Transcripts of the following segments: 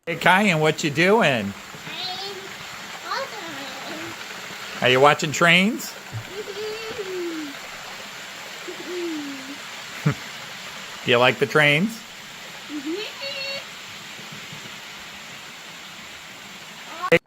Hey, Khian, what you doing? Are you watching trains? Do you like the trains? Hey,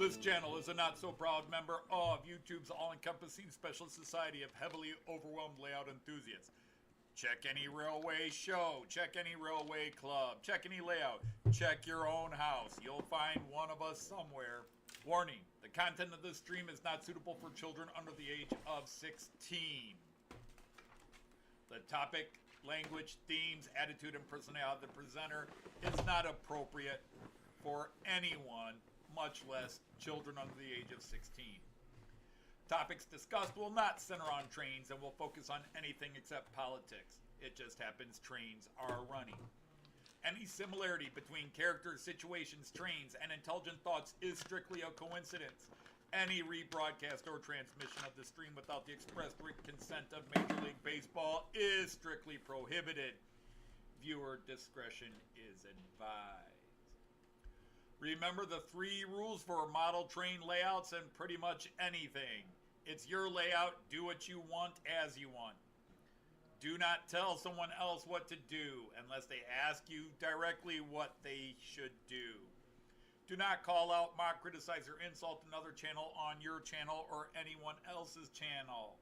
This channel is a not-so-proud member of YouTube's all-encompassing special society of heavily overwhelmed layout enthusiasts. Check any railway show, check any railway club, check any layout, check your own house. You'll find one of us somewhere. Warning, the content of this stream is not suitable for children under the age of 16. The topic, language, themes, attitude, and personality of the presenter is not appropriate for anyone, much less children under the age of 16. Topics discussed will not center on trains and will focus on anything except politics. It just happens trains are running. Any similarity between characters, situations, trains, and intelligent thoughts is strictly a coincidence. Any rebroadcast or transmission of the stream without the express written consent of Major League Baseball is strictly prohibited. Viewer discretion is advised. Remember the 3 rules for model train layouts and pretty much anything. It's your layout, do what you want as you want. Do not tell someone else what to do unless they ask you directly what they should do. Do not call out, mock, criticize, or insult another channel on your channel or anyone else's channel.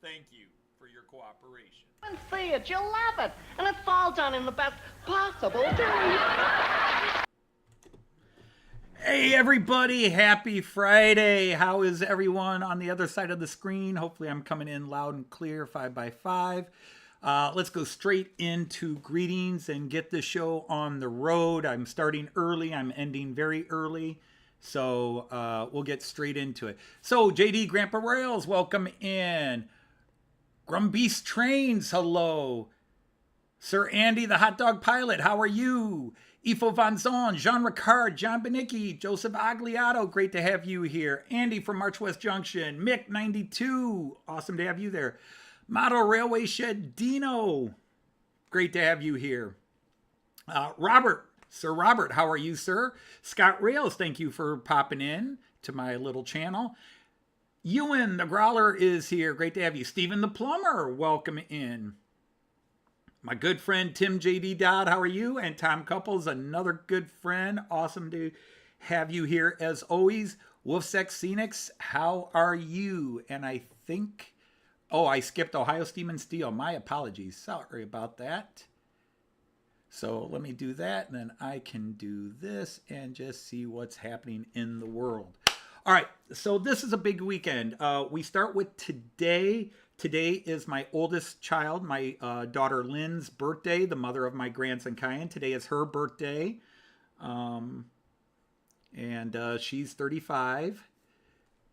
Thank you for your cooperation. And see it, you'll love it, and it's all done in the best possible way. Hey everybody, happy Friday. How is everyone on the other side of the screen? Hopefully I'm coming in loud and clear, 5x5. Let's go straight into greetings and get the show on the road. I'm starting early, I'm ending very early, so we'll get straight into it. So JD Grandpa Rails, welcome in. Grumbeast Trains, hello. Sir Andy, the hot dog pilot, how are you? Ifo Van Zon, Jean Ricard, John Benicki, Joseph Agliato, great to have you here. Andy from March West Junction, Mick92, awesome to have you there. Model Railway Shed Dino, great to have you here. Robert, Sir Robert, how are you, sir? Scott Rails, thank you for popping in to my little channel. Ewan, the Growler is here, great to have you. Stephen the Plumber, welcome in. My good friend Tim JD Dodd, how are you? And Tom Couples, another good friend. Awesome to have you here as always. Wolfsex Scenics, how are you? And I think, oh, I skipped Ohio Steam and Steel. My apologies. Sorry about that. So let me do that, and then I can do this and just see what's happening in the world. All right, so this is a big weekend. We start with today. Today is my oldest child, my daughter Lynn's birthday, the mother of my grandson Khian. Today is her birthday, and she's 35.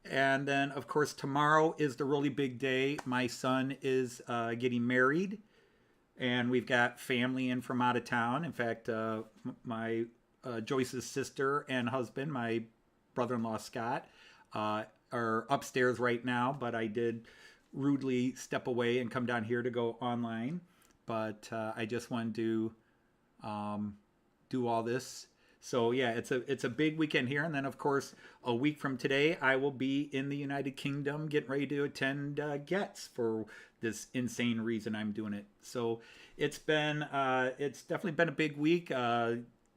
And then, of course, tomorrow is the really big day. My son is getting married, and we've got family in from out of town. In fact, my Joyce's sister and husband, my brother-in-law Scott, are upstairs right now, but I did rudely step away and come down here to go online, but I just wanted to do all this. So yeah, it's a big weekend here, and then of course a week from today I will be in the United Kingdom getting ready to attend GETS for this insane reason I'm doing it. So it's definitely been a big week.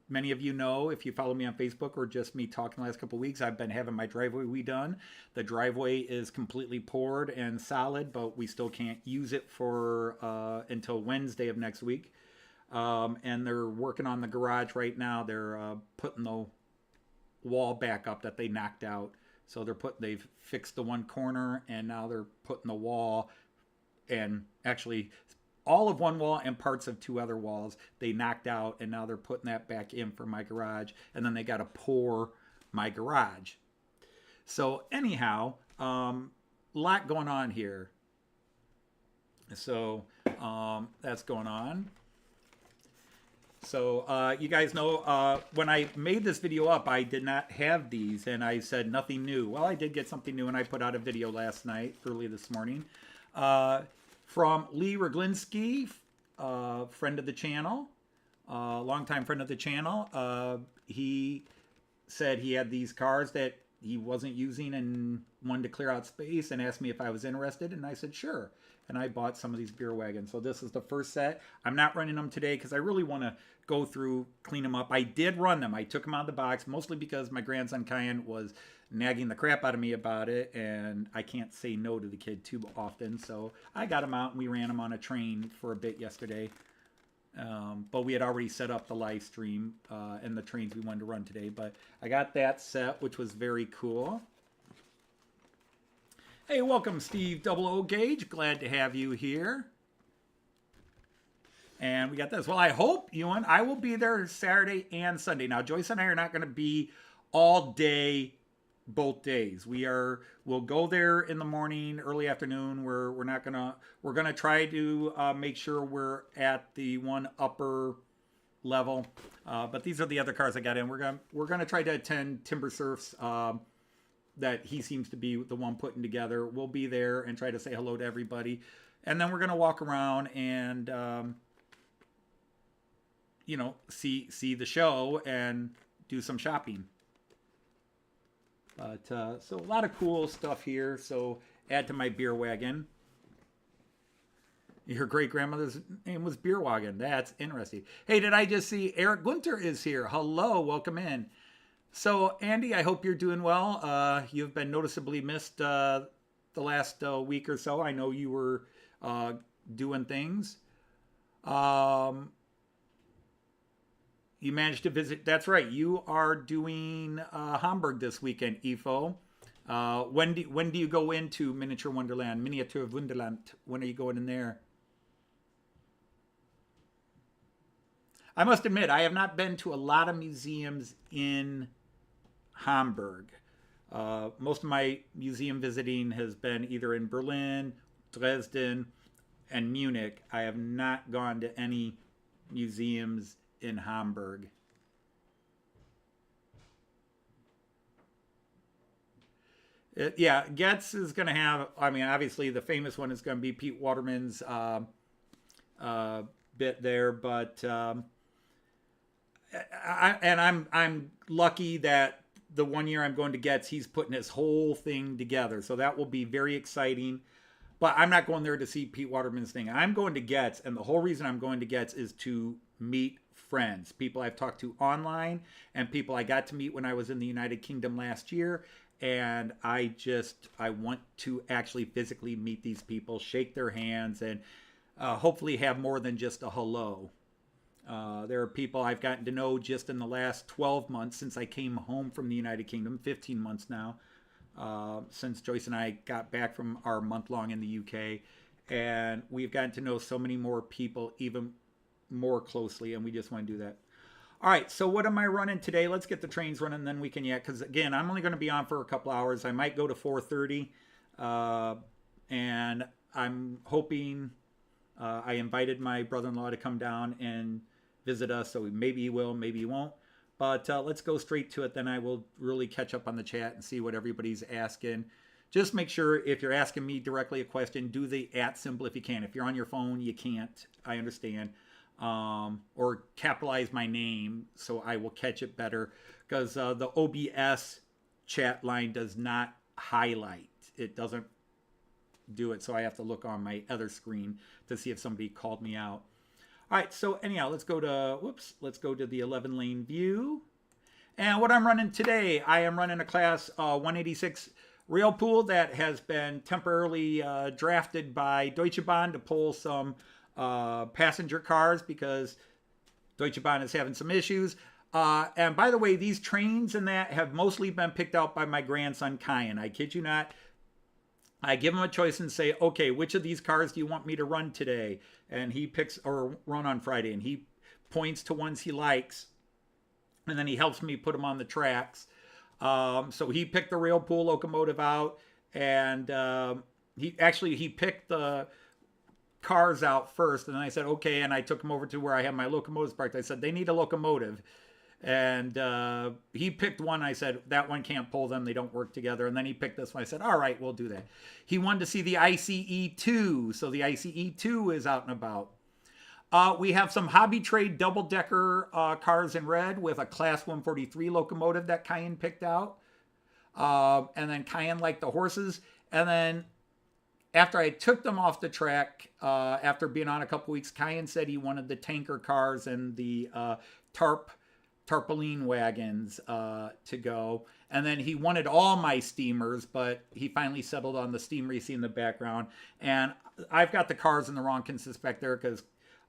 Many of you know, if you follow me on Facebook or just me talking the last couple of weeks, I've been having my driveway redone. The driveway is completely poured and solid, but we still can't use it for until Wednesday of next week. and they're working on the garage right now. They're putting the wall back up that they knocked out. So they've fixed the one corner, and now they're putting the wall, and actually all of one wall and parts of two other walls they knocked out, and now they're putting that back in for my garage, and then they got to pour my garage. So anyhow, lot going on here. So that's going on. So you guys know when I made this video up, I did not have these, and I said nothing new. Well, I did get something new, and I put out a video last night, early this morning, from Lee Roglinski, friend of the channel, longtime friend of the channel. He said he had these cars that he wasn't using and wanted to clear out space, and asked me if I was interested, and I said sure. And I bought some of these beer wagons. So this is the first set. I'm not running them today because I really want to go through, clean them up. I did run them. I took them out of the box, mostly because my grandson Khian was nagging the crap out of me about it, and I can't say no to the kid too often. So I got them out, and we ran them on a train for a bit yesterday. But we had already set up the live stream and the trains we wanted to run today. But I got that set, which was very cool. Hey, welcome, Steve Double O Gauge. Glad to have you here. And we got this. Well, I hope, Ewan, I will be there Saturday and Sunday. Now, Joyce and I are not going to be all day, both days. We'll go there in the morning, early afternoon. We're gonna try to make sure we're at the one upper level. But these are the other cars I got in. We're gonna try to attend Timber Surf's. That he seems to be the one putting together. We'll be there and try to say hello to everybody. And then we're going to walk around and, see the show and do some shopping. But, so a lot of cool stuff here. So add to my beer wagon. Your great-grandmother's name was Beer Wagon. That's interesting. Hey, did I just see Eric Gunter is here? Hello, welcome in. So, Andy, I hope you're doing well. You've been noticeably missed the last week or so. I know you were doing things. You managed to visit. That's right. You are doing Hamburg this weekend, Ifo. When do you go into Miniature Wonderland? When are you going in there? I must admit, I have not been to a lot of museums in Hamburg. Most of my museum visiting has been either in Berlin, Dresden, and Munich. I have not gone to any museums in Hamburg. Yeah, Getz is going to have, obviously the famous one is going to be Pete Waterman's bit there, but I'm lucky that the 1 year I'm going to Getz, he's putting his whole thing together. So that will be very exciting. But I'm not going there to see Pete Waterman's thing. I'm going to Getz, and the whole reason I'm going to Getz is to meet friends, people I've talked to online, and people I got to meet when I was in the United Kingdom last year. And I want to actually physically meet these people, shake their hands, and hopefully have more than just a hello. There are people I've gotten to know just in the last 12 months since I came home from the United Kingdom, 15 months now, since Joyce and I got back from our month-long in the UK. And we've gotten to know so many more people even more closely, and we just want to do that. All right, so what am I running today? Let's get the trains running, then we can, because again, I'm only going to be on for a couple hours. I might go to 4:30, and I'm hoping I invited my brother-in-law to come down and visit us, so maybe he will, maybe he won't. But let's go straight to it, then I will really catch up on the chat and see what everybody's asking. Just make sure if you're asking me directly a question, do the @ symbol if you can. If you're on your phone, you can't. I understand. Or capitalize my name so I will catch it better, because the OBS chat line does not highlight. It doesn't do it, so I have to look on my other screen to see if somebody called me out. All right, so anyhow, let's go to the 11 lane view. And what I'm running today, I am running a class 186 Railpool that has been temporarily drafted by Deutsche Bahn to pull some passenger cars, because Deutsche Bahn is having some issues. And by the way, these trains and that have mostly been picked out by my grandson, Khian. I kid you not. I give him a choice and say, okay, which of these cars do you want me to run today? And he picks, or run on Friday, and he points to ones he likes. And then he helps me put them on the tracks. So he picked the Railpool locomotive out, and he picked the cars out first. And then I said, okay, and I took him over to where I have my locomotives parked. I said, they need a locomotive. And he picked one. I said, that one can't pull them. They don't work together. And then he picked this one. I said, all right, we'll do that. He wanted to see the ICE-2. So the ICE-2 is out and about. We have some hobby trade double-decker cars in red with a Class 143 locomotive that Khian picked out. And then Khian liked the horses. And then after I took them off the track, after being on a couple weeks, Khian said he wanted the tanker cars and the tarpaulin wagons to go. And then he wanted all my steamers, but he finally settled on the steamer you see in the background. And I've got the cars in the wrong consist back there because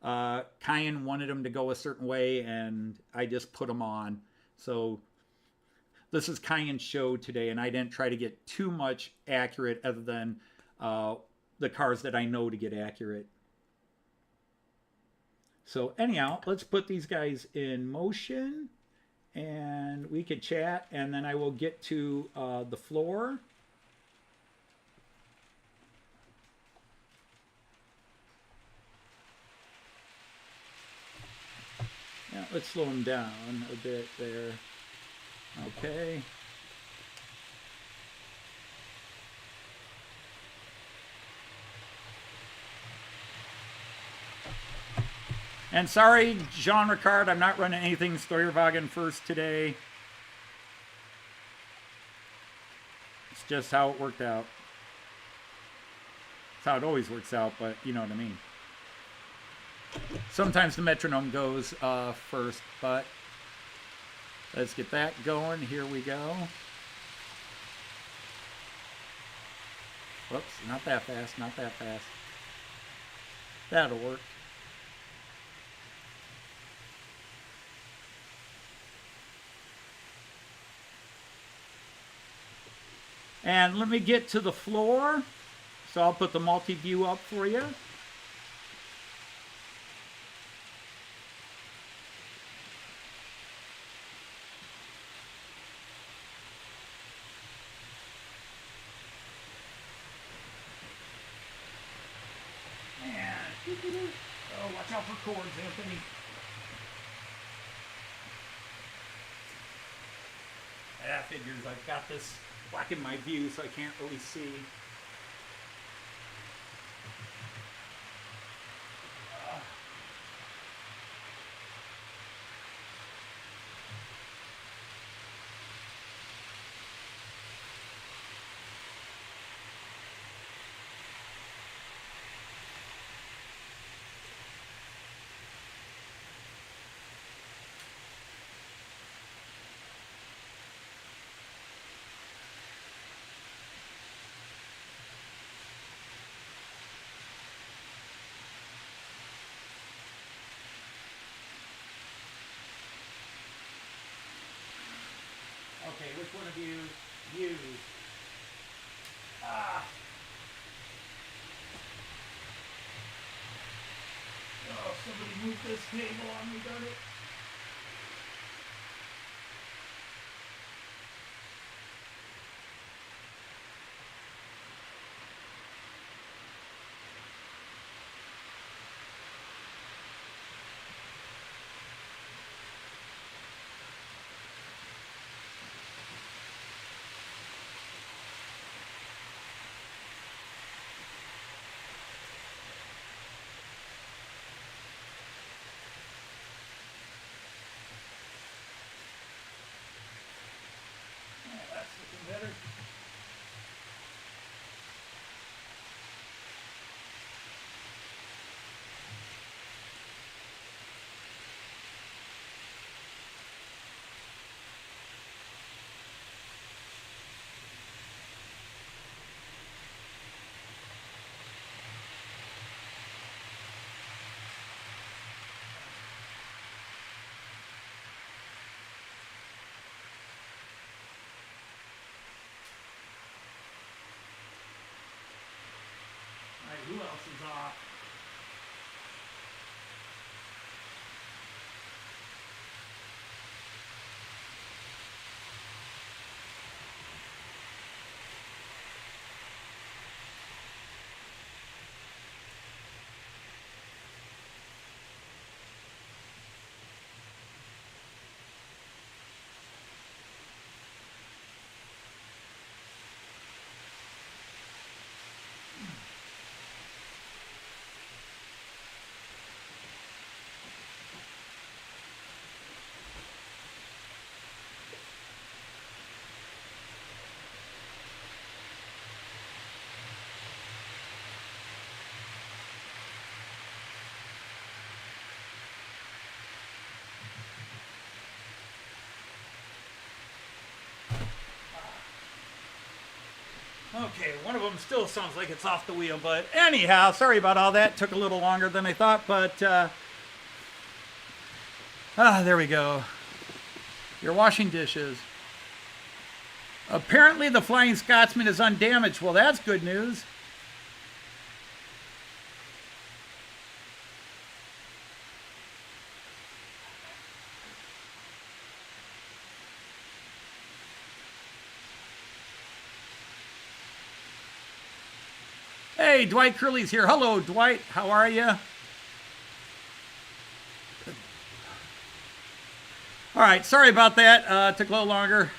Khian wanted them to go a certain way, and I just put them on. So this is Khian's show today, and I didn't try to get too much accurate other than the cars that I know to get accurate. So anyhow, let's put these guys in motion, and we can chat, and then I will get to the floor. Yeah, let's slow them down a bit there. Okay. And sorry, Jean Ricard, I'm not running anything Steuerwagen first today. It's just how it worked out. It's how it always works out, but you know what I mean. Sometimes the metronome goes first, but let's get that going. Here we go. Whoops, not that fast, not that fast. That'll work. And let me get to the floor. So I'll put the multi-view up for you. Oh, watch out for cords, Anthony. That figures I've got this blocking my view, so I can't really see. Okay, which one of you use? Oh, somebody move this table on me, darn it. else is off? Okay, one of them still sounds like it's off the wheel, but anyhow, sorry about all that. Took a little longer than I thought, but there we go. You're washing dishes. Apparently the Flying Scotsman is undamaged. Well, that's good news. Hey, Dwight Curley's here. Hello, Dwight. How are you? All right, sorry about that. Took a little longer.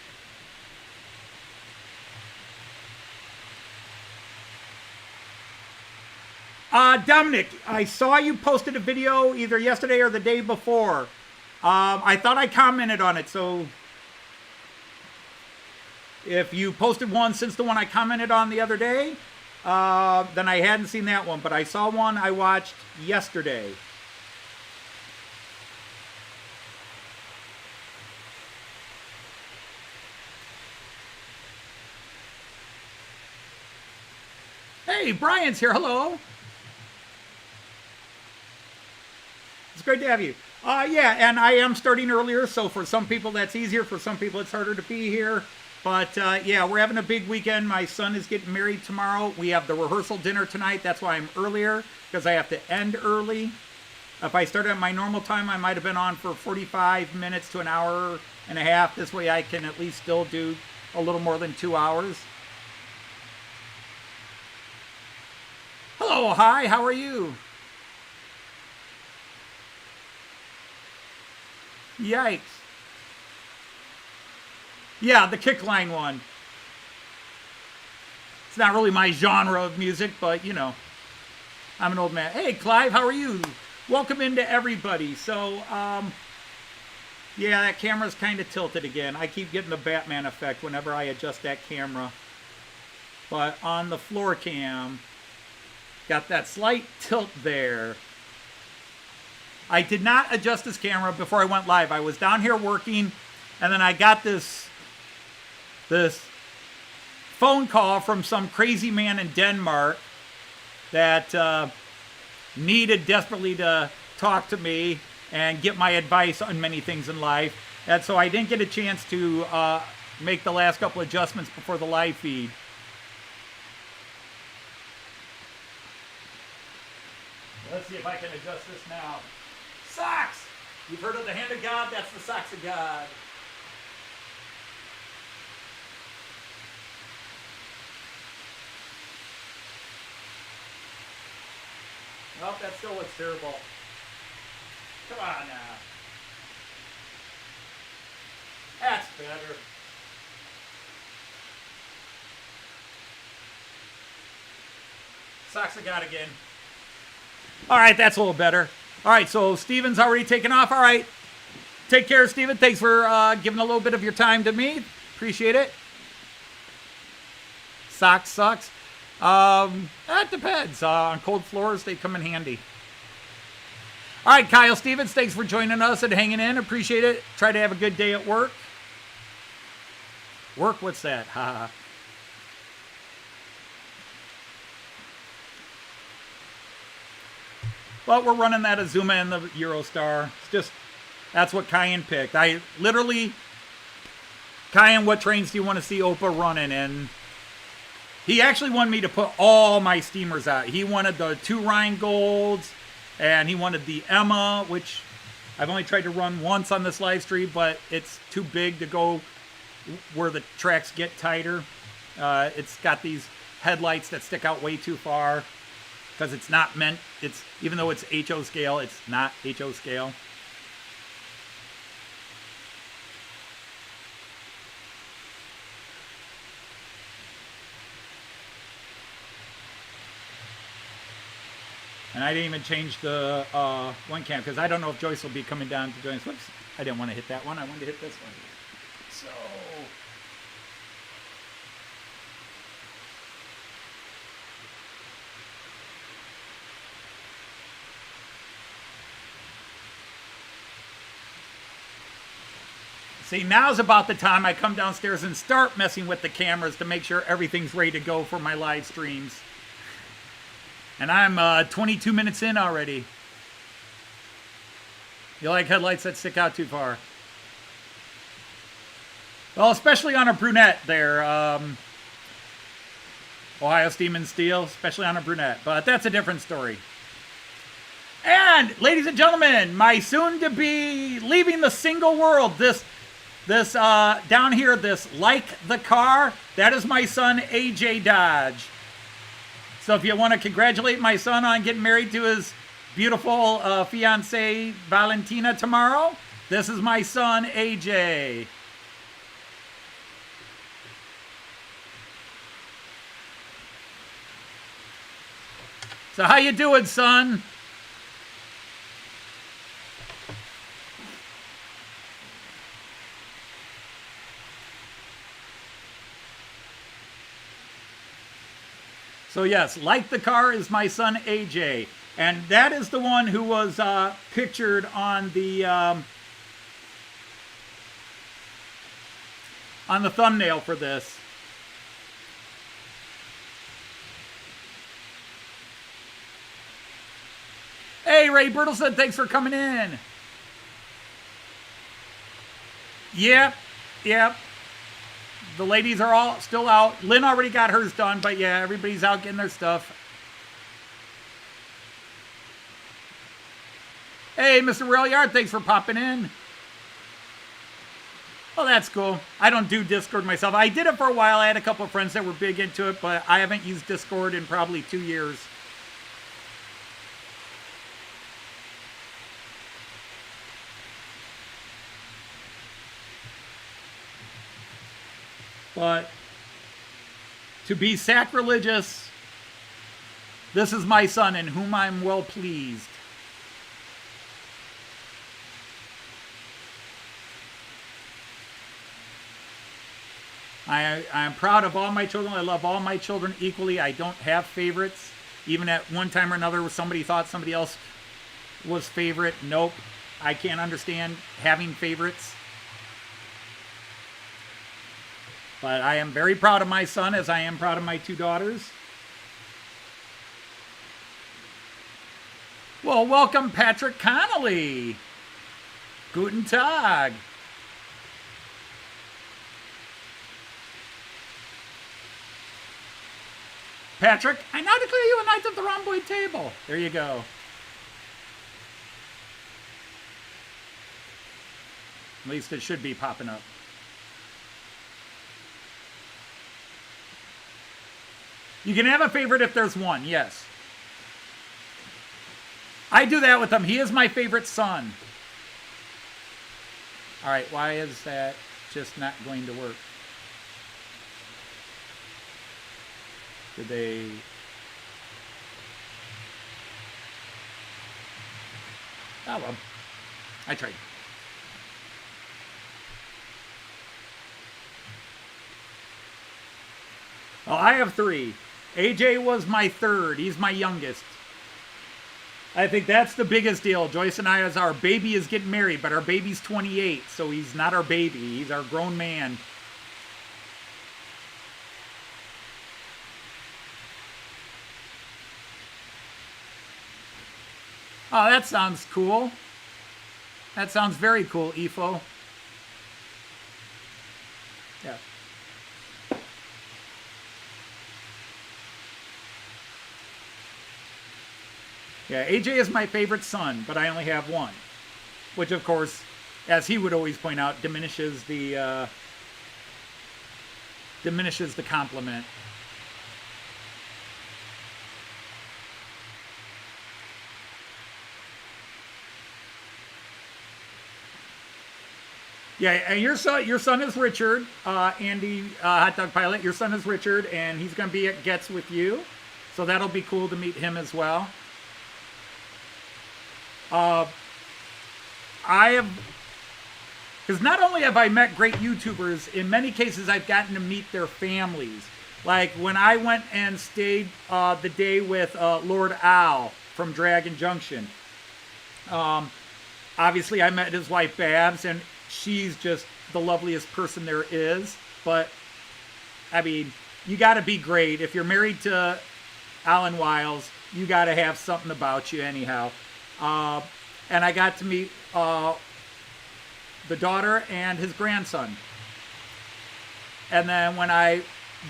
Dominic, I saw you posted a video either yesterday or the day before. I thought I commented on it, so if you posted one since the one I commented on the other day, then I hadn't seen that one, but I saw one I watched yesterday. Hey, Brian's here. Hello. It's great to have you. Yeah, and I am starting earlier, so for some people that's easier. For some people it's harder to be here. But yeah, we're having a big weekend. My son is getting married tomorrow. We have the rehearsal dinner tonight. That's why I'm earlier, because I have to end early. If I started at my normal time, I might have been on for 45 minutes to an hour and a half. This way I can at least still do a little more than 2 hours. Hello, hi, how are you? Yikes. Yeah, the kickline one. It's not really my genre of music, but you know, I'm an old man. Hey, Clive, how are you? Welcome into everybody. So, yeah, that camera's kind of tilted again. I keep getting the Batman effect whenever I adjust that camera. But on the floor cam, got that slight tilt there. I did not adjust this camera before I went live. I was down here working, and then I got this phone call from some crazy man in Denmark that needed desperately to talk to me and get my advice on many things in life. And so I didn't get a chance to make the last couple adjustments before the live feed. Let's see if I can adjust this now. Socks! You've heard of the hand of God? That's the socks of God. Nope, that still looks terrible. Come on now. That's better. Socks of God again. All right, that's a little better. All right, so Steven's already taken off. All right. Take care, Steven. Thanks for giving a little bit of your time to me. Appreciate it. Socks sucks. That depends. On cold floors, they come in handy. All right, Kyle Stevens, thanks for joining us and hanging in. Appreciate it. Try to have a good day at work. Work? What's that? Ha. But we're running that Azuma and the EuroStar. It's just, that's what Khian picked. I literally, Khian, what trains do you want to see Opa running? And He actually wanted me to put all my steamers out. He wanted the 2 Rheingolds, and he wanted the Emma, which I've only tried to run once on this live stream, but it's too big to go where the tracks get tighter. It's got these headlights that stick out way too far because it's not meant, even though it's HO scale, it's not HO scale. And I didn't even change the one cam because I don't know if Joyce will be coming down to join us. Whoops, I didn't want to hit that one. I wanted to hit this one. So, see, now's about the time I come downstairs and start messing with the cameras to make sure everything's ready to go for my live streams. And I'm 22 minutes in already. You like headlights that stick out too far? Well, especially on a brunette there. Ohio Steam and Steel, especially on a brunette. But that's a different story. And, ladies and gentlemen, my soon-to-be leaving the single world, this down here, this like the car, that is my son, AJ Dodge. So if you want to congratulate my son on getting married to his beautiful fiancée, Valentina, tomorrow, this is my son, AJ. So how you doing, son? So yes, like the car is my son AJ, and that is the one who was pictured on the thumbnail for this. Hey, Ray Bertelson, thanks for coming in. Yep. The ladies are all still out. Lynn already got hers done, but yeah, everybody's out getting their stuff. Hey, Mr. Railyard, thanks for popping in. Oh, that's cool. I don't do Discord myself. I did it for a while. I had a couple of friends that were big into it, but I haven't used Discord in probably 2 years. But to be sacrilegious, this is my son in whom I'm well pleased. I'm proud of all my children. I love all my children equally. I don't have favorites. Even at one time or another, somebody thought somebody else was favorite. Nope. I can't understand having favorites. But I am very proud of my son, as I am proud of my 2 daughters. Well, welcome, Patrick Connolly. Guten Tag. Patrick, I now declare you a knight of the rhomboid table. There you go. At least it should be popping up. You can have a favorite if there's one, yes. I do that with him. He is my favorite son. All right, why is that just not going to work? Did they... Oh, well. I tried. Well, I have 3. AJ was my 3rd. He's my youngest. I think that's the biggest deal. Joyce and I, as our baby is getting married, but our baby's 28, so he's not our baby. He's our grown man. Oh, that sounds cool. That sounds very cool, Ifo. Yeah. Yeah, AJ is my favorite son, but I only have one. Which, of course, as he would always point out, diminishes the compliment. Yeah, and your son is Richard, Andy, Hot Dog Pilot. Your son is Richard, and he's going to be at Gets with you, so that'll be cool to meet him as well. Because not only have I met great YouTubers, in many cases I've gotten to meet their families. Like when I went and stayed the day with Lord Al from Dragon Junction. Obviously I met his wife Babs, and she's just the loveliest person there is. But, I mean, you got to be great. If you're married to Alan Wiles, you got to have something about you anyhow. And I got to meet the daughter and his grandson. And then when I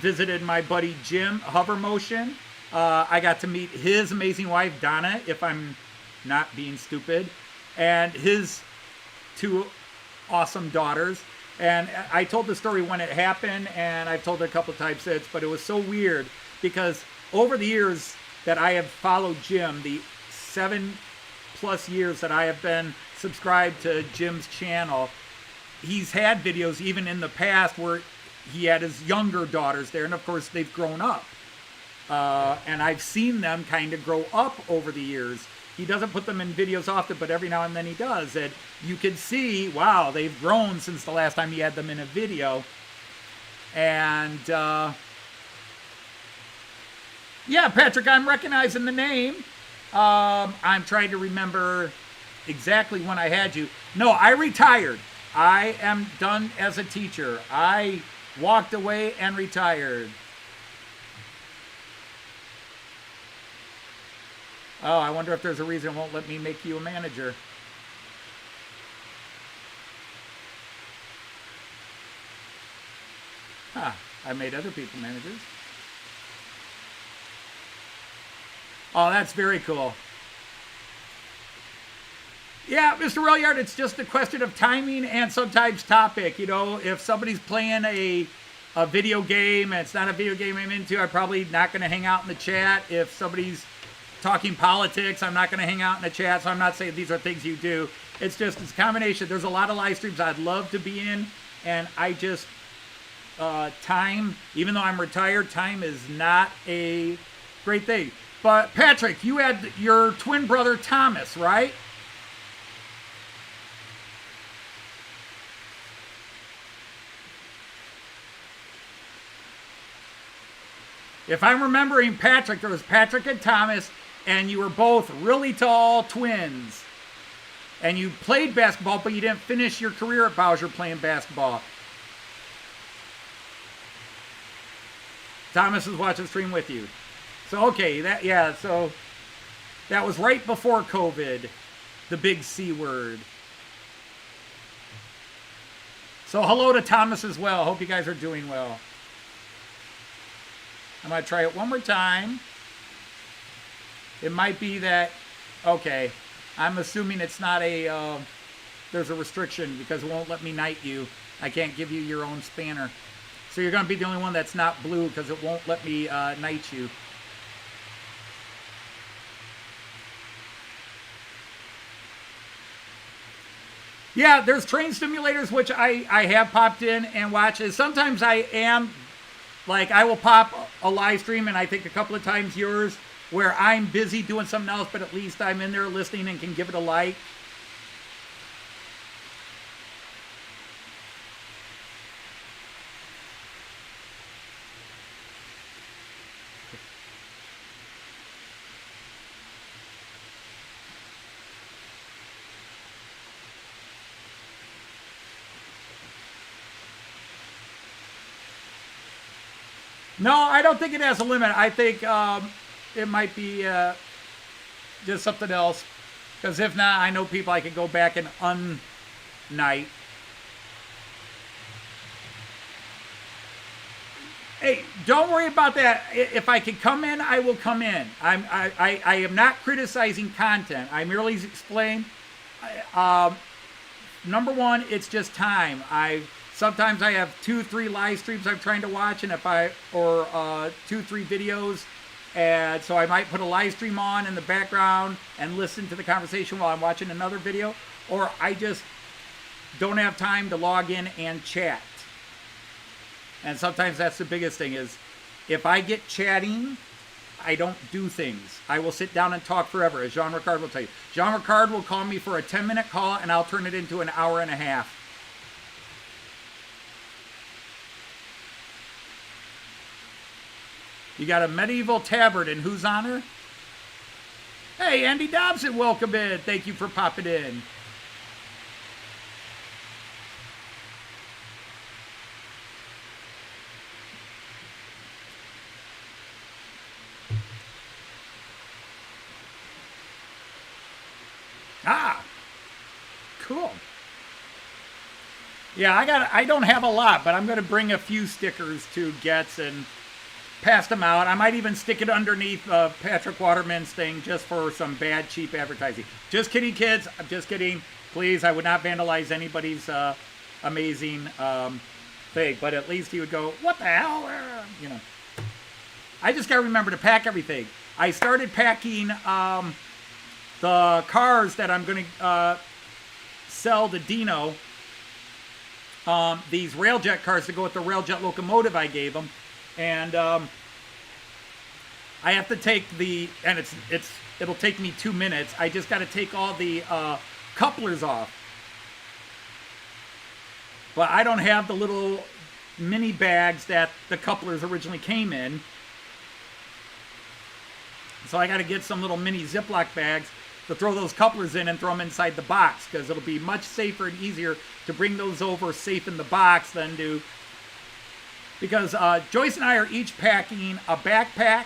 visited my buddy Jim, Hover Motion, I got to meet his amazing wife, Donna, if I'm not being stupid, and his two awesome daughters. And I told the story when it happened, and I've told it a couple of times since, but it was so weird because over the years that I have followed Jim, the 7+ years that I have been subscribed to Jim's channel, he's had videos even in the past where he had his younger daughters there, and of course they've grown up. And I've seen them kind of grow up over the years. He doesn't put them in videos often, but every now and then he does. And you can see, wow, they've grown since the last time he had them in a video. And, yeah, Patrick, I'm recognizing the name. I'm trying to remember exactly when I had you. No, I retired. I am done as a teacher. I walked away and retired. Oh, I wonder if there's a reason it won't let me make you a manager. Huh, I made other people managers. Oh, that's very cool. Yeah, Mr. Relyard, it's just a question of timing and sometimes topic. You know, if somebody's playing a video game and it's not a video game I'm into, I'm probably not going to hang out in the chat. If somebody's talking politics, I'm not going to hang out in the chat, so I'm not saying these are things you do. It's just, it's a combination. There's a lot of live streams I'd love to be in, and I just, time, even though I'm retired, time is not a great thing. But Patrick, you had your twin brother Thomas, right? If I'm remembering Patrick, there was Patrick and Thomas, and you were both really tall twins. And you played basketball, but you didn't finish your career at Bowser playing basketball. Thomas is watching the stream with you. So, okay, so that was right before COVID, the big C word. So hello to Thomas as well. Hope you guys are doing well. I'm going to try it one more time. It might be that, okay, I'm assuming it's not a, there's a restriction because it won't let me knight you. I can't give you your own spanner. So you're going to be the only one that's not blue because it won't let me knight you. Yeah, there's train simulators, which I have popped in and watched. Sometimes I am, like, I will pop a live stream, and I think a couple of times yours, where I'm busy doing something else, but at least I'm in there listening and can give it a like. No, I don't think it has a limit. I think it might be just something else. Because if not, I know people I could go back and unnight. Hey, don't worry about that. If I can come in, I will come in. I am not criticizing content. I merely explain. Number one, it's just time. Sometimes I have 2-3 live streams I'm trying to watch, and 2-3 videos, and so I might put a live stream on in the background and listen to the conversation while I'm watching another video, or I just don't have time to log in and chat. And sometimes that's the biggest thing is if I get chatting, I don't do things. I will sit down and talk forever, as Jean Ricard will tell you. Jean Ricard will call me for a 10-minute call, and I'll turn it into an hour and a half. You got a medieval tabard in whose honor? Hey, Andy Dobson, welcome in. Thank you for popping in. Ah, cool. Yeah, I don't have a lot, but I'm going to bring a few stickers to Getz and pass them out. I might even stick it underneath Patrick Waterman's thing just for some bad, cheap advertising. Just kidding, kids. I'm just kidding. Please, I would not vandalize anybody's amazing thing, but at least he would go, what the hell? You know. I just got to remember to pack everything. I started packing the cars that I'm going to sell to Dino, these Railjet cars to go with the Railjet locomotive I gave him, and I have to take and it'll take me 2 minutes. I just got to take all the couplers off, but I don't have the little mini bags that the couplers originally came in, so I got to get some little mini Ziploc bags to throw those couplers in and throw them inside the box, because it'll be much safer and easier to bring those over safe in the box than to, because Joyce and I are each packing a backpack,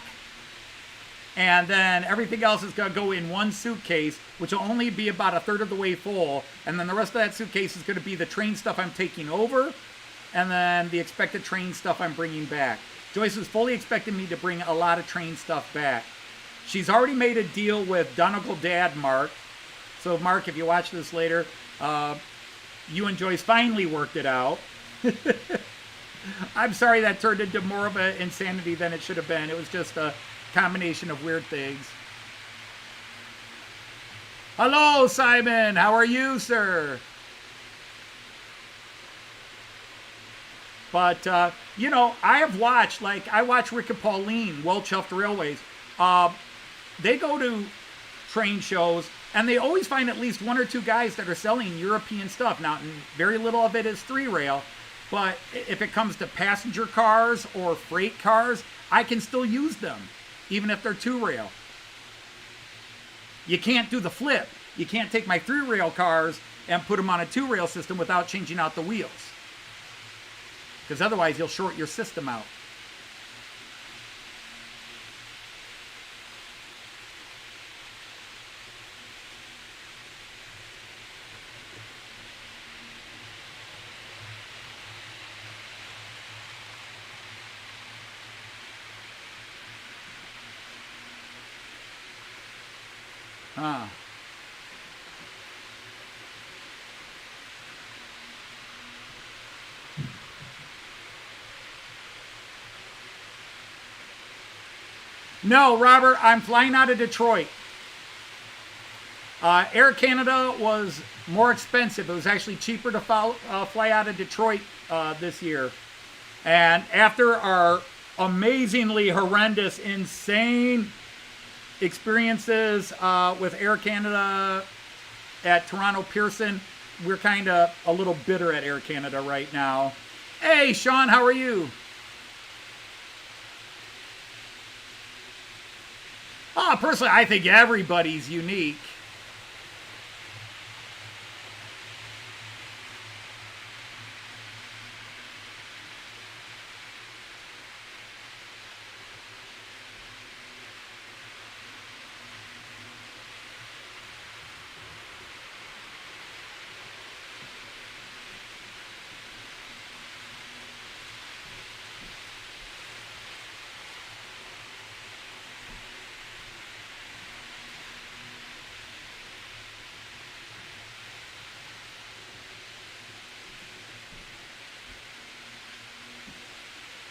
and then everything else is going to go in one suitcase, which will only be about a third of the way full, and then the rest of that suitcase is going to be the train stuff I'm taking over, and then the expected train stuff I'm bringing back. Joyce was fully expecting me to bring a lot of train stuff back. She's already made a deal with Donegal Dad, Mark. So, Mark, if you watch this later, you and Joyce finally worked it out. I'm sorry that turned into more of an insanity than it should have been. It was just a combination of weird things. Hello, Simon. How are you, sir? But, you know, I have watched, I watch Rick and Pauline, Welch Huffed Railways. They go to train shows, and they always find at least 1 or 2 guys that are selling European stuff. Now, very little of it is 3-rail, but if it comes to passenger cars or freight cars, I can still use them, even if they're 2-rail. You can't do the flip. You can't take my 3-rail cars and put them on a 2-rail system without changing out the wheels, because otherwise you'll short your system out. No, Robert, I'm flying out of Detroit. Air Canada was more expensive. It was actually cheaper to fly out of Detroit this year. And after our amazingly horrendous, insane experiences with Air Canada at Toronto Pearson, we're kind of a little bitter at Air Canada right now. Hey, Sean, how are you? Personally, I think everybody's unique.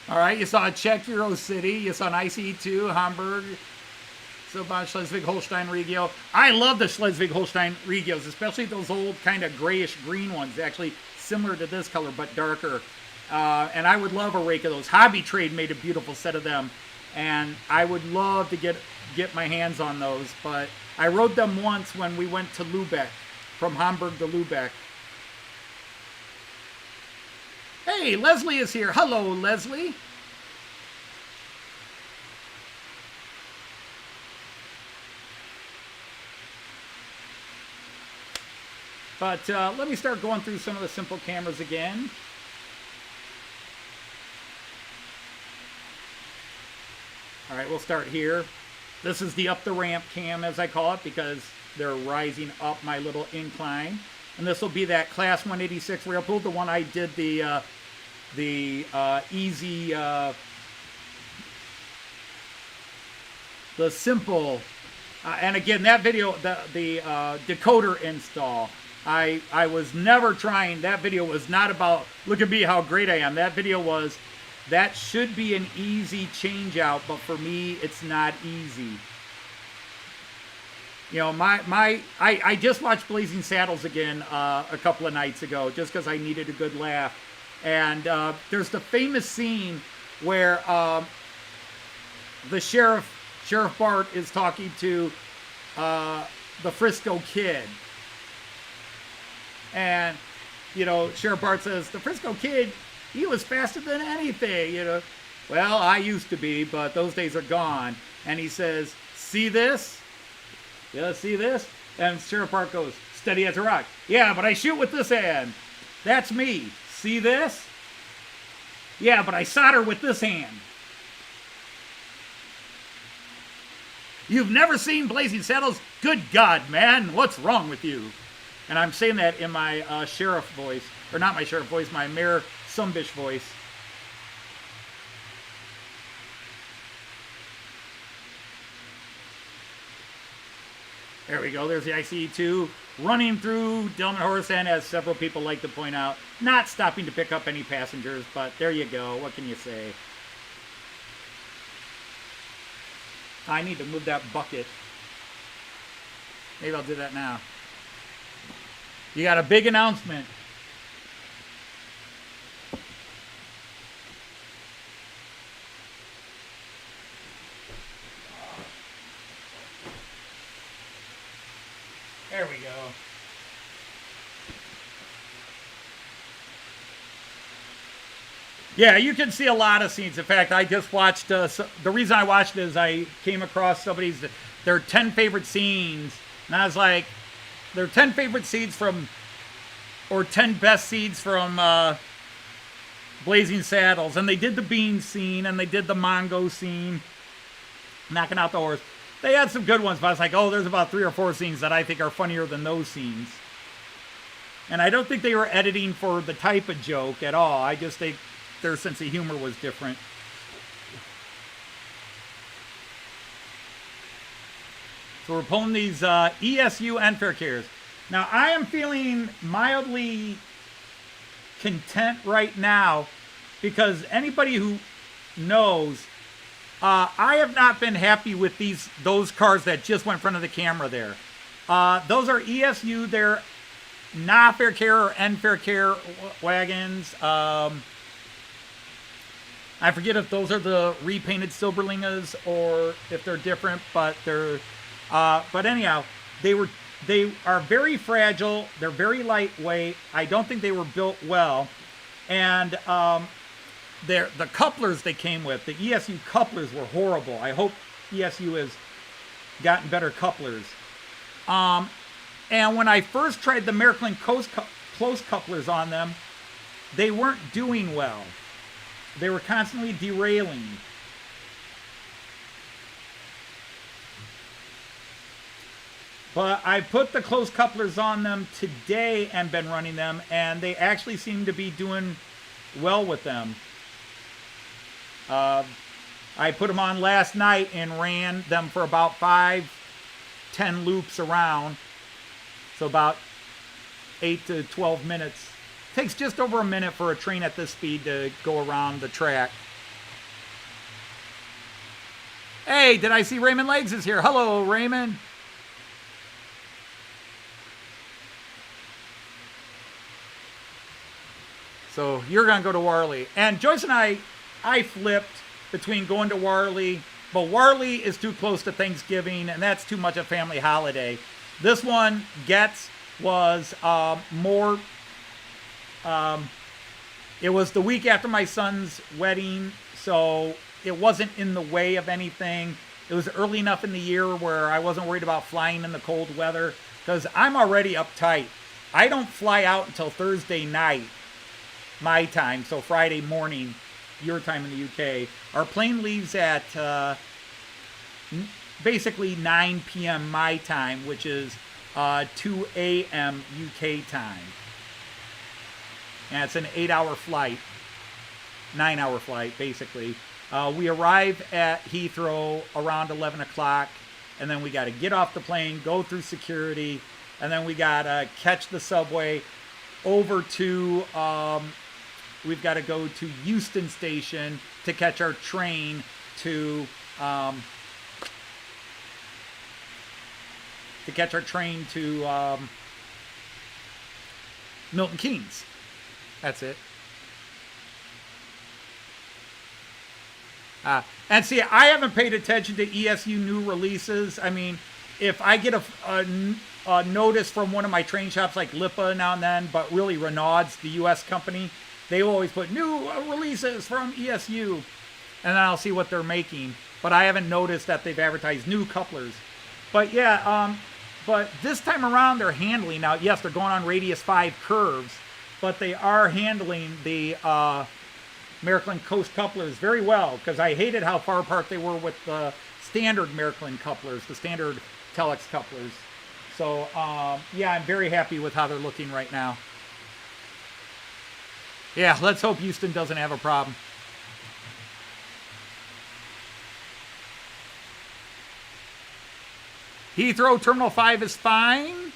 All right, you saw a Czech Euro City. You saw an ICE2, Hamburg. So about Schleswig-Holstein Regio. I love the Schleswig-Holstein Regios, especially those old kind of grayish green ones. Actually similar to this color, but darker. And I would love a rake of those. Hobby Trade made a beautiful set of them. And I would love to get my hands on those. But I rode them once when we went to Lübeck, from Hamburg to Lübeck. Hey, Leslie is here. Hello, Leslie. But let me start going through some of the simple cameras again. All right, we'll start here. This is the up the ramp cam, as I call it, because they're rising up my little incline. And this will be that Class 186 Railpool, the one I did the easy, the simple, and again, that video, the decoder install, I was never trying. That video was not about, look at me, how great I am. That video was, that should be an easy change out, but for me, it's not easy. You know, I just watched Blazing Saddles again a couple of nights ago, just because I needed a good laugh. And there's the famous scene where the Sheriff Bart is talking to the Frisco Kid. And, you know, Sheriff Bart says, the Frisco Kid, he was faster than anything, you know. Well, I used to be, but those days are gone. And he says, see this? Yeah, see this? And Sheriff Bart goes, steady as a rock. Yeah, but I shoot with this hand. That's me. See this? Yeah, but I solder with this hand. You've never seen Blazing Saddles? Good God, man, what's wrong with you? And I'm saying that in my sheriff voice, or not my sheriff voice, my Mayor Sumbish voice. There we go, there's the ICE2 running through Delmenhorst, and as several people like to point out, not stopping to pick up any passengers, but there you go, what can you say? I need to move that bucket. Maybe I'll do that now. You got a big announcement. There we go. Yeah, you can see a lot of scenes. In fact, I just watched, the reason I watched it is I came across somebody's, their 10 favorite scenes, and I was like, their 10 favorite scenes from, or 10 best scenes from Blazing Saddles. And they did the bean scene, and they did the Mongo scene, knocking out the horse. They had some good ones, but I was like, oh, there's about 3 or 4 scenes that I think are funnier than those scenes. And I don't think they were editing for the type of joke at all. I just think their sense of humor was different. So we're pulling these ESU Enfer carriers. Now, I am feeling mildly content right now because anybody who knows, I have not been happy with those cars that just went in front of the camera there. Those are ESU. They're not fair care or N-Fair care wagons. I forget if those are the repainted Silberlingas or if they're different, but they're. But anyhow, they are very fragile. They're very lightweight. I don't think they were built well, and the couplers they came with, the ESU couplers were horrible. I hope ESU has gotten better couplers. And when I first tried the Märklin close couplers on them, they weren't doing well. They were constantly derailing. But I put the close couplers on them today and been running them, and they actually seem to be doing well with them. I put them on last night and ran them for about 5-10 loops around. So about 8 to 12 minutes. Takes just over a minute for a train at this speed to go around the track. Hey, did I see Raymond Legs is here? Hello, Raymond. So you're going to go to Warley. And Joyce and I flipped between going to Warley, but Warley is too close to Thanksgiving, and that's too much a family holiday. This one, Getz, was more, it was the week after my son's wedding, so it wasn't in the way of anything. It was early enough in the year where I wasn't worried about flying in the cold weather, because I'm already uptight. I don't fly out until Thursday night, my time, so Friday morning, your time in the UK. Our plane leaves at basically 9 p.m. my time, which is 2 a.m. UK time. And it's an 8-hour flight, 9-hour flight, basically. We arrive at Heathrow around 11 o'clock, and then we got to get off the plane, go through security, and then we got to catch the subway over to, we've got to go to Euston Station to catch our train to Milton Keynes. That's it. And see, I haven't paid attention to ESU new releases. I mean, if I get a notice from one of my train shops like Lipa now and then, but really Renaud's, the U.S. company, they will always put new releases from ESU, and then I'll see what they're making. But I haven't noticed that they've advertised new couplers. But yeah, but this time around they're handling, now yes, they're going on radius 5 curves, but they are handling the Märklin coast couplers very well, because I hated how far apart they were with the standard Märklin couplers, the standard telex couplers. So yeah, I'm very happy with how they're looking right now. Yeah, let's hope Houston doesn't have a problem. Heathrow Terminal 5 is fine.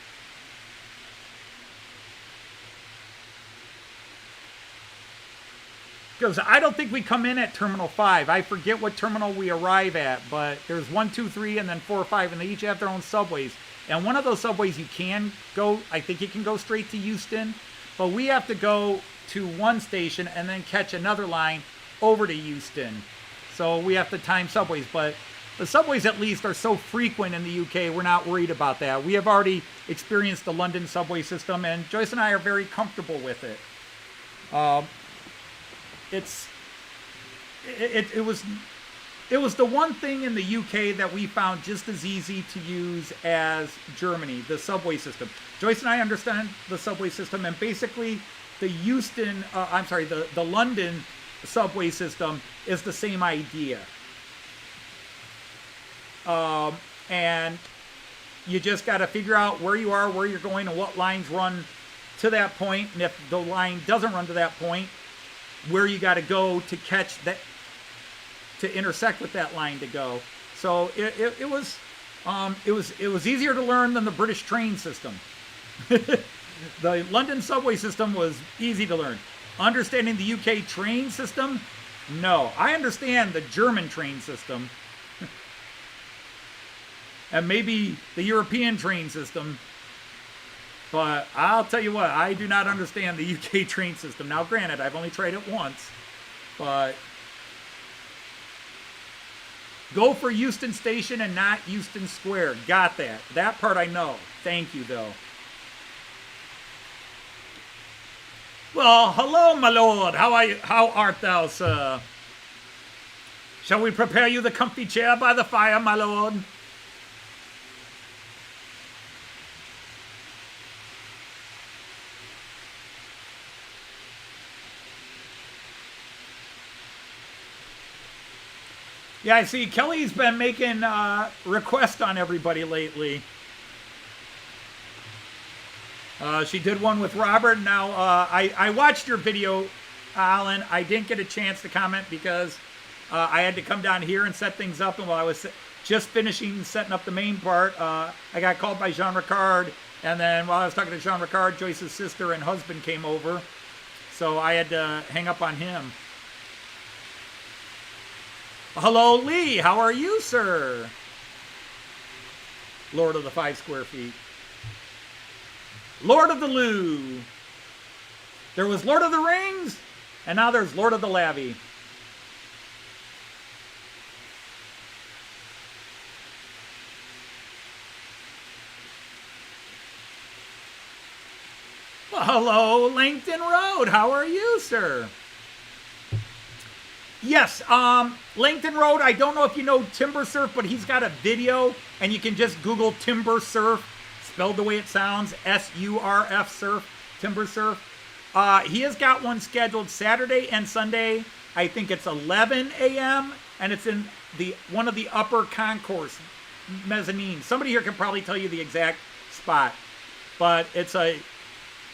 Because I don't think we come in at Terminal 5. I forget what terminal we arrive at, but there's 1, 2, 3, and then 4 or 5, and they each have their own subways. And one of those subways you can go, I think you can go straight to Euston, but we have to go to one station and then catch another line over to Euston. So we have to time subways, but the subways at least are so frequent in the UK, we're not worried about that. We have already experienced the London subway system, and Joyce and I are very comfortable with it. It was the one thing in the UK that we found just as easy to use as Germany, the subway system. Joyce and I understand the subway system, and basically the the London subway system is the same idea. And you just got to figure out where you are, where you're going, and what lines run to that point. And if the line doesn't run to that point, where you got to go to catch that, to intersect with that line to go. So it was easier to learn than the British train system. The London subway system was easy to learn. Understanding the UK train system, no. I understand the German train system. And maybe the European train system. But I'll tell you what, I do not understand the UK train system. Now, granted, I've only tried it once. But go for Euston Station and not Euston Square. Got that. That part I know. Thank you, though. Well, hello, my lord. How art thou, sir? Shall we prepare you the comfy chair by the fire, my lord? Yeah, I see Kelly's been making requests on everybody lately. She did one with Robert. Now, I watched your video, Alan. I didn't get a chance to comment because I had to come down here and set things up. And while I was just finishing setting up the main part, I got called by Jean Ricard. And then while I was talking to Jean Ricard, Joyce's sister and husband came over. So I had to hang up on him. Hello, Lee. How are you, sir? Lord of the 5 square feet. Lord of the Loo. There was Lord of the Rings, and now there's Lord of the Lavy. Well, hello, Langton Road. How are you, sir? Yes, Langton Road, I don't know if you know Timber Surf, but he's got a video, and you can just Google Timber Surf, spelled the way it sounds, S-U-R-F Surf, Timber Surf. He has got one scheduled Saturday and Sunday. I think it's 11 a.m., and it's in one of the upper concourse mezzanine. Somebody here can probably tell you the exact spot, but it's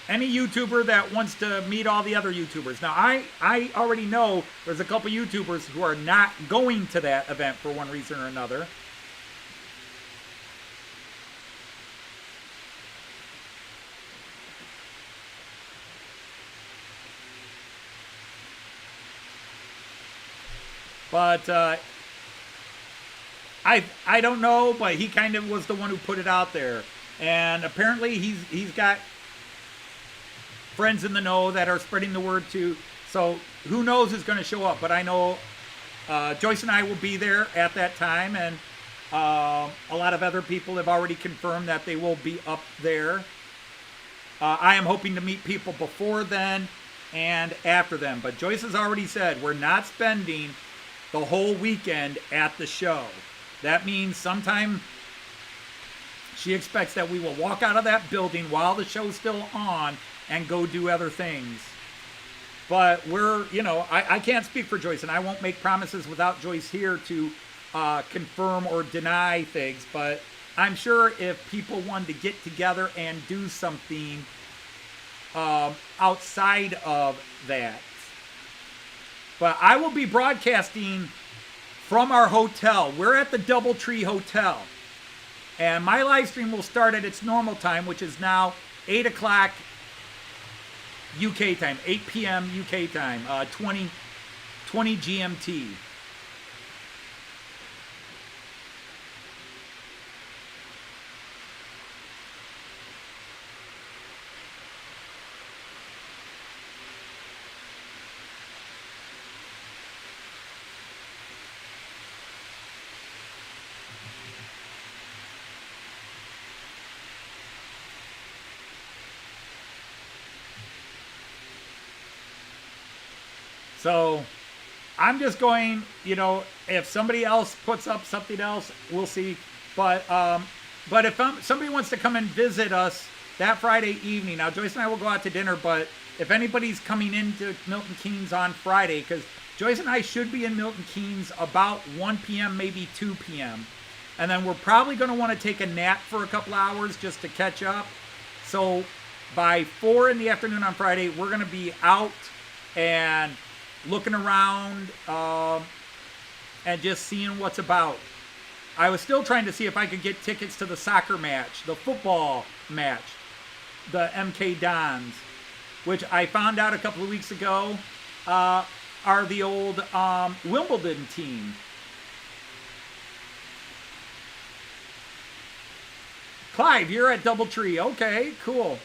any YouTuber that wants to meet all the other YouTubers. Now, I already know there's a couple YouTubers who are not going to that event for one reason or another. But I don't know, but he kind of was the one who put it out there. And apparently he's got friends in the know that are spreading the word too. So who knows who's going to show up. But I know Joyce and I will be there at that time. And a lot of other people have already confirmed that they will be up there. I am hoping to meet people before then and after them. But Joyce has already said we're not spending the whole weekend at the show. That means sometime she expects that we will walk out of that building while the show's still on and go do other things. But I can't speak for Joyce, and I won't make promises without Joyce here to confirm or deny things. But I'm sure if people wanted to get together and do something outside of that. But I will be broadcasting from our hotel. We're at the Doubletree Hotel. And my live stream will start at its normal time, which is now 8 o'clock UK time, 8 p.m. UK time, 20 GMT. So I'm just going, if somebody else puts up something else, we'll see. But if somebody wants to come and visit us that Friday evening, now Joyce and I will go out to dinner, but if anybody's coming into Milton Keynes on Friday, because Joyce and I should be in Milton Keynes about 1 p.m., maybe 2 p.m. And then we're probably going to want to take a nap for a couple hours just to catch up. So by 4 in the afternoon on Friday, we're going to be out and looking around and just seeing what's about. I was still trying to see if I could get tickets to the soccer match, the football match, the MK Dons, which I found out a couple of weeks ago are the old Wimbledon team. Clive, you're at Doubletree. Okay, cool.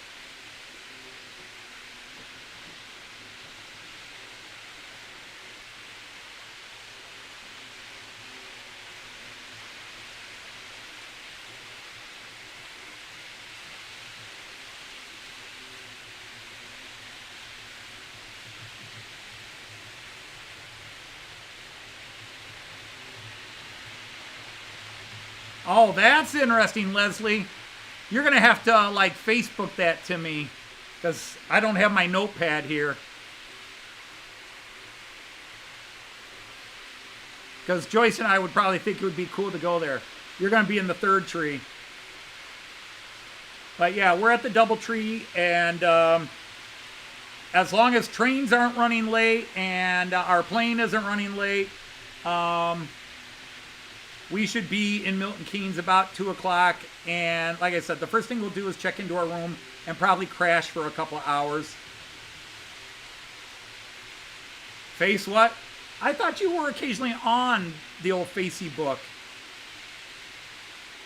Oh, that's interesting, Leslie. You're going to have to, Facebook that to me, because I don't have my notepad here. Because Joyce and I would probably think it would be cool to go there. You're going to be in the third tree. But yeah, we're at the Doubletree, and as long as trains aren't running late and our plane isn't running late, we should be in Milton Keynes about 2 o'clock. And like I said, the first thing we'll do is check into our room and probably crash for a couple of hours. Face what? I thought you were occasionally on the old Facebook.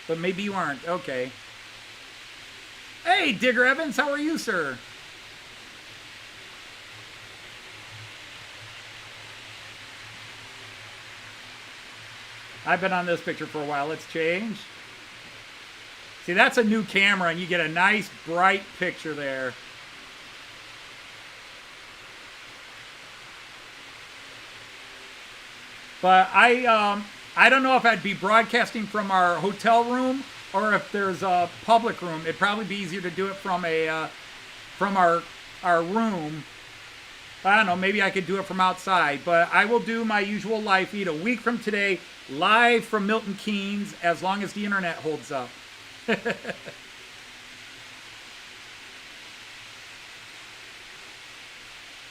But maybe you aren't. Okay. Hey, Digger Evans, how are you, sir? I've been on this picture for a while. Let's change. See, that's a new camera, and you get a nice, bright picture there. But I don't know if I'd be broadcasting from our hotel room or if there's a public room. It'd probably be easier to do it from our room. I don't know, maybe I could do it from outside, but I will do my usual live feed a week from today, live from Milton Keynes, as long as the internet holds up.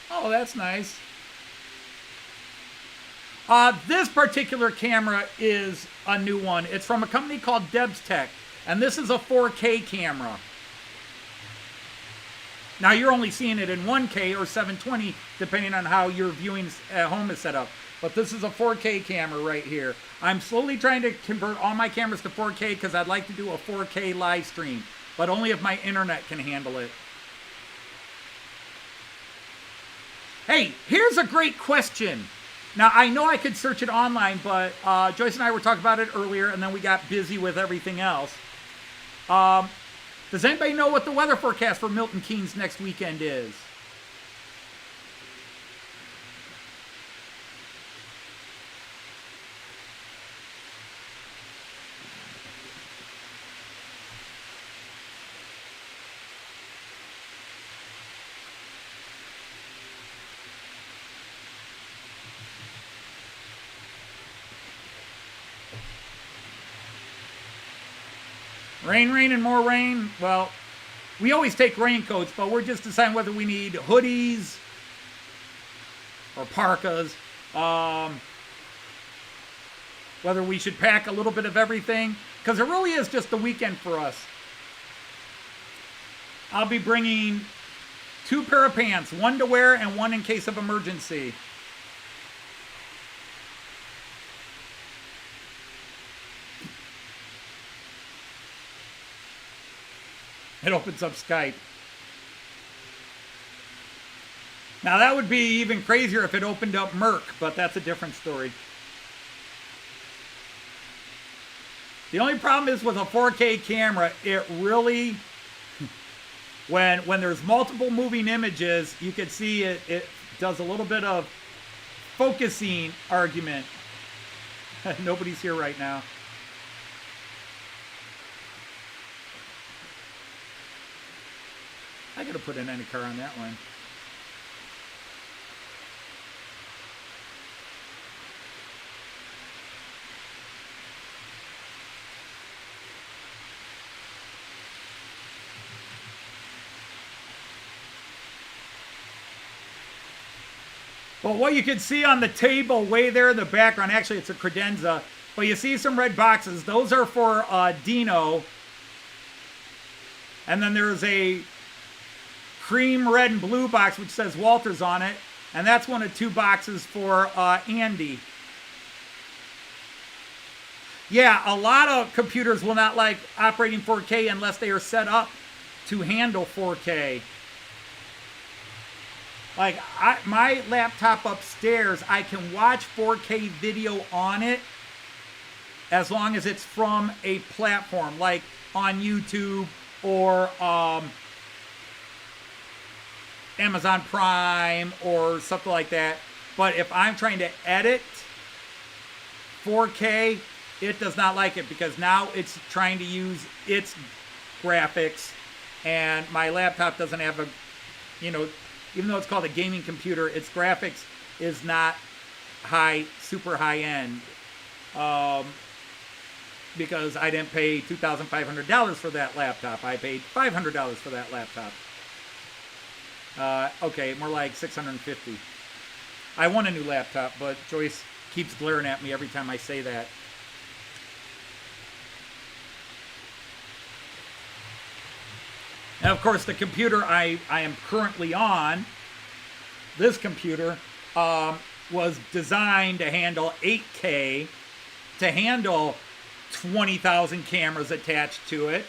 Oh, that's nice. This particular camera is a new one. It's from a company called Debs Tech, and this is a 4K camera. Now, you're only seeing it in 1K or 720, depending on how your viewing at home is set up. But this is a 4K camera right here. I'm slowly trying to convert all my cameras to 4K because I'd like to do a 4K live stream, but only if my internet can handle it. Hey, here's a great question. Now, I know I could search it online, but Joyce and I were talking about it earlier, and then we got busy with everything else. Does anybody know what the weather forecast for Milton Keynes next weekend is? Rain, rain, and more rain. Well, we always take raincoats, but we're just deciding whether we need hoodies or parkas. Whether we should pack a little bit of everything, because it really is just the weekend for us. I'll be bringing 2 pair of pants, one to wear and one in case of emergency. It opens up Skype. Now that would be even crazier if it opened up Merc, but that's a different story. The only problem is with a 4K camera, it really, when there's multiple moving images, you can see it does a little bit of focusing argument. Nobody's here right now. I gotta put an any car on that one. But what you can see on the table way there in the background, actually it's a credenza, but you see some red boxes. Those are for Dino. And then there's a cream, red, and blue box which says Walters on it. And that's one of 2 boxes for Andy. Yeah, a lot of computers will not like operating 4K unless they are set up to handle 4K. Like, my laptop upstairs, I can watch 4K video on it as long as it's from a platform, like on YouTube or Amazon Prime or something like that. But if I'm trying to edit 4K, it does not like it because now it's trying to use its graphics, and my laptop doesn't have a, you know, even though it's called a gaming computer, its graphics is not super high end, because I didn't pay $2,500 for that laptop. I paid $500 for that laptop. Okay, more like $650. I want a new laptop, but Joyce keeps glaring at me every time I say that. And of course, the computer I am currently on, this computer, was designed to handle 8K, to handle 20,000 cameras attached to it.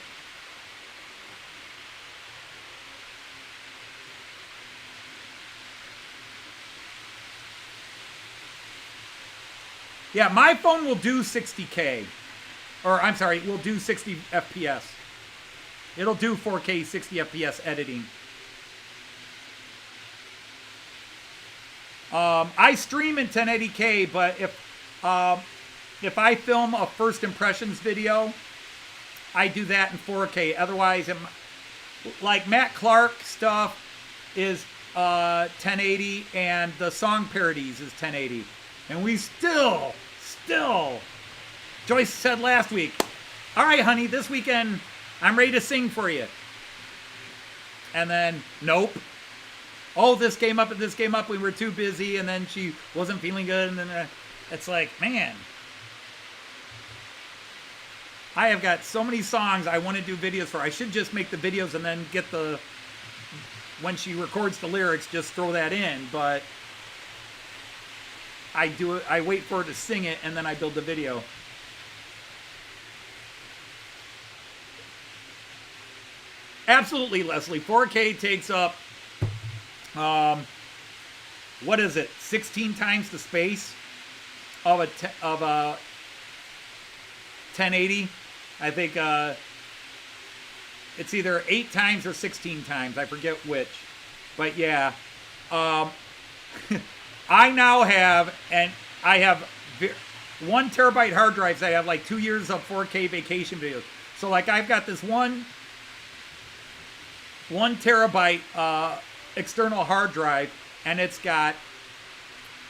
Yeah, my phone will do 60K. Or, I'm sorry, will do 60 FPS. It'll do 4K 60 FPS editing. I stream in 1080K, but if I film a first impressions video, I do that in 4K. Otherwise, like Matt Clark stuff is 1080, and the song parodies is 1080. And we still, Joyce said last week, all right, honey, this weekend I'm ready to sing for you. And then, nope. Oh, this came up and this came up. We were too busy, and then she wasn't feeling good. And then it's like, man, I have got so many songs I want to do videos for. I should just make the videos and then get when she records the lyrics, just throw that in. But I do it. I wait for her to sing it, and then I build the video. Absolutely, Leslie. 4K takes up, what is it? 16 times the space of a 1080. I think it's either 8 times or 16 times. I forget which. But yeah, I now have, and I have 1 terabyte hard drives. I have like 2 years of 4K vacation videos. So like I've got this one terabyte external hard drive, and it's got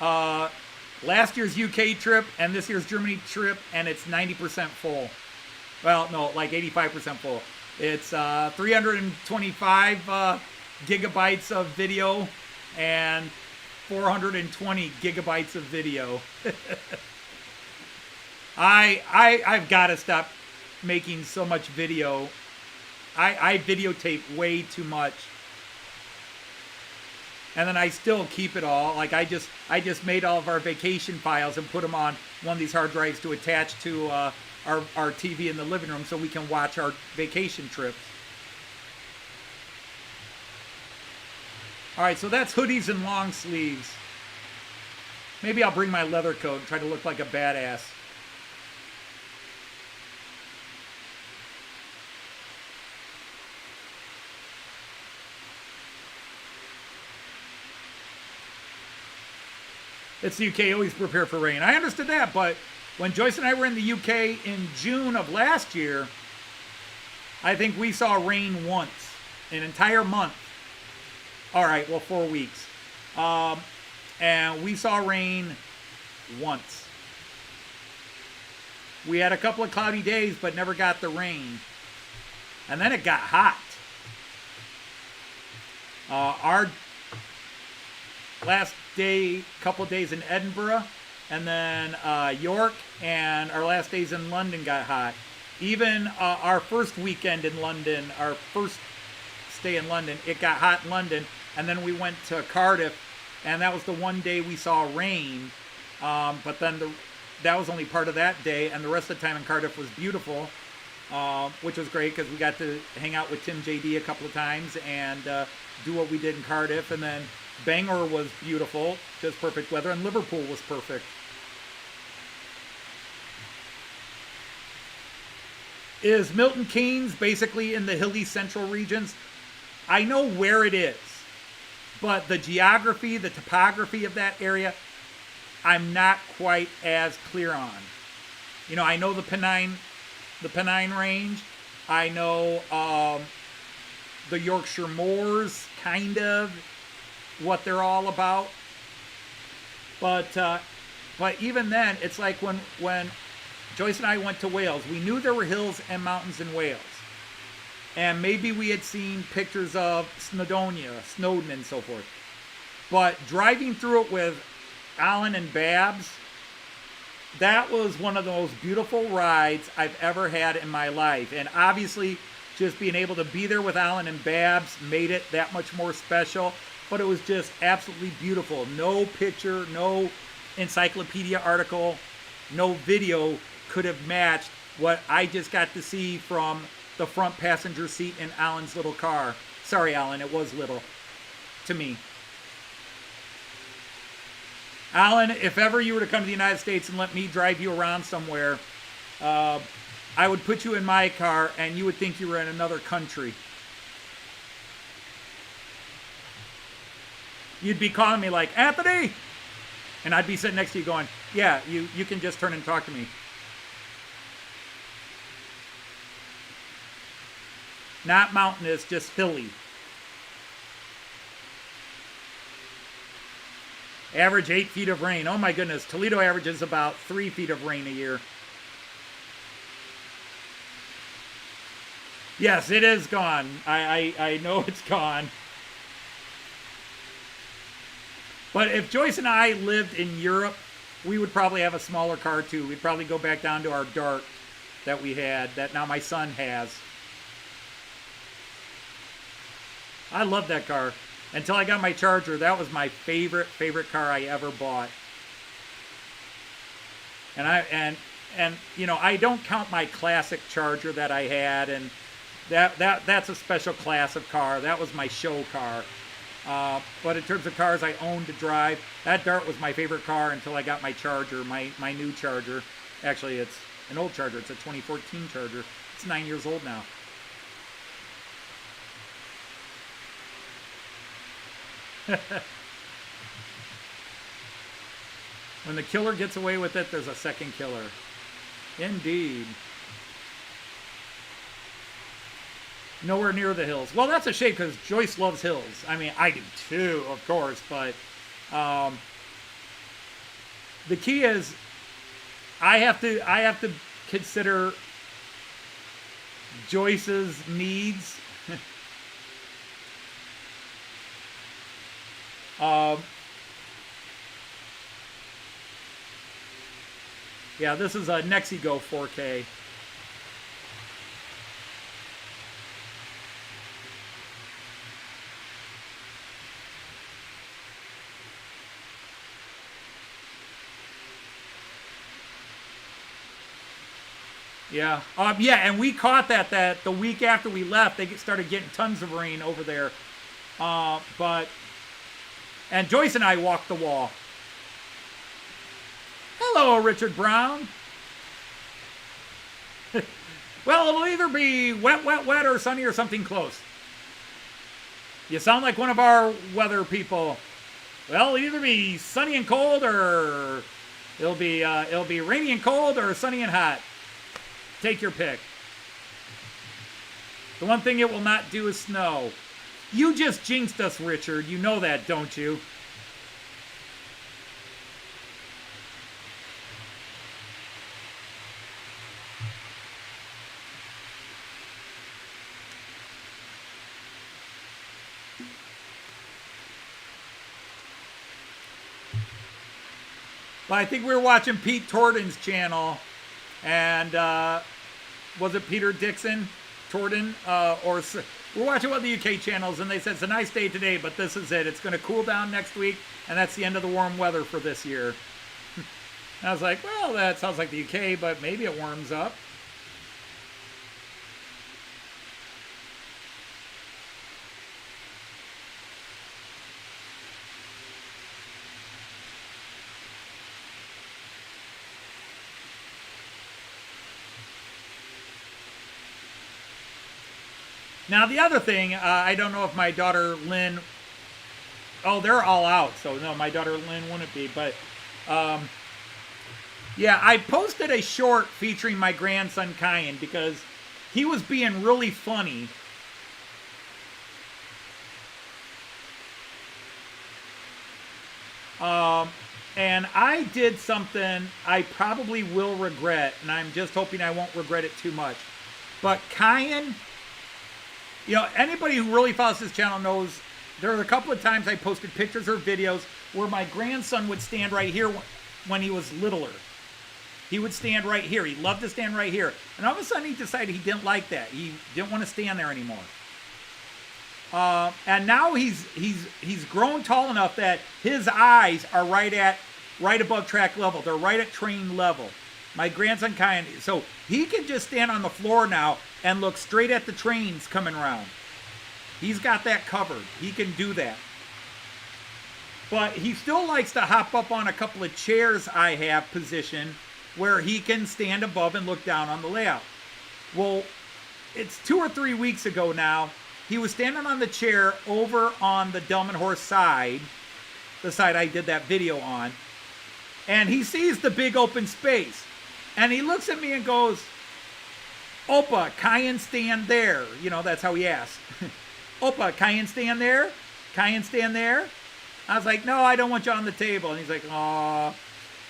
last year's UK trip and this year's Germany trip, and it's 90% full. Well, no, like 85% full. It's 325 gigabytes of video and 420 gigabytes of video. I've got to stop making so much video. I videotape way too much, and then I still keep it all. Like I just made all of our vacation files and put them on one of these hard drives to attach to our TV in the living room, so we can watch our vacation trips. All right, so that's hoodies and long sleeves. Maybe I'll bring my leather coat and try to look like a badass. It's the UK, always prepare for rain. I understood that, but when Joyce and I were in the UK in June of last year, I think we saw rain once, an entire month. All right, well, 4 weeks. And we saw rain once. We had a couple of cloudy days, but never got the rain. And then it got hot. Our last day, couple days in Edinburgh, and then York, and our last days in London got hot. Even our first weekend in London, our first stay in London, it got hot in London. And then we went to Cardiff, and that was the one day we saw rain. But then that was only part of that day, and the rest of the time in Cardiff was beautiful, which was great because we got to hang out with Tim JD a couple of times and do what we did in Cardiff. And then Bangor was beautiful, just perfect weather, and Liverpool was perfect. Is Milton Keynes basically in the hilly central regions? I know where it is, but the geography, the topography of that area, I'm not quite as clear on. You know, I know the Pennine Range. I know the Yorkshire Moors, kind of, what they're all about. But even then, it's like when Joyce and I went to Wales, we knew there were hills and mountains in Wales. And maybe we had seen pictures of Snowdon and so forth. But driving through it with Alan and Babs, that was one of the most beautiful rides I've ever had in my life. And obviously, just being able to be there with Alan and Babs made it that much more special. but it was just absolutely beautiful. No picture, no encyclopedia article, no video could have matched what I just got to see from the front passenger seat in Alan's little car. Sorry, Alan, it was little to me. Alan, if ever you were to come to the United States and let me drive you around somewhere, I would put you in my car and you would think you were in another country. You'd be calling me like, Anthony! And I'd be sitting next to you going, yeah, you can just turn and talk to me. Not mountainous, just hilly. Average 8 feet of rain. Oh my goodness, Toledo averages about 3 feet of rain a year. Yes, it is gone. I know it's gone. But if Joyce and I lived in Europe, we would probably have a smaller car too. We'd probably go back down to our Dart that we had, that now my son has. I love that car. Until I got my Charger, that was my favorite car I ever bought. And you know, I don't count my classic Charger that I had, and that's a special class of car. That was my show car. But in terms of cars I owned to drive, that Dart was my favorite car until I got my Charger, my new Charger. Actually, it's an old Charger. It's a 2014 Charger. It's 9 years old now. When the killer gets away with it, there's a second killer. Indeed. Nowhere near the hills. Well, that's a shame because Joyce loves hills. I mean, I do too, of course, but the key is I have to consider Joyce's needs. Yeah, this is a Nexigo 4K. Yeah. Yeah, and we caught that the week after we left, they started getting tons of rain over there. And Joyce and I walked the wall. Hello, Richard Brown. Well, it'll either be wet, wet, wet, or sunny, or something close. You sound like one of our weather people. Well, it'll either be sunny and cold, or it'll be rainy and cold, or sunny and hot. Take your pick. The one thing it will not do is snow. You just jinxed us, Richard. You know that, don't you? Well, I think we were watching Pete Torden's channel, and was it Peter Dixon, Torden, or we're watching one of the UK channels, and they said it's a nice day today, but this is it. It's going to cool down next week, and that's the end of the warm weather for this year. I was like, well, that sounds like the UK, but maybe it warms up. Now, the other thing, I don't know if my daughter Lynn, oh, they're all out, so no, my daughter Lynn wouldn't be, but, yeah, I posted a short featuring my grandson Khian because he was being really funny. And I did something I probably will regret, and I'm just hoping I won't regret it too much. But Khian, you know, anybody who really follows this channel knows there are a couple of times I posted pictures or videos where my grandson would stand right here when he was littler. He would stand right here. He loved to stand right here. And all of a sudden he decided he didn't like that. He didn't want to stand there anymore. And now he's grown tall enough that his eyes are right above track level. They're right at train level. My grandson Khian, so he can just stand on the floor now and look straight at the trains coming around. He's got that covered. He can do that. But he still likes to hop up on a couple of chairs I have positioned where he can stand above and look down on the layout. Well, it's 2 or 3 weeks ago now. He was standing on the chair over on the Delmenhorst side, the side I did that video on, and he sees the big open space. And he looks at me and goes, Opa, Khian stand there. You know, that's how he asked. Opa, Khian stand there? Khian stand there? I was like, no, I don't want you on the table. And he's like, aw.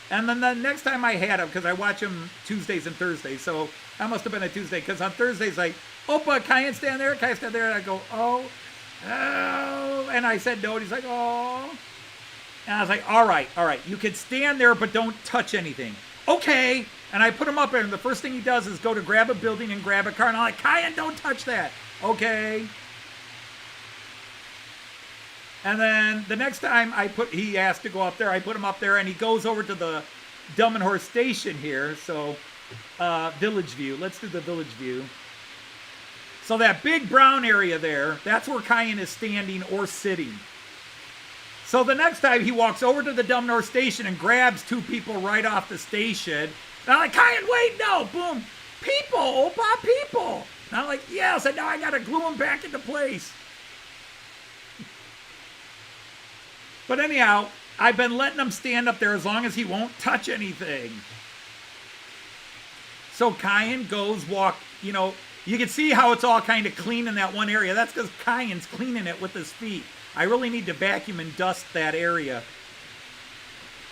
And then the next time I had him, because I watch him Tuesdays and Thursdays, so that must have been a Tuesday, because on Thursdays, like, Opa, Khian stand there? Khian stand there? And I go, oh. And I said no, and he's like, oh. And I was like, all right, you can stand there, but don't touch anything. Okay. And I put him up there, and the first thing he does is go to grab a building and grab a car. And I'm like, Khian, don't touch that. Okay. And then the next time he asked to go up there, I put him up there, and he goes over to the Delmenhorst station here. So, village view. Let's do the village view. So that big brown area there, that's where Khian is standing or sitting. So the next time he walks over to the Delmenhorst station and grabs 2 people right off the station. And I'm like, Khian, wait, no, boom. People, Opa, people. And I'm like, yes, and now I got to glue them back into place. But anyhow, I've been letting him stand up there as long as he won't touch anything. So Khian goes walk, you know, you can see how it's all kind of clean in that one area. That's because Khian's cleaning it with his feet. I really need to vacuum and dust that area.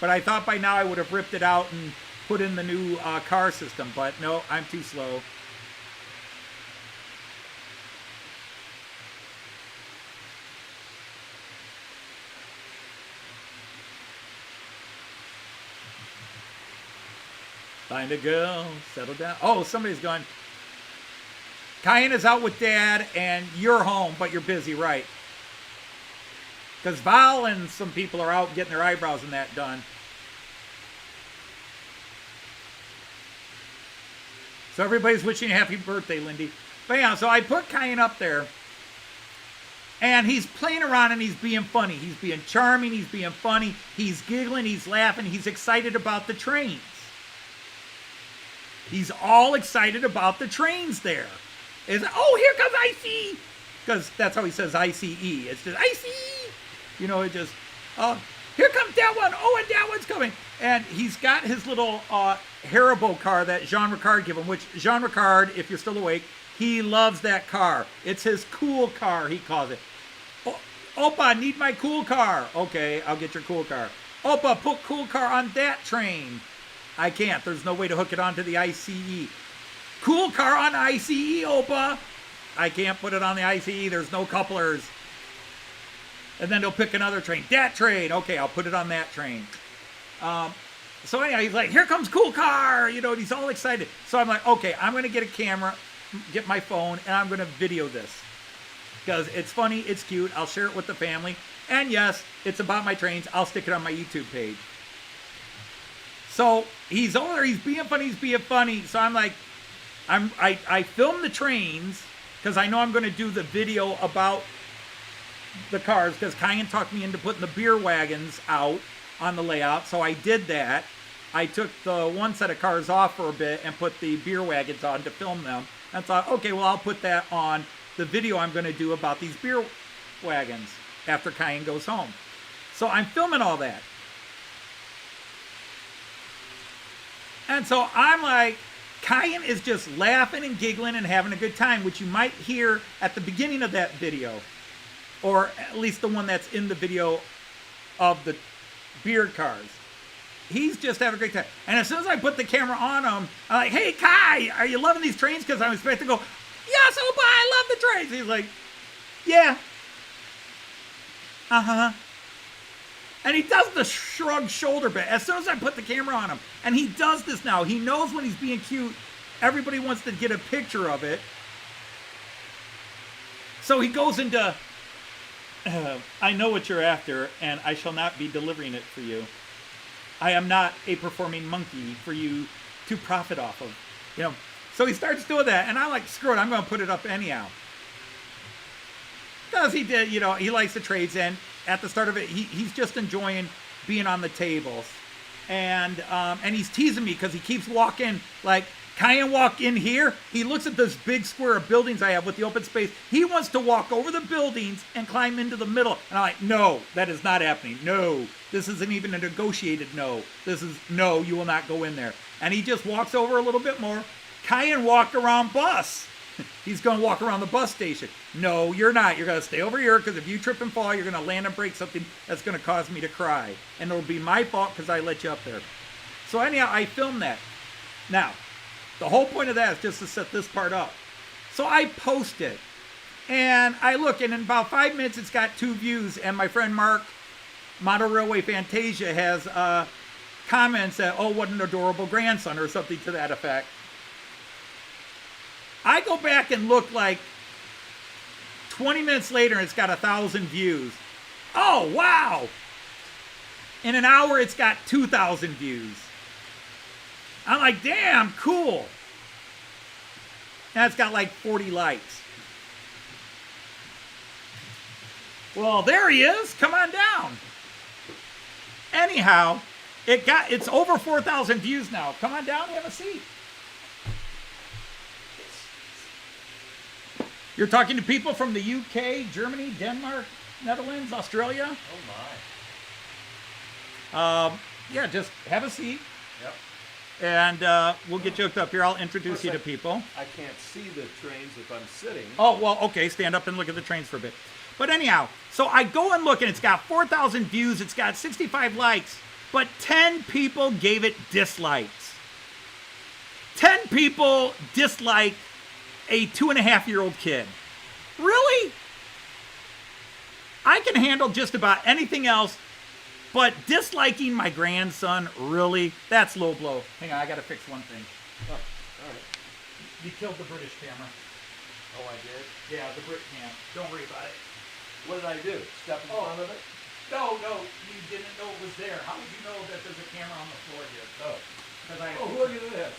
But I thought by now I would have ripped it out and put in the new car system. But no, I'm too slow. Find a girl, settle down. Oh, somebody's gone. Khian is out with Dad, and you're home, but you're busy, right? Because Val and some people are out getting their eyebrows and that done. So everybody's wishing you a happy birthday, Lindy. But yeah, so I put Khian up there, and he's playing around and he's being funny. He's being charming, he's being funny, he's giggling, he's laughing, he's excited about the trains. He's all excited about the trains there. It's, oh, here comes ICE. Because that's how he says ICE. It's just ICE. You know, it just, here comes that one. Oh, and that one's coming. And he's got his little Haribo car that Jean Ricard gave him, which Jean Ricard, if you're still awake, he loves that car. It's his cool car, he calls it. Oh, Opa, need my cool car. Okay, I'll get your cool car. Opa, put cool car on that train. I can't. There's no way to hook it onto the ICE. Cool car on ICE, Opa. I can't put it on the ICE. There's no couplers. And then he'll pick another train. That train. Okay, I'll put it on that train. So anyhow, he's like, here comes cool car. You know, and he's all excited. So I'm like, okay, I'm going to get a camera, get my phone, and I'm going to video this. Because it's funny, it's cute. I'll share it with the family. And yes, it's about my trains. I'll stick it on my YouTube page. So he's over there, he's being funny, So I'm like, I film the trains because I know I'm going to do the video about the cars because Khian talked me into putting the beer wagons out on the layout. So I did that. I took the one set of cars off for a bit and put the beer wagons on to film them. And thought, okay, well, I'll put that on the video I'm going to do about these beer wagons after Khian goes home. So I'm filming all that. And so I'm like, Khian is just laughing and giggling and having a good time, which you might hear at the beginning of that video. Or at least the one that's in the video of the beer cars. He's just having a great time. And as soon as I put the camera on him, I'm like, hey, Kai, are you loving these trains? Because I'm expecting to go, yes, Opa, I love the trains. He's like, yeah. Uh-huh. And he does the shrug shoulder bit as soon as I put the camera on him. And he does this now. He knows when he's being cute. Everybody wants to get a picture of it. So he goes into I know what you're after, and I shall not be delivering it for you. I am not a performing monkey for you to profit off of. You know, so he starts doing that, and I'm like, screw it, I'm going to put it up anyhow. Because he did, you know, he likes the trades, and at the start of it, he's just enjoying being on the tables. And he's teasing me because he keeps walking, like, Khian walk in here. He looks at this big square of buildings I have with the open space. He wants to walk over the buildings and climb into the middle. And I'm like, no, that is not happening. No, this isn't even a negotiated no. This is, no, you will not go in there. And he just walks over a little bit more. Khian walked around bus. He's going to walk around the bus station. No, you're not. You're going to stay over here because if you trip and fall, you're going to land and break something that's going to cause me to cry. And it'll be my fault because I let you up there. So anyhow, I filmed that. Now, the whole point of that is just to set this part up. So I post it. And I look, and in about 5 minutes, it's got 2 views. And my friend Mark, Model Railway Fantasia, has comments that, oh, what an adorable grandson, or something to that effect. I go back and look like 20 minutes later, and it's got 1,000 views. Oh, wow. In an hour, it's got 2,000 views. I'm like, damn, cool. And it's got like 40 likes. Well, there he is. Come on down. Anyhow, it's over 4,000 views now. Come on down, have a seat. You're talking to people from the UK, Germany, Denmark, Netherlands, Australia. Oh my. Yeah, just have a seat. Yep. And we'll get you hooked up here. I'll introduce you to people. I can't see the trains if I'm sitting. Oh, well, okay. Stand up and look at the trains for a bit. But anyhow, so I go and look, and it's got 4,000 views. It's got 65 likes. But 10 people gave it dislikes. 10 people dislike a 2.5-year-old kid. Really? I can handle just about anything else, but disliking my grandson, really? That's low blow. Hang on, I gotta fix one thing. Oh, all right. You killed the British camera. Oh, I did? Yeah, the Brit cam. Don't worry about it. What did I do? Step in front of it? No, you didn't know it was there. How would you know that there's a camera on the floor here? Oh. Because Oh, look at this.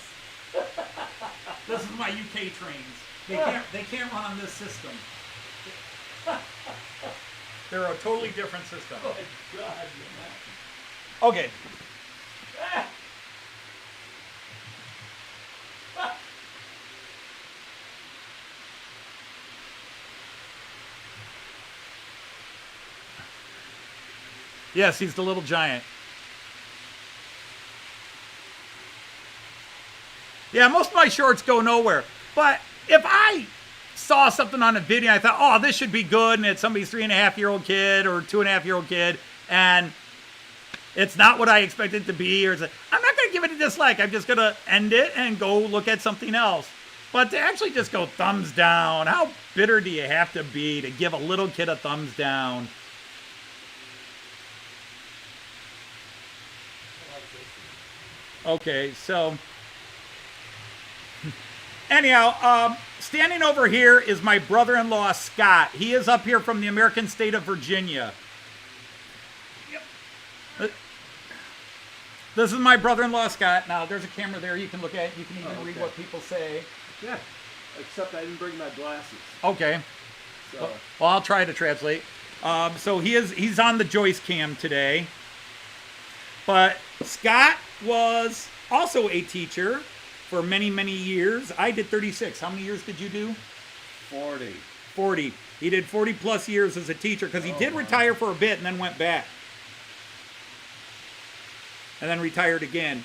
this is my UK trains. They can't run on this system. They're a totally different system. Oh, my God. Okay. Yes, he's the little giant. Yeah, most of my shorts go nowhere. But if I saw something on a video, I thought, oh, this should be good, and it's somebody's 3.5-year-old kid or 2.5-year-old kid, and it's not what I expected it to be, I'm not going to give it a dislike. I'm just going to end it and go look at something else. But to actually just go thumbs down, how bitter do you have to be to give a little kid a thumbs down? Okay, so anyhow, standing over here is my brother-in-law, Scott. He is up here from the American state of Virginia. Yep. This is my brother-in-law, Scott. Now, there's a camera there you can look at. You can even read what people say. Yeah, except I didn't bring my glasses. Okay. So. Well, I'll try to translate. So he's on the Joyce cam today. But Scott was also a teacher for many, many years. I did 36. How many years did you do? 40. 40. He did 40 plus years as a teacher because he did retire for a bit and then went back. And then retired again.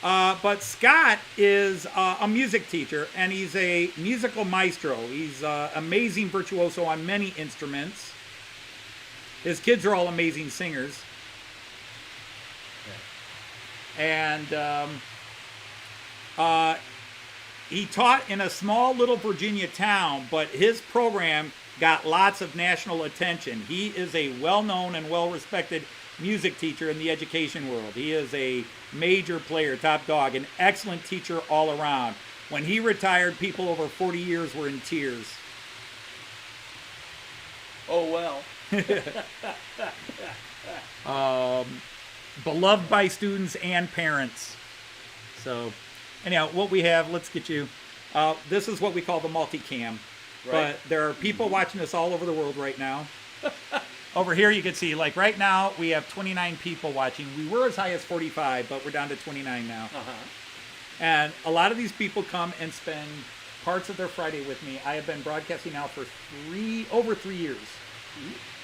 But Scott is a music teacher, and he's a musical maestro. He's amazing virtuoso on many instruments. His kids are all amazing singers. And he taught in a small little Virginia town, but his program got lots of national attention. He is a well-known and well-respected music teacher in the education world. He is a major player, top dog, an excellent teacher all around. When he retired, people over 40 years were in tears. Oh, well. Beloved by students and parents. So, anyhow, what we have, let's get you. This is what we call the multicam. Right. But there are people watching us all over the world right now. Over here you can see, like right now, we have 29 people watching. We were as high as 45, but we're down to 29 now. Uh-huh. And a lot of these people come and spend parts of their Friday with me. I have been broadcasting now for over 3 years.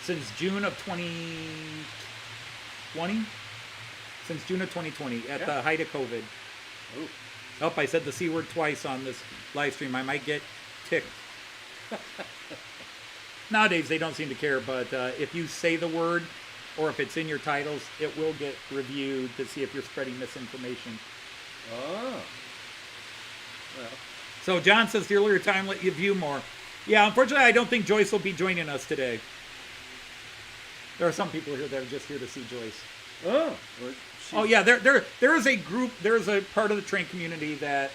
Since June of 2020? Since June of 2020, at the height of COVID. Ooh. Oh, I said the C word twice on this live stream. I might get ticked. Nowadays, they don't seem to care, but if you say the word, or if it's in your titles, it will get reviewed to see if you're spreading misinformation. Oh. Well. So John says the earlier time let you view more. Yeah, unfortunately, I don't think Joyce will be joining us today. There are some people here that are just here to see Joyce. Oh. Well, Oh yeah, there is a group, there is a part of the train community that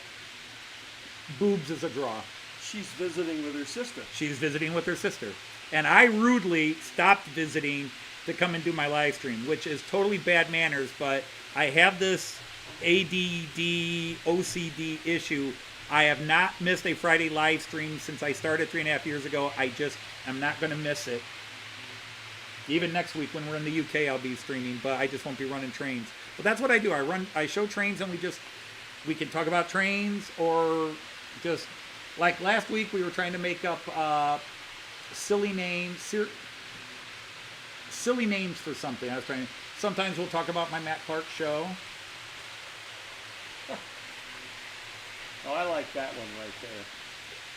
boobs is a draw. she's visiting with her sister. She's visiting with her sister. And I rudely stopped visiting to come and do my live stream, which is totally bad manners, but I have this ADD, OCD issue. I have not missed a Friday live stream since I started 3.5 years ago. I'm not going to miss it. Even next week when we're in the UK, I'll be streaming, but I just won't be running trains. But that's what I do. I show trains, and we can talk about trains, or just like last week we were trying to make up silly names for something. Sometimes we'll talk about my Matt Clark show. Oh, I like that one right there.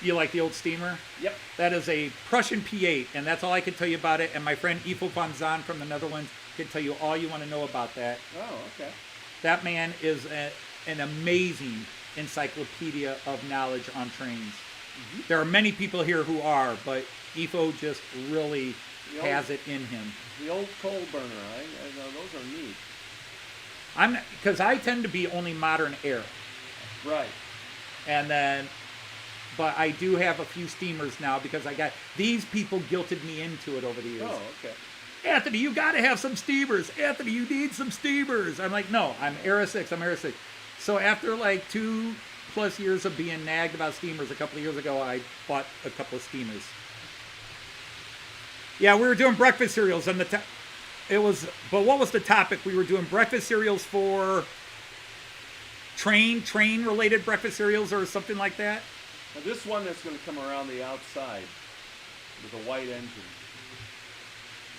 You like the old steamer? Yep. That is a Prussian P8, and that's all I can tell you about it. And my friend Ivo van Zaan from the Netherlands can tell you all you want to know about that. Oh, okay. That man is an amazing encyclopedia of knowledge on trains. Mm-hmm. There are many people here who are, but Ivo just really has it in him. The old coal burner, I know those are neat. Because I tend to be only modern era. Right. And then, but I do have a few steamers now because these people guilted me into it over the years. Oh, okay. Anthony, you got to have some steamers. Anthony, you need some steamers. I'm like, no, I'm Era 6. So after like 2+ years of being nagged about steamers, a couple of years ago, I bought a couple of steamers. Yeah, we were doing breakfast cereals, and but what was the topic? We were doing breakfast cereals for train-related breakfast cereals or something like that. Now this one that's going to come around the outside with a white engine.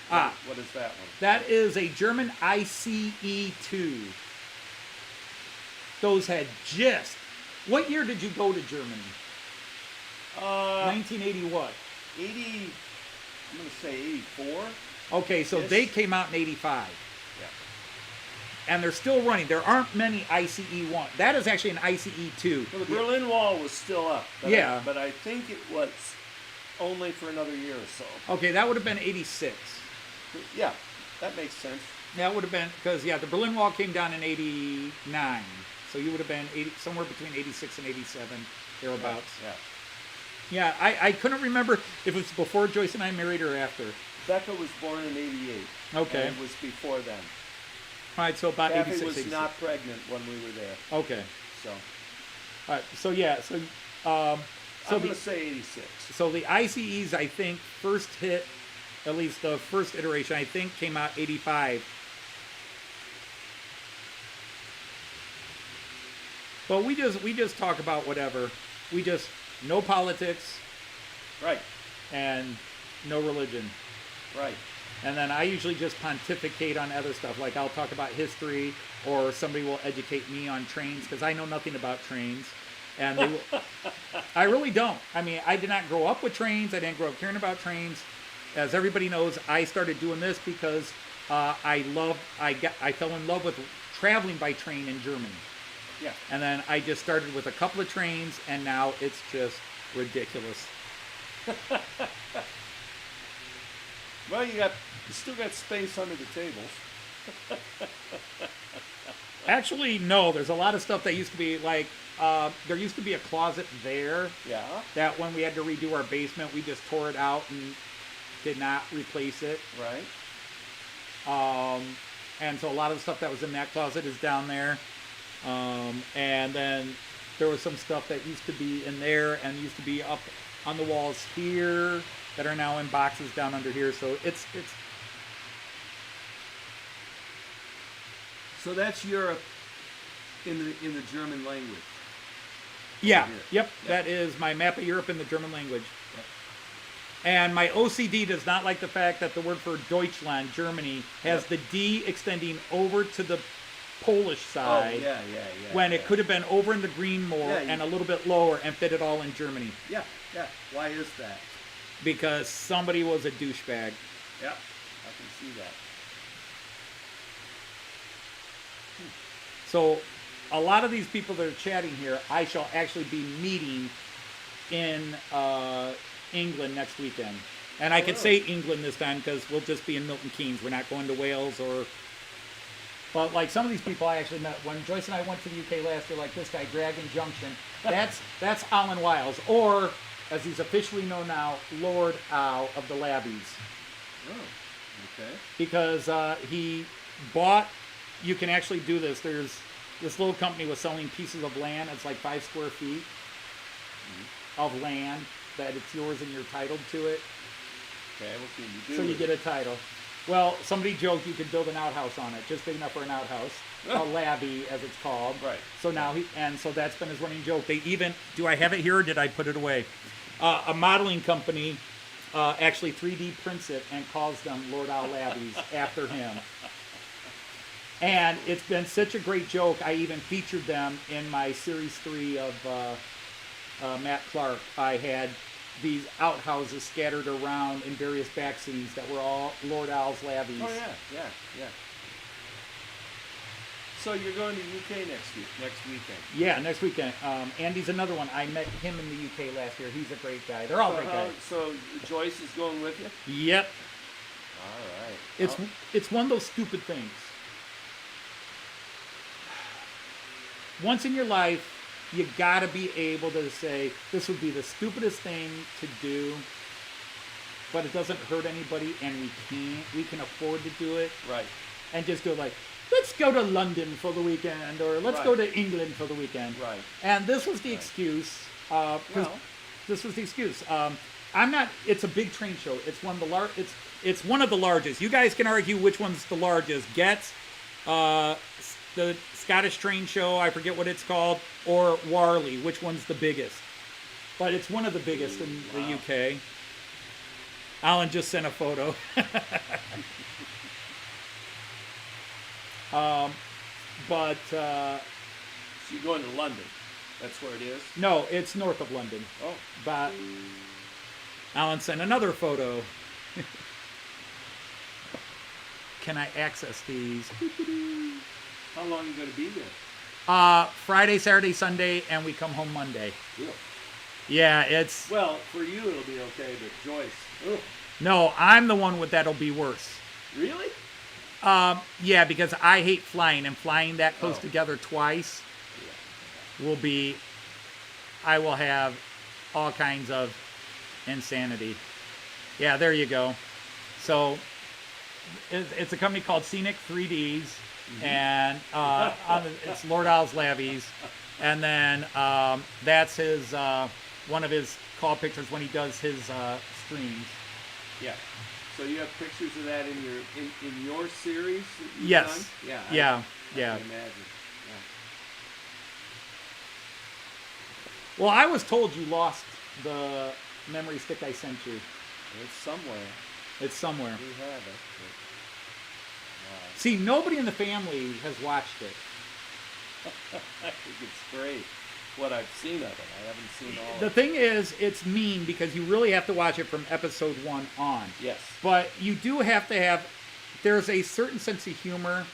What is that one? That is a German ICE2. Those had what year did you go to Germany? 1980 what? 80, I'm going to say 84. Okay, so Yes. they came out in 85. Yeah. And they're still running. There aren't many ICE1. That is actually an ICE2. Well, the Berlin Wall was still up. But Yeah. but I think it was only for another year or so. Okay, that would have been 86. Yeah, that makes sense. That would have been, because, the Berlin Wall came down in 89. So you would have been somewhere between 86 and 87, thereabouts. Yeah. Yeah, I couldn't remember if it was before Joyce and I married or after. Becca was born in 88. Okay. And it was before then. All right, so about Kathy 86, was 86. not pregnant when we were there. Okay. So All right, so yeah, so I'm going to say 86. So the ICEs, I think, first hit, at least the first iteration, I think, came out 85. But we just talk about whatever. No politics Right. and no religion. Right. And then I usually just pontificate on other stuff. Like I'll talk about history, or somebody will educate me on trains, because I know nothing about trains. And I really don't. I mean, I did not grow up with trains. I didn't grow up caring about trains. As everybody knows, I started doing this because I fell in love with traveling by train in Germany. Yeah. And then I just started with a couple of trains, and now it's just ridiculous. Well, you still got space under the tables. Actually, no. There's a lot of stuff that used to be like, there used to be a closet there Yeah. that when we had to redo our basement, we just tore it out and did not replace it. Right. And so a lot of the stuff that was in that closet is down there. And then there was some stuff that used to be in there and used to be up on the walls here that are now in boxes down under here. So it's So that's Europe in the German language. yeah, Here. yep, that is my map of Europe in the German language. And my OCD does not like the fact that the word for Deutschland, Germany, has the D extending over to the Polish side. Oh, yeah. When it could have been over in the green more Yeah, and a little bit lower and fit it all in Germany. Yeah. Why is that? Because somebody was a douchebag. Yeah, I can see that. So a lot of these people that are chatting here, I shall actually be meeting in England next weekend. And I can say England this time because we'll just be in Milton Keynes. We're not going to Wales or... But like some of these people I actually met, when Joyce and I went to the UK last year, like this guy, Dragon Junction, that's Alan Wiles, or as he's officially known now, Lord Al of the Labbies. Oh, okay. Because he bought, you can actually do this, there's this little company was selling pieces of land, it's like 5 square feet of land, that it's yours and you're titled to it. Okay, what can you do? So you get a title. Well, somebody joked you could build an outhouse on it, just big enough for an outhouse, a labby as it's called. Right. So now so that's been his running joke. They even, do I have it here or did I put it away? A modeling company actually 3D prints it and calls them Lord Al Labbies after him. And it's been such a great joke. I even featured them in my series 3 of Matt Clark. I had these outhouses scattered around in various back cities that were all Lord Al's Labbies. Oh yeah. So you're going to UK next weekend. Yeah, next weekend. Andy's another one. I met him in the UK last year. He's a great guy. They're all great guys. So Joyce is going with you? Yep. All right. It's one of those stupid things. Once in your life, you gotta be able to say, this would be the stupidest thing to do, but it doesn't hurt anybody, and we can afford to do it. Right. And just go like, let's go to London for the weekend, or let's go to England for the weekend. Right. And this was the excuse. This was the excuse. I'm not. It's a big train show. It's one of the It's one of the largest. You guys can argue which one's the largest. Getz, the Scottish train show. I forget what it's called, or Warley. Which one's the biggest? But it's one of the biggest in the UK. Alan just sent a photo. So you're going to London. That's where it is? No, it's north of London. Oh. But Alan sent another photo. Can I access these? How long are you going to be there? Friday, Saturday, Sunday, and we come home Monday. Ew. Yeah, it's... Well, for you it'll be okay, but Joyce... Ugh. No, I'm the one that'll be worse. Really? Yeah, because I hate flying, and flying that close together twice will be... I will have all kinds of insanity. Yeah, there you go. So, it's a company called Scenic 3Ds, and it's Lord Al's Labbies, and then that's his one of his call pictures when he does his streams. Yeah. So you have pictures of that in your series that you've Yes. done? Yeah. I can imagine. Yeah. Well, I was told you lost the memory stick I sent you. It's somewhere. It's somewhere. We have it. See, nobody in the family has watched it. I think it's great. What I've seen of it. I haven't seen all The of it. thing is, it's mean because you really have to watch it from episode 1 on. Yes. But you do have to have, there's a certain sense of humor,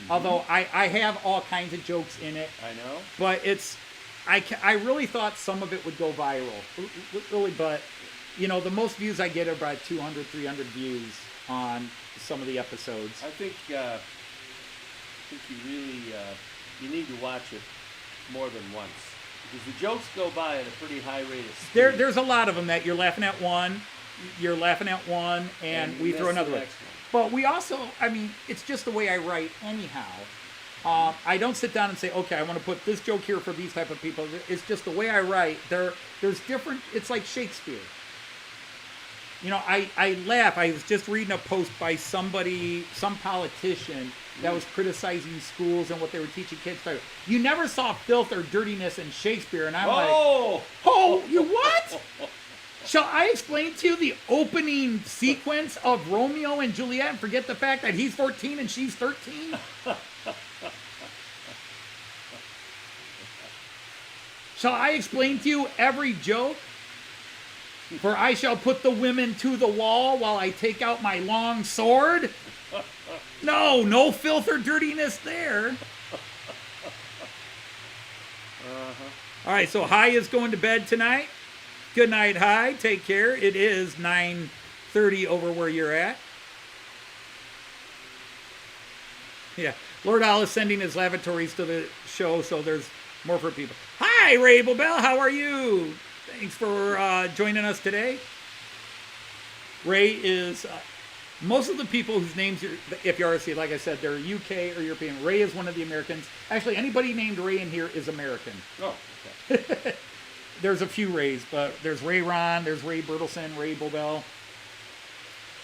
although I have all kinds of jokes in it. I know. But I really thought some of it would go viral. Really, but, you know, the most views I get are about 200, 300 views on some of the episodes. I think you really you need to watch it more than once. Because the jokes go by at a pretty high rate of speed. There's a lot of them that you're laughing at one, you're laughing at one, and we miss throw the another one. next one. But we also, I mean, it's just the way I write anyhow. I don't sit down and say, okay, I want to put this joke here for these type of people. It's just the way I write. There's different, it's like Shakespeare. You know, I laugh. I was just reading a post by somebody, some politician that was criticizing schools and what they were teaching kids. You never saw filth or dirtiness in Shakespeare. And I'm like, oh, you what? Shall I explain to you the opening sequence of Romeo and Juliet and forget the fact that he's 14 and she's 13? Shall I explain to you every joke? For I shall put the women to the wall while I take out my long sword. No filth or dirtiness there. All right, so Hi is going to bed tonight. Good night, Hi. Take care. It is 9:30 over where you're at. Yeah, Lord Al is sending his lavatories to the show, so there's more for people. Hi, Railpool Bell. How are you? Thanks for joining us today. Ray is, most of the people whose names, if you are see, like I said, they're UK or European. Ray is one of the Americans. Actually, anybody named Ray in here is American. Oh, okay. There's a few Rays, but there's Ray Ron, there's Ray Bertelson, Ray Bobel.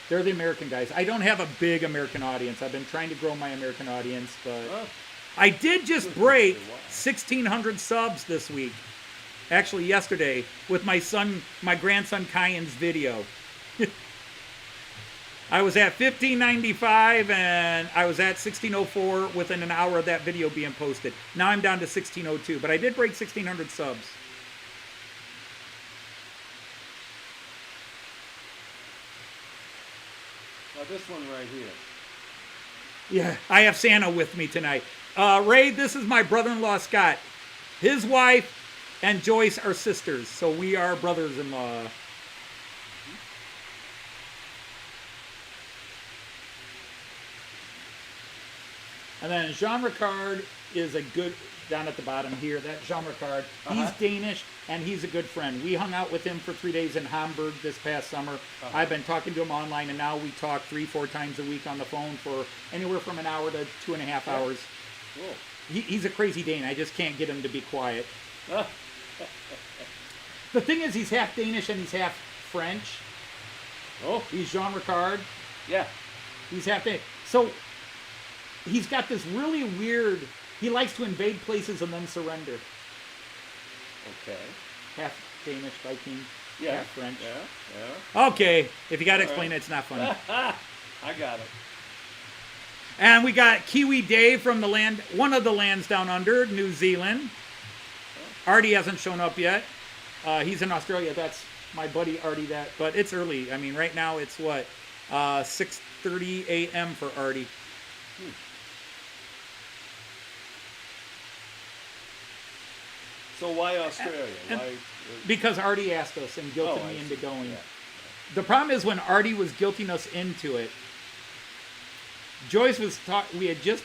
They're the American guys. I don't have a big American audience. I've been trying to grow my American audience, but I did just break 1,600 subs this week. Actually, yesterday with my grandson Khian's video. I was at 1595 and I was at 1604 within an hour of that video being posted. Now I'm down to 1602, but I did break 1,600 subs. Now this one right here. Yeah, I have Santa with me tonight. Ray, this is my brother-in-law Scott. His wife and Joyce are sisters, so we are brothers-in-law. And then Jean Ricard is a good, down at the bottom here, that Jean Ricard. He's Danish, and he's a good friend. We hung out with him for 3 days in Hamburg this past summer. I've been talking to him online, and now we talk 3-4 times a week on the phone for anywhere from an hour to 2.5 hours. Cool. He's a crazy Dane. I just can't get him to be quiet. The thing is, he's half Danish and he's half French. Oh. He's Jean Ricard. Yeah. He's half Danish. So he's got this really weird, he likes to invade places and then surrender. Okay. Half Danish, Viking, Yeah. half French. Yeah. Okay, if you got to explain it, it's not funny. I got it. And we got Kiwi Dave from the land, one of the lands down under, New Zealand. Artie hasn't shown up yet. He's in Australia. That's my buddy Artie. But it's early. I mean, right now it's what, 6:30 a.m. for Artie. So why Australia? Why? Because Artie asked us and guilted me I into see. going. Yeah. The problem is when Artie was guilting us into it, Joyce was we had just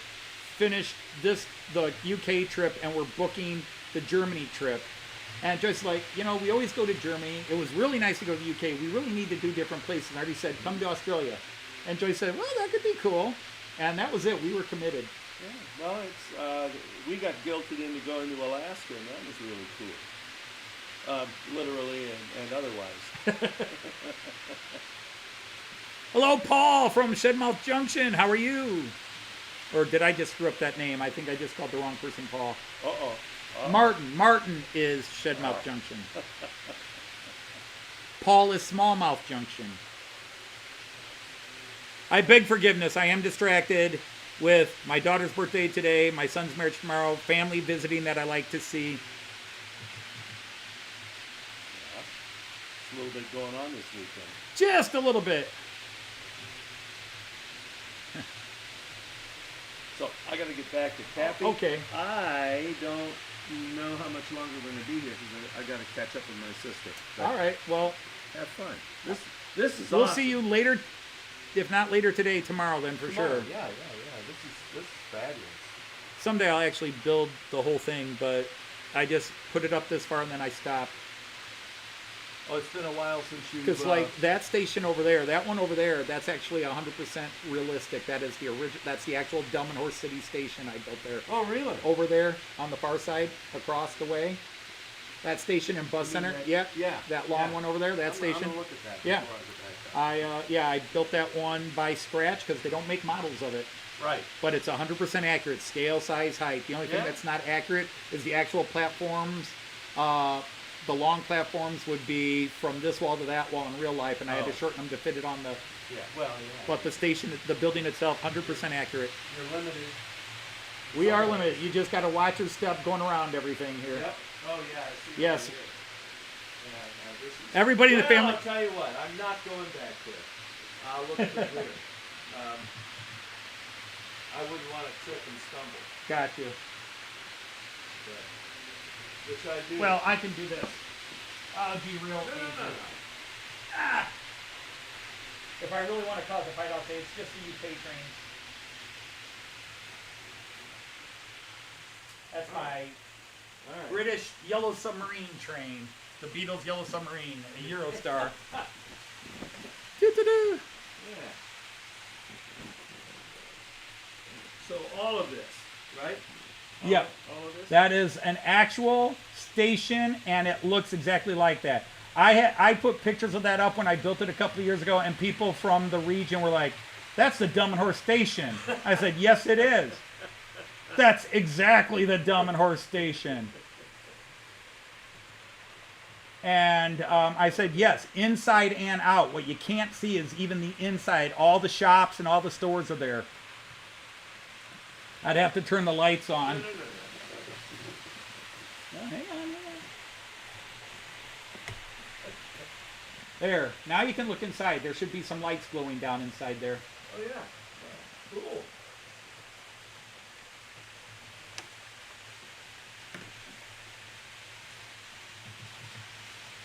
finished the UK trip and we're booking the Germany trip. And Joyce was like, you know, we always go to Germany. It was really nice to go to the UK. We really need to do different places. And Artie said, come to Australia. And Joyce said, well, that could be cool. And that was it. We were committed. Yeah. Well, it's we got guilted into going to Alaska, and that was really cool. Literally and otherwise. Hello, Paul from Shedmouth Junction. How are you? Or did I just screw up that name? I think I just called the wrong person Paul. Martin is Shedmouth Junction. Paul is Smallmouth Junction. I beg forgiveness. I am distracted with my daughter's birthday today, my son's marriage tomorrow, family visiting that I like to see. Yeah. A little bit going on this weekend. Just a little bit. So I got to get back to Cappy. Okay. I don't know how much longer we're going to be here because I got to catch up with my sister. But All right. Well, have fun. This is we'll awesome. see you later. If not later today, tomorrow then for Tomorrow. sure. Yeah. This is fabulous. Someday I'll actually build the whole thing, but I just put it up this far and then I stopped. Oh, it's been a while since you. Because like that station over there, that one over there, that's actually 100% realistic. That is the original. That's the actual Dumb and Horse City station I built there. Oh, really? Over there on the far side, across the way. That station in Bus Center. that- Yeah. yeah, That long yeah. one over there. That I'm station. gonna look at that. Yeah. before I get back I built that one by scratch because they don't make models of it. up. Right. But it's 100% accurate, scale, size, height. The only thing Yeah. that's not accurate is the actual platforms. The long platforms would be from this wall to that wall in real life, and I had to Oh. shorten them to fit it on the. Yeah. Well, yeah. But the station, the building itself, 100% accurate. You're limited. We are limited. You just got to watch your step going around everything here. Yep. Oh yeah. I see Yes. right here. Yeah, this is. Everybody in the Well, family. I'll tell you what. I'm not going back there. I'll look at the rear. I wouldn't want to trip and stumble. Got you. But, which I do. Well, I can do this. I'll be real no, easy. no, no. Ah! If I really want to cause a fight, I'll say it's just the UK trains. That's my All right. British Yellow Submarine train. The Beatles Yellow Submarine, a EuroStar. Doo-doo-doo. Yeah. So all of this, right? Yep. All of this. That is an actual station, and it looks exactly like that. I put pictures of that up when I built it a couple of years ago, and people from the region were like, "That's the Dumb and Horse station." I said, "Yes, it is. That's exactly the Dumb and Horse station." And I said, yes, inside and out. What you can't see is even the inside. All the shops and all the stores are there. I'd have to turn the lights on. No. Oh, hang on. There. Now you can look inside. There should be some lights glowing down inside there. Oh yeah. Cool.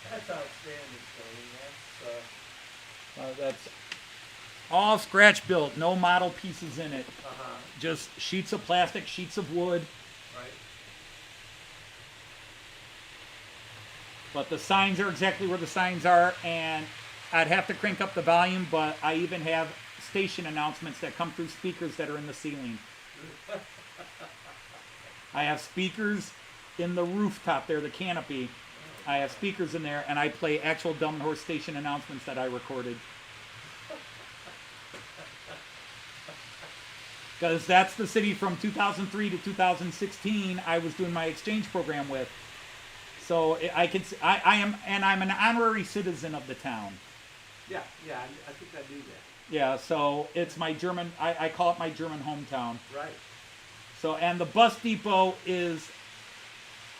That's outstanding, Tony. That's all scratch built. No model pieces in it. Uh-huh. Just sheets of plastic, sheets of wood. Right. But the signs are exactly where the signs are, and I'd have to crank up the volume, but I even have station announcements that come through speakers that are in the ceiling. I have speakers in the rooftop there, the canopy. I have speakers in there, and I play actual Dumb and Horse station announcements that I recorded. Because that's the city from 2003 to 2016 I was doing my exchange program with. So I'm an honorary citizen of the town. Yeah, I think I do that. Yeah, so it's my German, I call it my German hometown. Right. So, and the bus depot is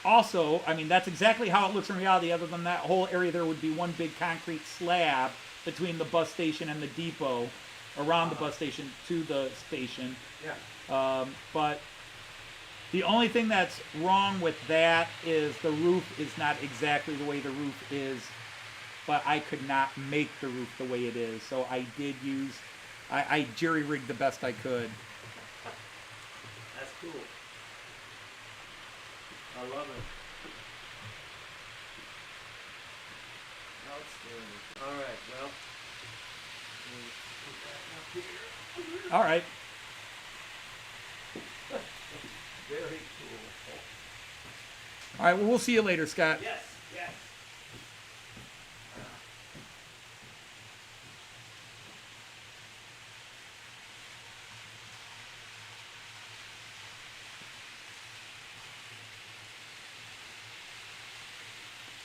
also, I mean, that's exactly how it looks in reality. Other than that whole area, there would be one big concrete slab between the bus station and the depot, around the bus station to the station. Yeah. But the only thing that's wrong with that is the roof is not exactly the way the roof is, but I could not make the roof the way it is. So I did use, I jerry-rigged the best I could. That's cool. I love it. Outstanding. All right, well, let me put that up here. All right. Very cool. All right, well, we'll see you later, Scott. Yes, yes.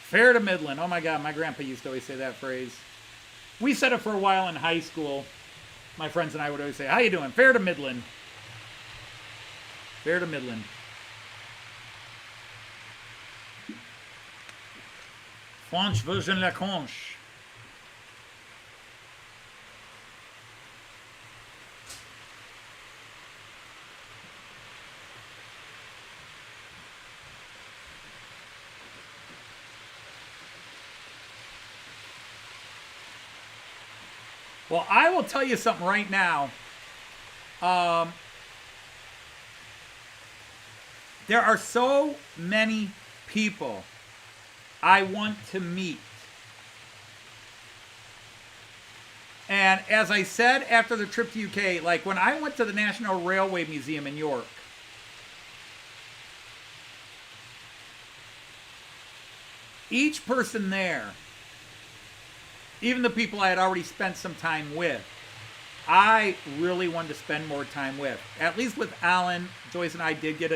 Fair to Midland. Oh my God, my grandpa used to always say that phrase. We said it for a while in high school. My friends and I would always say, "How you doing? Fair to Midland." Fair to Midland. Franche Virgin la Conche. Well, I will tell you something right now. There are so many people I want to meet And as I said after the trip to UK, like when I went to the National Railway Museum in York, each person there, even the people I had already spent some time with, I really wanted to spend more time with. At least with Alan, Joyce and I did get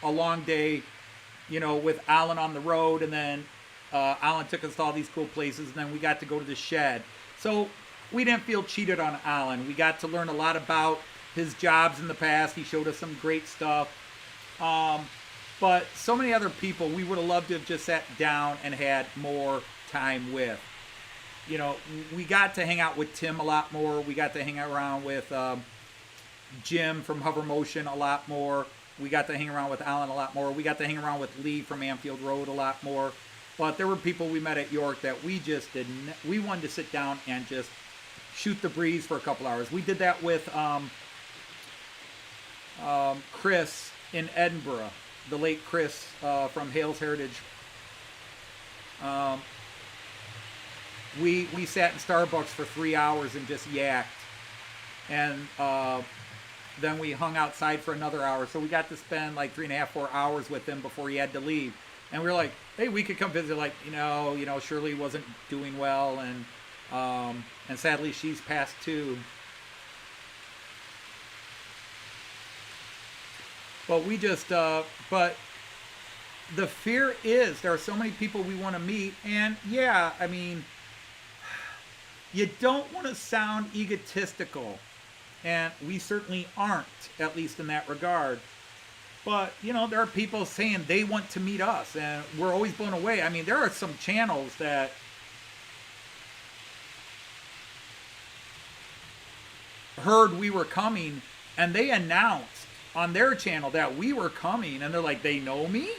a long day, you know, with Alan on the road, and then Alan took us to all these cool places, and then we got to go to the shed. So we didn't feel cheated on Alan. We got to learn a lot about his jobs in the past. He showed us some great stuff. But so many other people we would have loved to have just sat down and had more time with. You know, we got to hang out with Tim a lot more. We got to hang around with Jim from Hover Motion a lot more. We got to hang around with Alan a lot more. We got to hang around with Lee from Anfield Road a lot more. But there were people we met at York that we just didn't. We wanted to sit down and just shoot the breeze for a couple hours. We did that with Chris in Edinburgh, the late Chris from Hales Heritage. We sat in Starbucks for 3 hours and just yacked. And then we hung outside for another hour. So we got to spend like 3.5, 4 hours with him before he had to leave. And we were like, hey, we could come visit. Like, you know, Shirley wasn't doing well, and sadly she's passed too. But we just, but the fear is there are so many people we want to meet, and yeah, I mean, you don't want to sound egotistical, and we certainly aren't, at least in that regard. But, you know, there are people saying they want to meet us, and we're always blown away. I mean, there are some channels that heard we were coming, and they announced on their channel that we were coming, and they're like, they know me?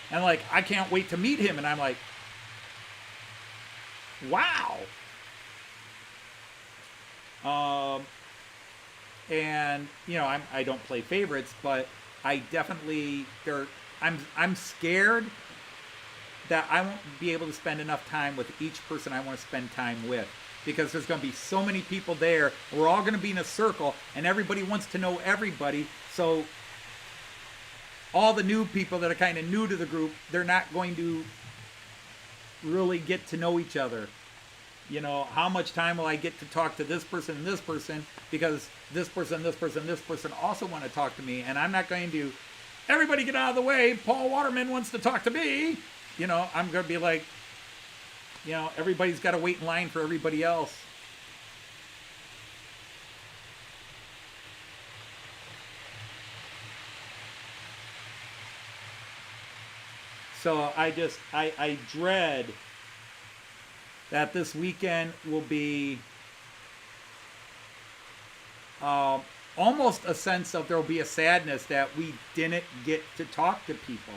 And like, I can't wait to meet him. And I'm like, wow. And, you know, I don't play favorites, but I definitely, I'm scared that I won't be able to spend enough time with each person I want to spend time with, because there's going to be so many people there. We're all going to be in a circle, and everybody wants to know everybody. So all the new people that are kind of new to the group, they're not going to really get to know each other. You know, how much time will I get to talk to this person and this person, because this person, this person, this person also want to talk to me, and I'm not going to, everybody get out of the way, Paul Waterman wants to talk to me. You know, I'm going to be like, you know, everybody's got to wait in line for everybody else. So I dread that this weekend will be almost a sense of, there will be a sadness that we didn't get to talk to people.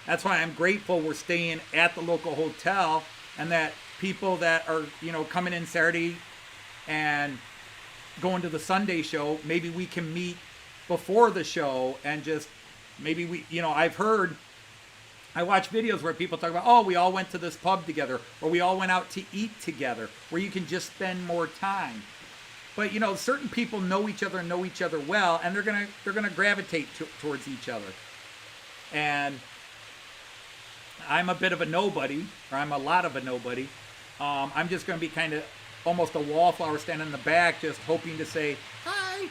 That's why I'm grateful we're staying at the local hotel, and that people that are, you know, coming in Saturday and going to the Sunday show, maybe we can meet before the show, and just maybe we, you know, I watch videos where people talk about, oh, we all went to this pub together, or we all went out to eat together, where you can just spend more time. But, you know, certain people know each other and know each other well, and they're gonna gravitate towards each other. And I'm a bit of a nobody, or I'm a lot of a nobody. I'm just going to be kind of almost a wallflower standing in the back, just hoping to say, hi.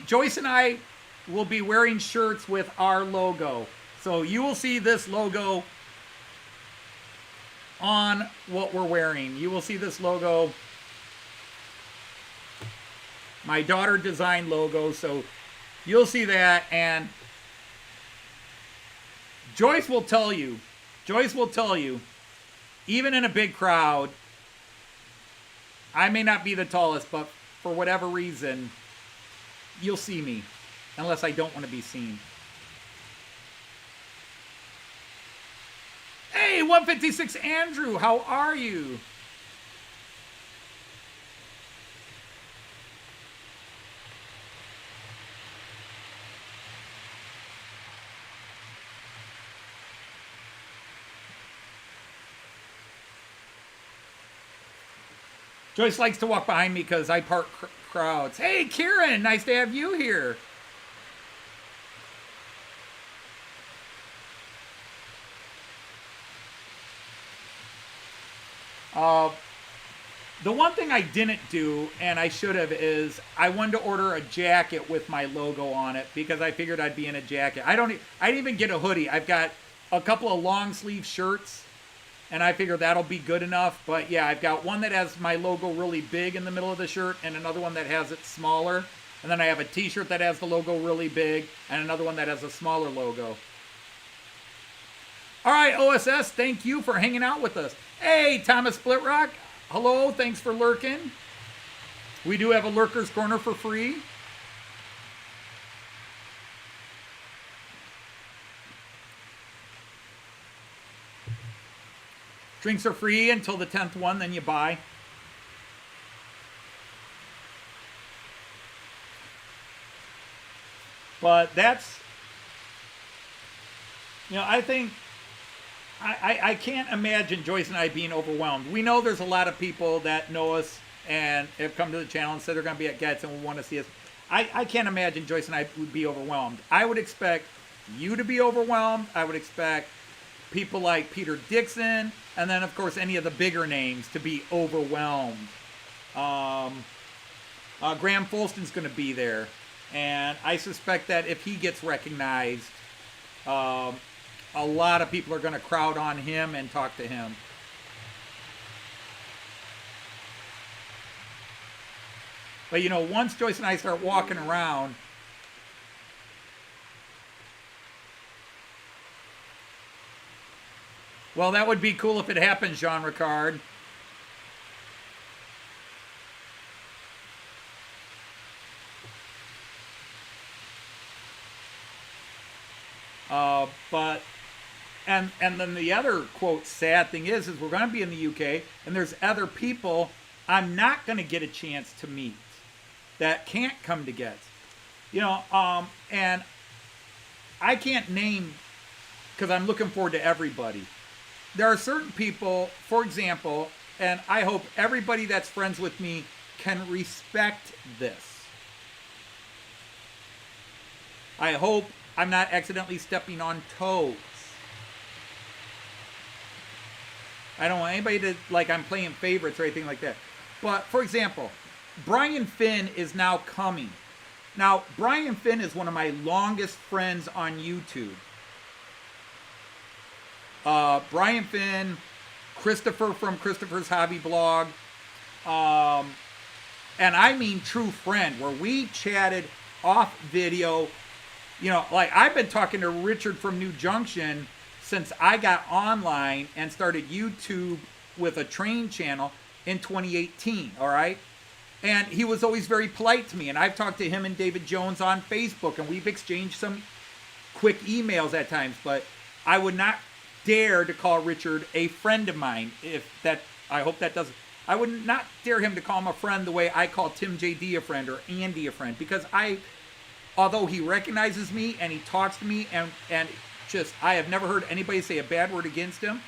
Joyce and I will be wearing shirts with our logo. So you will see this logo on what we're wearing. You will see this logo, my daughter designed logo, so you'll see that. And Joyce will tell you, even in a big crowd, I may not be the tallest, but for whatever reason, you'll see me, unless I don't want to be seen. Hey, 156 Andrew, how are you? Joyce likes to walk behind me because I part crowds. Hey, Kieran, nice to have you here. The one thing I didn't do, and I should have, is I wanted to order a jacket with my logo on it because I figured I'd be in a jacket. I didn't even get a hoodie. I've got a couple of long sleeve shirts, and I figured that'll be good enough. But yeah, I've got one that has my logo really big in the middle of the shirt, and another one that has it smaller. And then I have a t-shirt that has the logo really big, and another one that has a smaller logo. All right, OSS, thank you for hanging out with us. Hey, Thomas Splitrock. Hello, thanks for lurking. We do have a Lurker's Corner for free. Drinks are free until the 10th one, then you buy. But that's, I think, I can't imagine Joyce and I being overwhelmed. We know there's a lot of people that know us and have come to the channel and said they're going to be at GETS and will want to see us. I can't imagine Joyce and I would be overwhelmed. I would expect you to be overwhelmed. I would expect people like Peter Dixon, and then, of course, any of the bigger names to be overwhelmed. Graham Folston's going to be there. And I suspect that if he gets recognized, a lot of people are going to crowd on him and talk to him. But, once Joyce and I start walking around, well, that would be cool if it happens, Jean Ricard. But then the other, quote, sad thing is we're going to be in the UK, and there's other people I'm not going to get a chance to meet that can't come to GETS. And I can't name, because I'm looking forward to everybody. There are certain people, for example, and I hope everybody that's friends with me can respect this. I hope I'm not accidentally stepping on toes. I don't want anybody to, like, I'm playing favorites or anything like that. But, for example, Brian Finn is now coming. Now, Brian Finn is one of my longest friends on YouTube. Brian Finn, Christopher from Christopher's Hobby Blog, and I mean true friend, where we chatted off video. Like, I've been talking to Richard from New Junction since I got online and started YouTube with a train channel in 2018, all right? And he was always very polite to me, and I've talked to him and David Jones on Facebook, and we've exchanged some quick emails at times, but I would not dare to call Richard a friend of mine. I hope that doesn't. I would not dare him to call him a friend the way I call Tim JD a friend or Andy a friend, because although he recognizes me and he talks to me and I have never heard anybody say a bad word against him.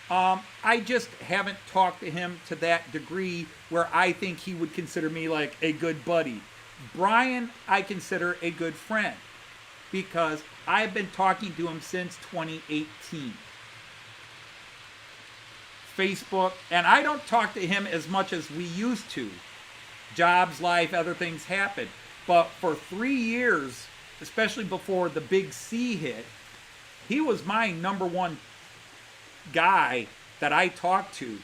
I just haven't talked to him to that degree where I think he would consider me like a good buddy. Brian, I consider a good friend because I've been talking to him since 2018. Facebook, and I don't talk to him as much as we used to. Jobs, life, other things happen. But for 3 years, especially before the big C hit, he was my number one guy that I talked to.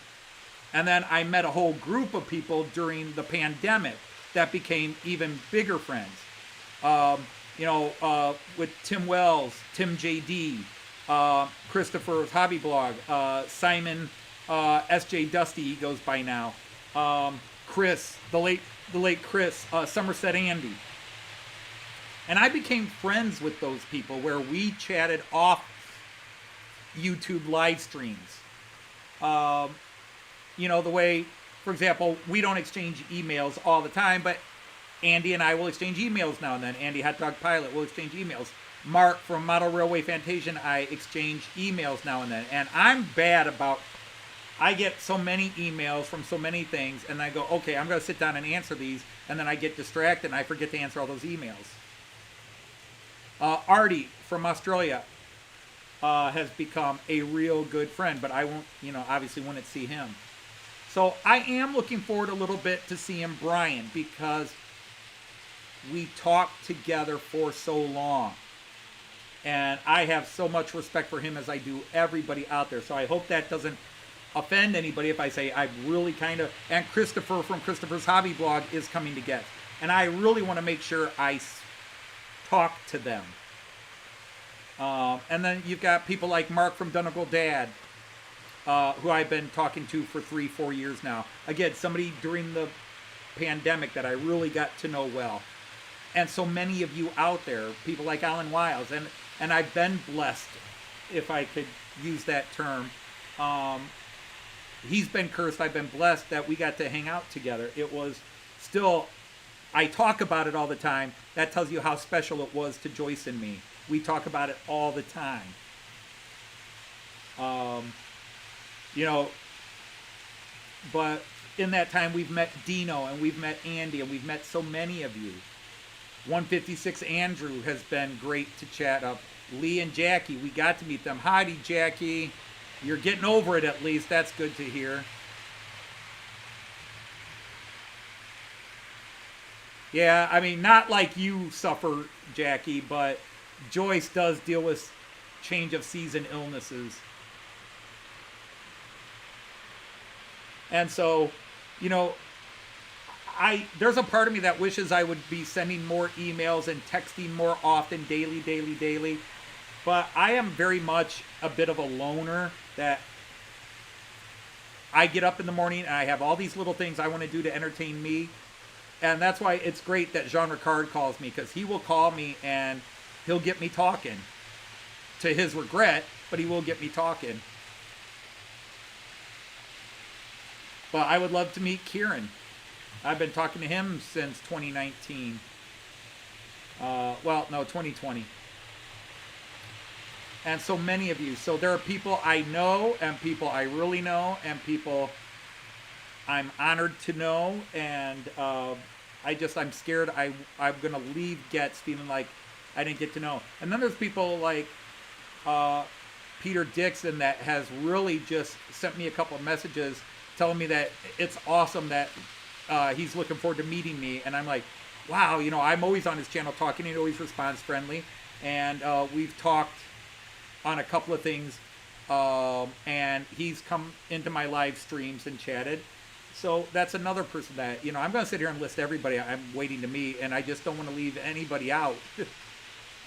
And then I met a whole group of people during the pandemic that became even bigger friends. With Tim Wells, Tim JD, Christopher's Hobby Blog, Simon, SJ Dusty, he goes by now, Chris, the late Chris, Somerset Andy. And I became friends with those people where we chatted off YouTube live streams. The way, for example, we don't exchange emails all the time, but Andy and I will exchange emails now and then. Andy Hot Dog Pilot will exchange emails. Mark from Model Railway Fantasia and I exchange emails now and then. And I'm bad about I get so many emails from so many things, and I go, okay, I'm going to sit down and answer these, and then I get distracted and I forget to answer all those emails. Artie from Australia has become a real good friend, but I won't, obviously wouldn't see him. So I am looking forward a little bit to seeing Brian, because we talked together for so long. And I have so much respect for him, as I do everybody out there. So I hope that doesn't offend anybody if I say I really kind of... And Christopher from Christopher's Hobby Blog is coming to get. And I really want to make sure I talk to them. And then you've got people like Mark from Donegal Dad, who I've been talking to for 3-4 years now. Again, somebody during the pandemic that I really got to know well. And so many of you out there, people like Alan Wiles, and I've been blessed, if I could use that term. He's been cursed, I've been blessed that we got to hang out together. It was still, I talk about it all the time. That tells you how special it was to Joyce and me. We talk about it all the time. But in that time we've met Dino, and we've met Andy, and we've met so many of you. 156 Andrew has been great to chat up. Lee and Jackie, we got to meet them. Howdy, Jackie. You're getting over it at least. That's good to hear. Yeah, I mean, not like you suffer, Jackie, but Joyce does deal with change of season illnesses. And so, there's a part of me that wishes I would be sending more emails and texting more often, daily. But I am very much a bit of a loner, that I get up in the morning and I have all these little things I want to do to entertain me. And that's why it's great that Jean Ricard calls me, because he will call me and he'll get me talking. To his regret, but he will get me talking. But I would love to meet Khian. I've been talking to him since 2019. 2020. And so many of you. So there are people I know, and people I really know, and people I'm honored to know. And I'm scared I'm going to leave Getz feeling like I didn't get to know. And then there's people like Peter Dixon that has really just sent me a couple of messages telling me that it's awesome that he's looking forward to meeting me. And I'm like, wow, I'm always on his channel talking. He always responds friendly. And we've talked on a couple of things. And he's come into my live streams and chatted. So that's another person that, I'm going to sit here and list everybody I'm waiting to meet. And I just don't want to leave anybody out.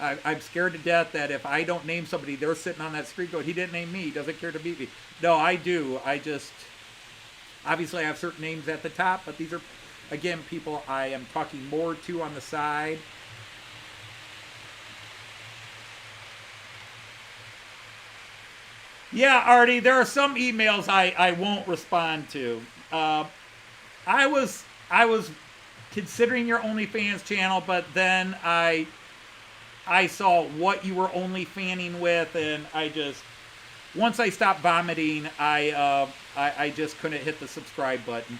I'm scared to death that if I don't name somebody, they're sitting on that street going, he didn't name me. He doesn't care to meet me. No, I do. Obviously I have certain names at the top, but these are, again, people I am talking more to on the side. Yeah, Artie, there are some emails I won't respond to. I was considering your OnlyFans channel, but then I saw what you were only fanning with, and once I stopped vomiting, I just couldn't hit the subscribe button.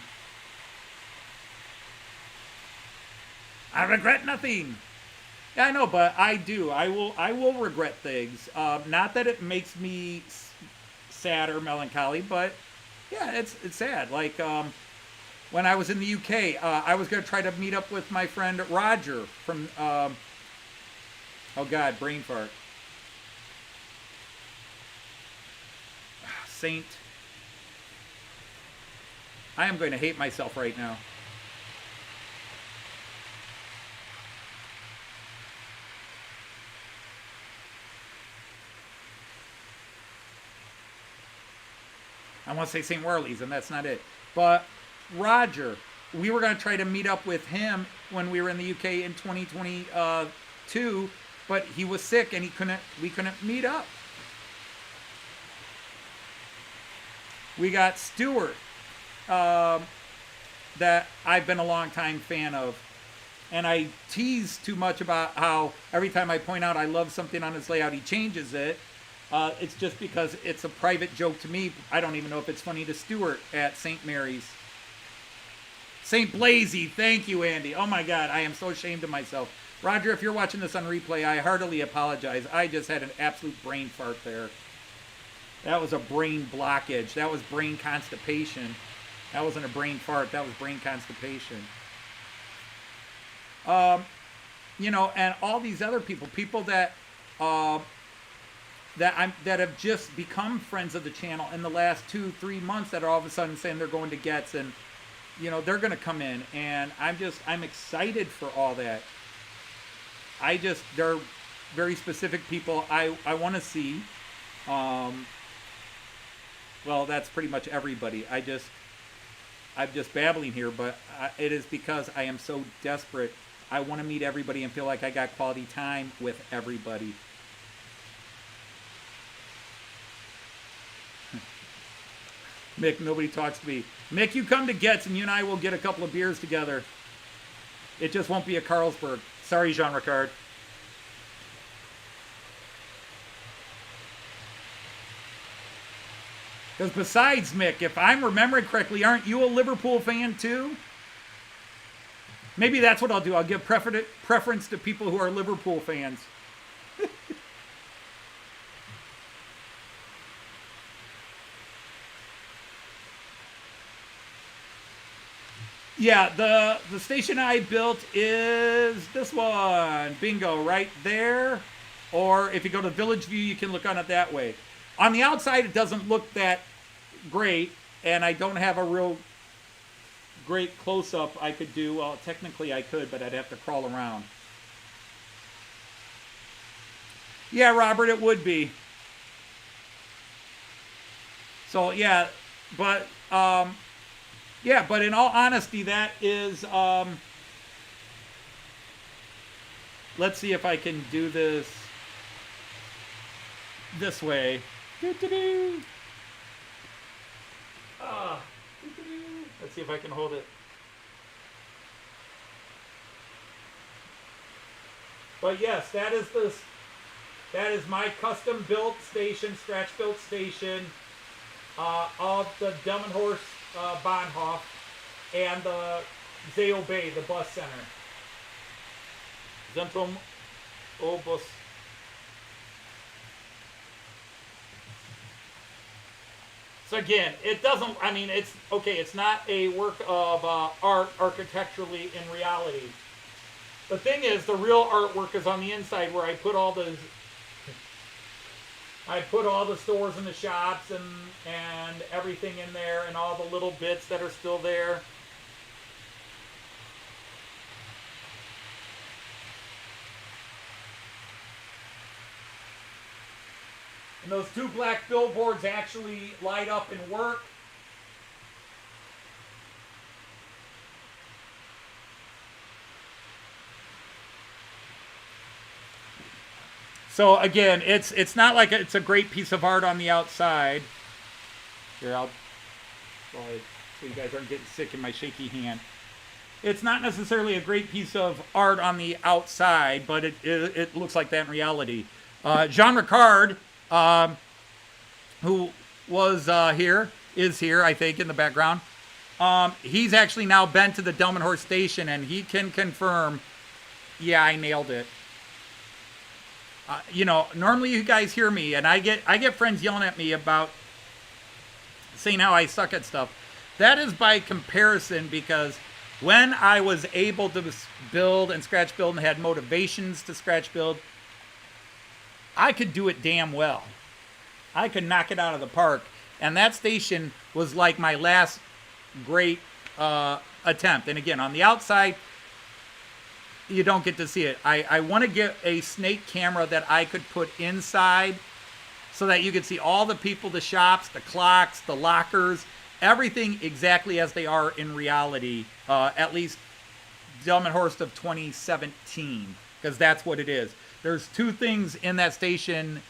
I regret nothing. Yeah, I know, but I do. I will regret things. Not that it makes me sad or melancholy, but yeah, it's sad. Like when I was in the UK, I was going to try to meet up with my friend Roger from oh God, brain fart. Saint. I am going to hate myself right now. I want to say St. Worley's, and that's not it. But Roger, we were going to try to meet up with him when we were in the UK in 2022, but he was sick and we couldn't meet up. We got Stuart, that I've been a long time fan of. And I tease too much about how every time I point out I love something on his layout, he changes it. It's just because it's a private joke to me. I don't even know if it's funny to Stuart at St. Mary's. St. Blasey, thank you, Andy. Oh my God, I am so ashamed of myself. Roger, if you're watching this on replay, I heartily apologize. I just had an absolute brain fart there. That was a brain blockage. That was brain constipation. That wasn't a brain fart. That was brain constipation. You know, and all these other people that have just become friends of the channel in the last 2-3 months, that are all of a sudden saying they're going to Getz, and you know they're going to come in, and I'm excited for all that. They're very specific people I want to see. Well, that's pretty much everybody. I'm just babbling here, but it is because I am so desperate. I want to meet everybody and feel like I got quality time with everybody. Mick, nobody talks to me. Mick, you come to Getz and you and I will get a couple of beers together. It just won't be a Carlsberg. Sorry, Jean Ricard. Because besides, Mick, if I'm remembering correctly, aren't you a Liverpool fan too? Maybe that's what I'll do. I'll give preference to people who are Liverpool fans. Yeah, the station I built is this one. Bingo, right there. Or if you go to Village View, you can look on it that way. On the outside, it doesn't look that great, and I don't have a real great close-up I could do. Well, technically I could, but I'd have to crawl around. Yeah, Robert, it would be. So, yeah, but in all honesty, that is, let's see if I can do this way. Let's see if I can hold it. But yes, that is my custom built station, scratch built station of the Delmenhorst Bahnhof and the Zeo Bay, the bus center. Zentrum Obus. So again, it doesn't, I mean, it's, okay, it's not a work of art architecturally in reality. The thing is, the real artwork is on the inside where I put all the stores and the shops and everything in there and all the little bits that are still there. And those two black billboards actually light up and work. So again, it's not like it's a great piece of art on the outside. Here, so you guys aren't getting sick in my shaky hand. It's not necessarily a great piece of art on the outside, but it looks like that in reality. Jean Ricard, who was is here, I think, in the background. He's actually now been to the Delmenhorst station, and he can confirm, yeah, I nailed it. You know, normally you guys hear me, and I get friends yelling at me about saying how I suck at stuff. That is by comparison, because when I was able to build and scratch build and had motivations to scratch build, I could do it damn well. I could knock it out of the park. And that station was like my last great attempt. And again, on the outside, you don't get to see it. I want to get a snake camera that I could put inside so that you could see all the people, the shops, the clocks, the lockers, everything exactly as they are in reality, at least Delmenhorst of 2017, because that's what it is. There's two things in that station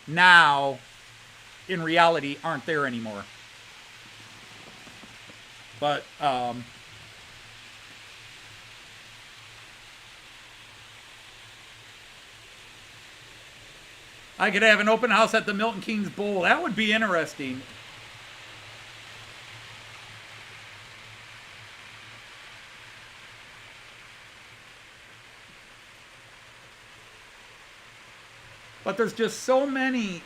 now, in reality, aren't there anymore. But, I could have an open house at the Milton Keynes Bowl. That would be interesting. But there's just so many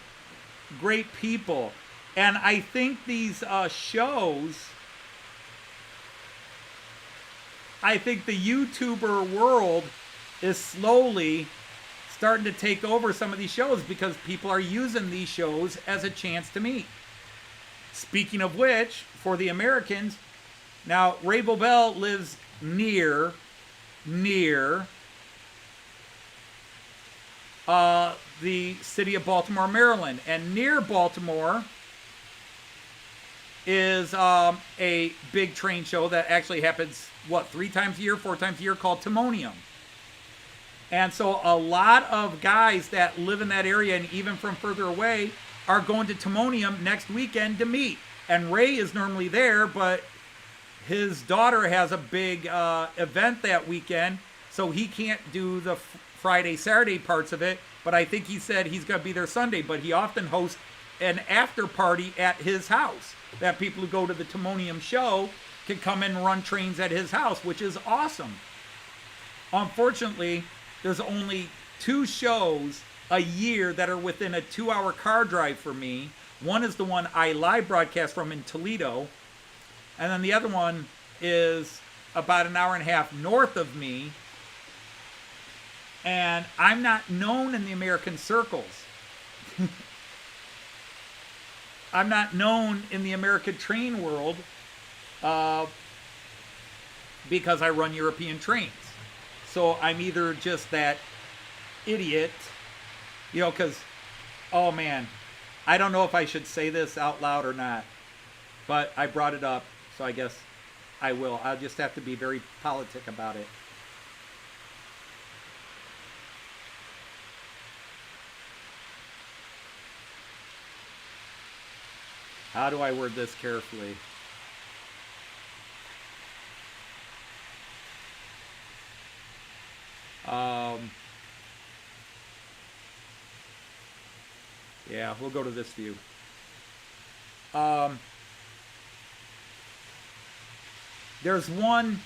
great people. And I think these shows, I think the YouTuber world is slowly starting to take over some of these shows because people are using these shows as a chance to meet. Speaking of which, for the Americans, now Ray Bobel lives near the city of Baltimore, Maryland. And near Baltimore is a big train show that actually happens, 3 times a year, 4 times a year, called Timonium. And so a lot of guys that live in that area and even from further away are going to Timonium next weekend to meet. And Ray is normally there, but his daughter has a big event that weekend, so he can't do the Friday, Saturday parts of it. But I think he said he's going to be there Sunday. But he often hosts an after party at his house that people who go to the Timonium show can come and run trains at his house, which is awesome. Unfortunately, there's only 2 shows a year that are within a 2-hour car drive for me. One is the one I live broadcast from in Toledo. And then the other one is about an hour and a half north of me. And I'm not known in the American circles. I'm not known in the American train world because I run European trains. So I'm either just that idiot, because, oh man, I don't know if I should say this out loud or not, but I brought it up, so I guess I will. I'll just have to be very politic about it. How do I word this carefully? Yeah, we'll go to this view. There's one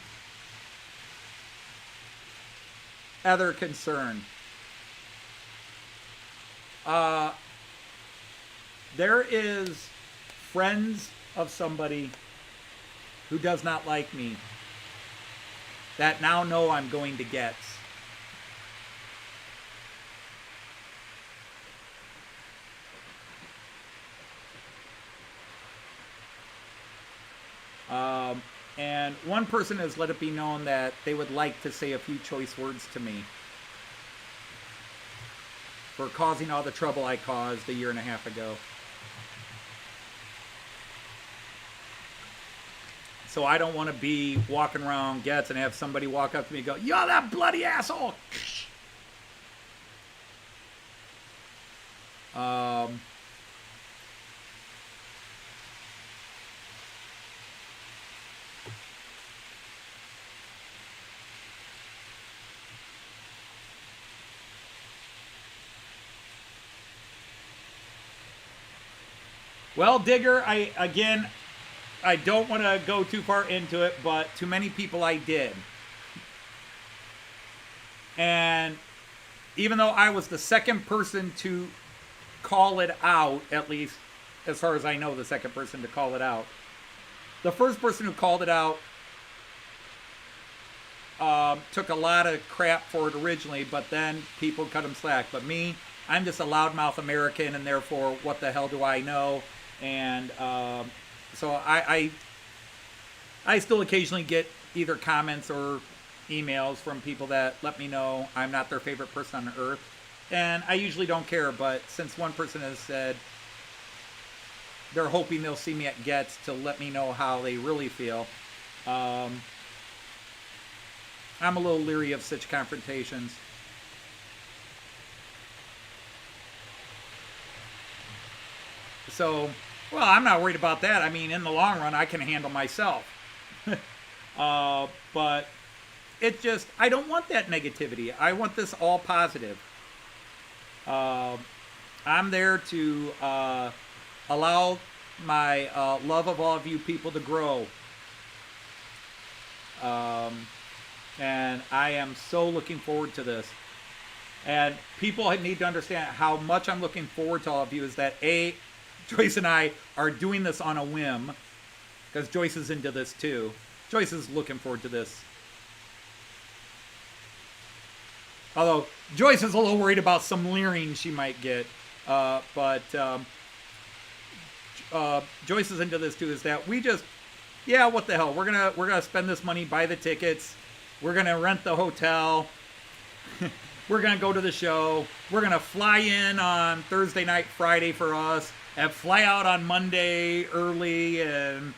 other concern. There is friends of somebody who does not like me that now know I'm going to Getz. And one person has let it be known that they would like to say a few choice words to me for causing all the trouble I caused a year and a half ago. So I don't want to be walking around Getz and have somebody walk up to me and go, "You're that bloody asshole!" Well, Digger, I don't want to go too far into it, but to many people I did. And even though I was the second person to call it out, at least as far as I know, the second person to call it out, the first person who called it out took a lot of crap for it originally, but then people cut him slack. But me, I'm just a loudmouth American, and therefore, what the hell do I know? And so I still occasionally get either comments or emails from people that let me know I'm not their favorite person on earth. And I usually don't care, but since one person has said they're hoping they'll see me at Getz to let me know how they really feel, I'm a little leery of such confrontations. So, well, I'm not worried about that. I mean, in the long run, I can handle myself. But it just, I don't want that negativity. I want this all positive. I'm there to allow my love of all of you people to grow. And I am so looking forward to this. And people need to understand how much I'm looking forward to all of you is that Joyce and I are doing this on a whim, because Joyce is into this too. Joyce is looking forward to this. Although Joyce is a little worried about some leering she might get. But Joyce is into this too, is that we just, yeah, what the hell? We're gonna spend this money, buy the tickets. We're gonna rent the hotel. We're going to go to the show. We're going to fly in on Thursday night, Friday for us, and fly out on Monday early. And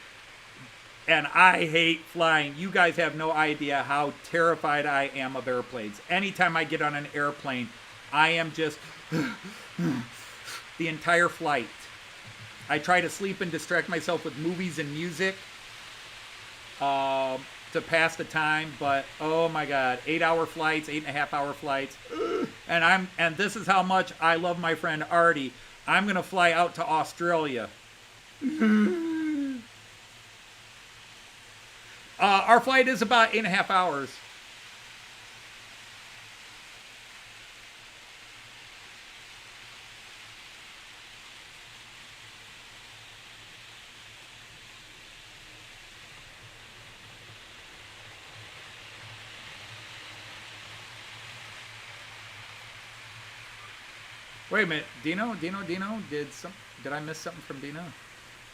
I hate flying. You guys have no idea how terrified I am of airplanes. Anytime I get on an airplane, I am just the entire flight. I try to sleep and distract myself with movies and music to pass the time, but oh my god, 8-hour flights, 8.5-hour flights, and this is how much I love my friend Artie. I'm gonna fly out to Australia. Our flight is about 8.5 hours. Wait a minute, Dino, did I miss something from Dino?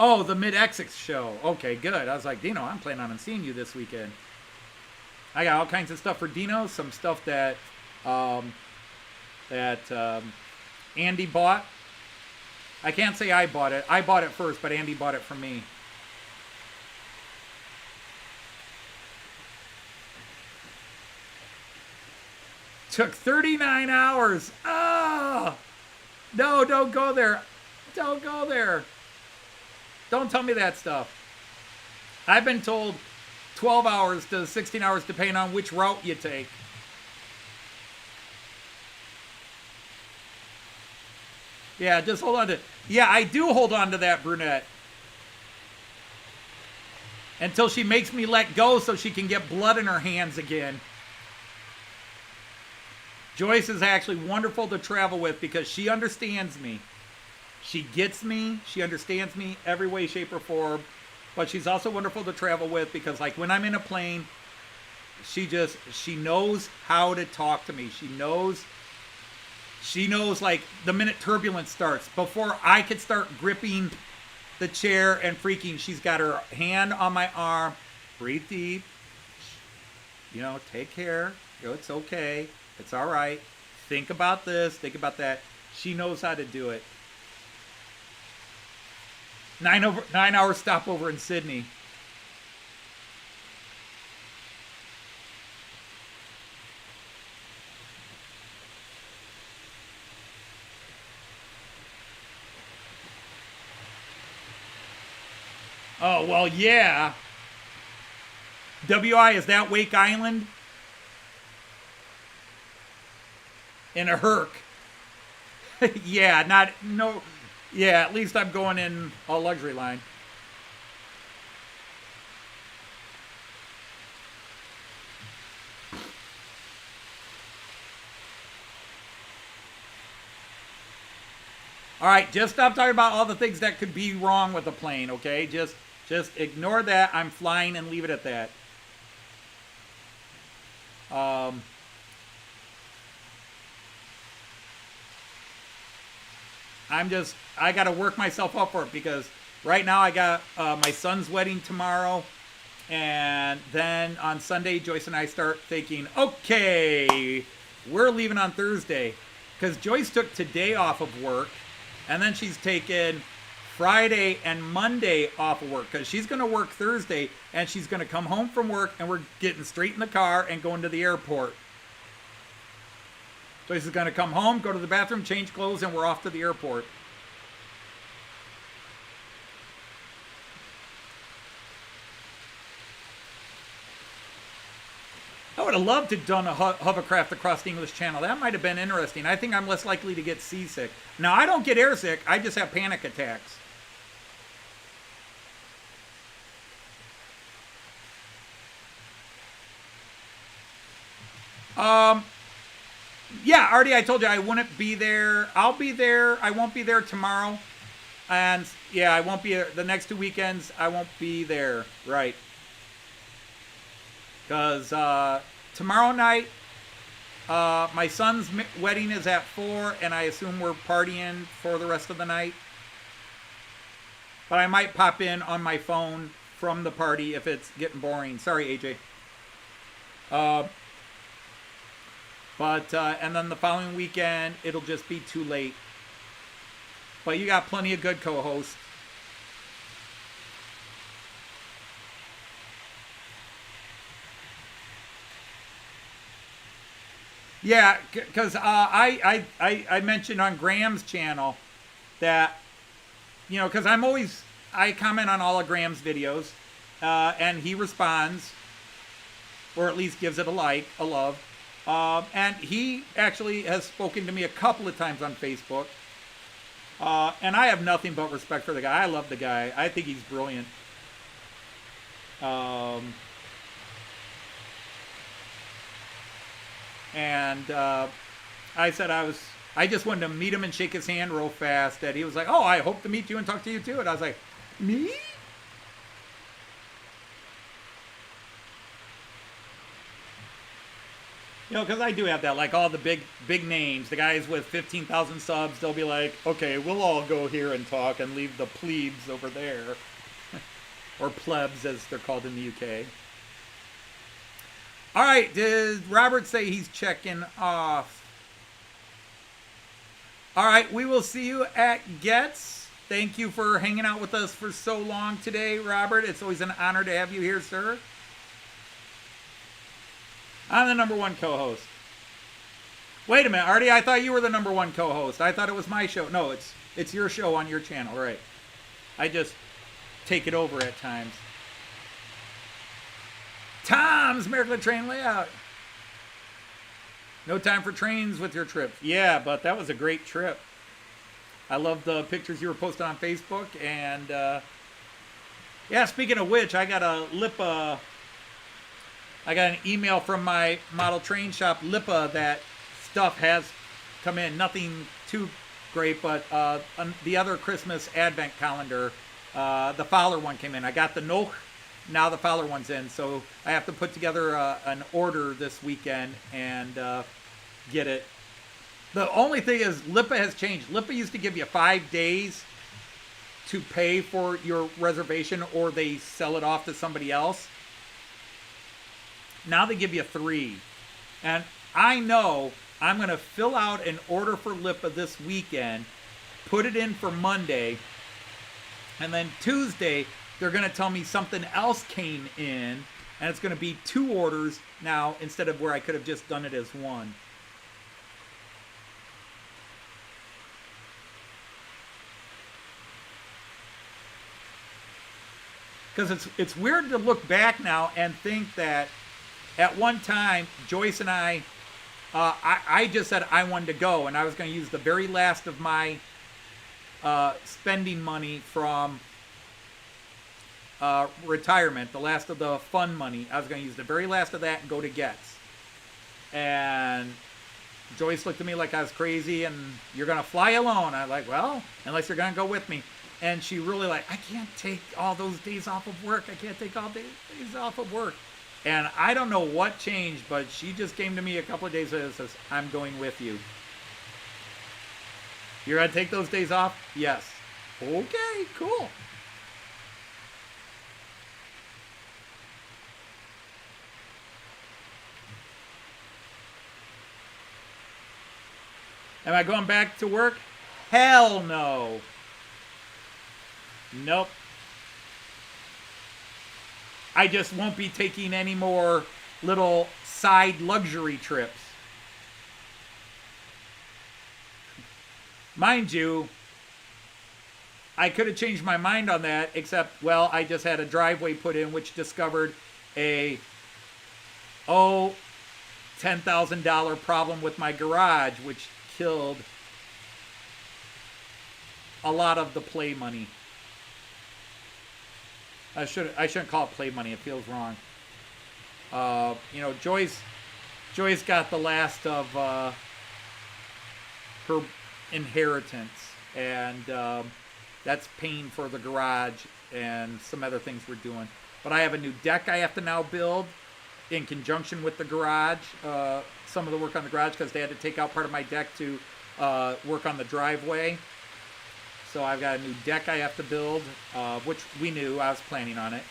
Oh, the Mid-Exit show. Okay, good. I was like, Dino, I'm planning on seeing you this weekend. I got all kinds of stuff for Dino, some stuff that Andy bought. I can't say I bought it. I bought it first, but Andy bought it for me. Took 39 hours. Ah! No, don't go there. Don't go there. Don't tell me that stuff. I've been told 12 hours to 16 hours depending on which route you take. Yeah, just hold on to... Yeah, I do hold on to that brunette. Until she makes me let go so she can get blood in her hands again. Joyce is actually wonderful to travel with because she understands me. She gets me. She understands me every way, shape, or form. But she's also wonderful to travel with because, like, when I'm in a plane, she knows how to talk to me. She knows, like, the minute turbulence starts. Before I could start gripping the chair and freaking, she's got her hand on my arm. Breathe deep. You know, take care. You know, it's okay. It's all right. Think about this. Think about that. She knows how to do it. 9-hour stopover in Sydney. Oh, well, yeah. WI, is that Wake Island? In a Herc. Yeah, yeah, at least I'm going in a luxury line. All right, just stop talking about all the things that could be wrong with the plane, okay? Just ignore that. I'm flying and leave it at that. I got to work myself up for it because right now I got my son's wedding tomorrow. And then on Sunday, Joyce and I start thinking, okay, we're leaving on Thursday. Because Joyce took today off of work. And then she's taken Friday and Monday off of work. Because she's going to work Thursday. And she's going to come home from work. And we're getting straight in the car and going to the airport. Joyce is going to come home, go to the bathroom, change clothes, and we're off to the airport. I would would have loved to have done a hovercraft across the English Channel. That might have been interesting. I think I'm less likely to get seasick. Now, I don't get airsick. I just have panic attacks. Yeah, Artie, I told you I wouldn't be there. I'll be there. I won't be there tomorrow. And, yeah, I won't be there. The next 2 weekends, I won't be there. Right. Because tomorrow night, my son's wedding is at 4, and I assume we're partying for the rest of the night. But I might pop in on my phone from the party if it's getting boring. Sorry, AJ. And then the following weekend, it'll just be too late. But you got plenty of good co-hosts. Yeah, because I mentioned on Graham's channel that, you know, because I comment on all of Graham's videos, and he responds, or at least gives it a like, a love. And he actually has spoken to me a couple of times on Facebook. And I have nothing but respect for the guy. I love the guy. I think he's brilliant. I said I just wanted to meet him and shake his hand real fast. And he was like, oh, I hope to meet you and talk to you too. And I was like, me? You know, because I do have that, like all the big names, the guys with 15,000 subs, they'll be like, okay, we'll all go here and talk and leave the plebes over there. Or plebs, as they're called in the UK. All right, did Robert say he's checking off? All right, we will see you at Getz. Thank you for hanging out with us for so long today, Robert. It's always an honor to have you here, sir. I'm the number one co-host. Wait a minute, Artie, I thought you were the number one co-host. I thought it was my show. No, it's your show on your channel, right? I just take it over at times. Tom's Märklin train layout. No time for trains with your trip. Yeah, but that was a great trip. I love the pictures you were posting on Facebook. And, yeah, speaking of which, I got an email from my model train shop, Lipa, that stuff has come in. Nothing too great, but the other Christmas advent calendar, the Fowler one came in. I got the Noch, now the Fowler one's in. So I have to put together an order this weekend and get it. The only thing is Lipa has changed. Lipa used to give you 5 days to pay for your reservation or they sell it off to somebody else. Now they give you 3. And I know I'm going to fill out an order for Lipa this weekend, put it in for Monday, and then Tuesday they're going to tell me something else came in, and it's going to be 2 orders now instead of where I could have just done it as 1. Because it's weird to look back now and think that at one time, Joyce and I just said I wanted to go, and I was going to use the very last of my spending money from retirement, the last of the fun money. I was going to use the very last of that and go to Getz. And Joyce looked at me like I was crazy, and you're going to fly alone. I'm like, well, unless you're going to go with me. And she really like, I can't take all those days off of work. I can't take all days off of work. And I don't know what changed, but she just came to me a couple of days later and says, I'm going with you. You're going to take those days off? Yes. Okay, cool. Am I going back to work? Hell no. Nope. I just won't be taking any more little side luxury trips. Mind you, I could have changed my mind on that, except, well, I just had a driveway put in which discovered a $10,000 problem with my garage, which killed a lot of the play money. I shouldn't call it play money. It feels wrong. You know, Joyce got the last of her inheritance, and that's paying for the garage and some other things we're doing. But I have a new deck I have to now build in conjunction with the garage. Some of the work on the garage, because they had to take out part of my deck to work on the driveway. So I've got a new deck I have to build, which we knew. I was planning on it.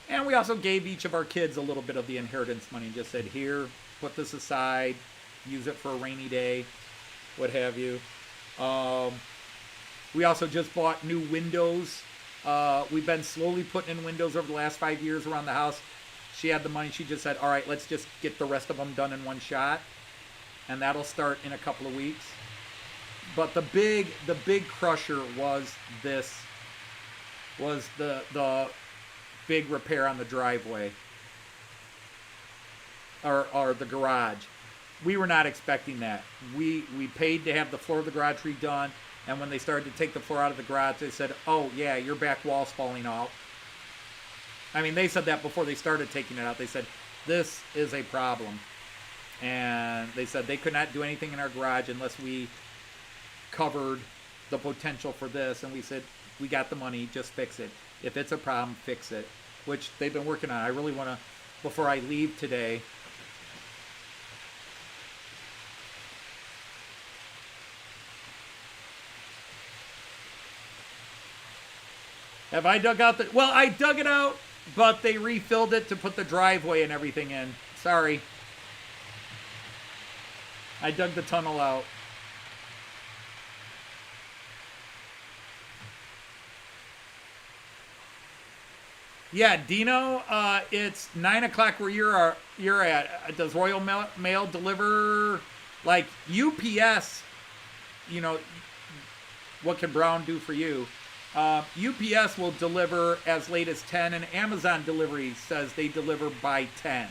And we also gave each of our kids a little bit of the inheritance money. Just said, here, put this aside, use it for a rainy day, what have you. We also just bought new windows. We've been slowly putting in windows over the last 5 years around the house. She had the money. She just said, all right, let's just get the rest of them done in one shot. And that'll start in a couple of weeks. But the big crusher was this, was the big repair on the driveway. Or the garage. We were not expecting that. We paid to have the floor of the garage redone. And when they started to take the floor out of the garage, they said, oh, yeah, your back wall's falling out. I mean, they said that before they started taking it out. They said, this is a problem. And they said they could not do anything in our garage unless we covered the potential for this. And we said, we got the money, just fix it. If it's a problem, fix it. Which they've been working on. I really want to, before I leave today, have I dug out the... Well, I dug it out, but they refilled it to put the driveway and everything in. Sorry. I dug the tunnel out. Yeah, Dino, it's 9 o'clock where you're at. Does Royal Mail deliver, like, UPS, you know, what can Brown do for you? UPS will deliver as late as 10, and Amazon delivery says they deliver by 10.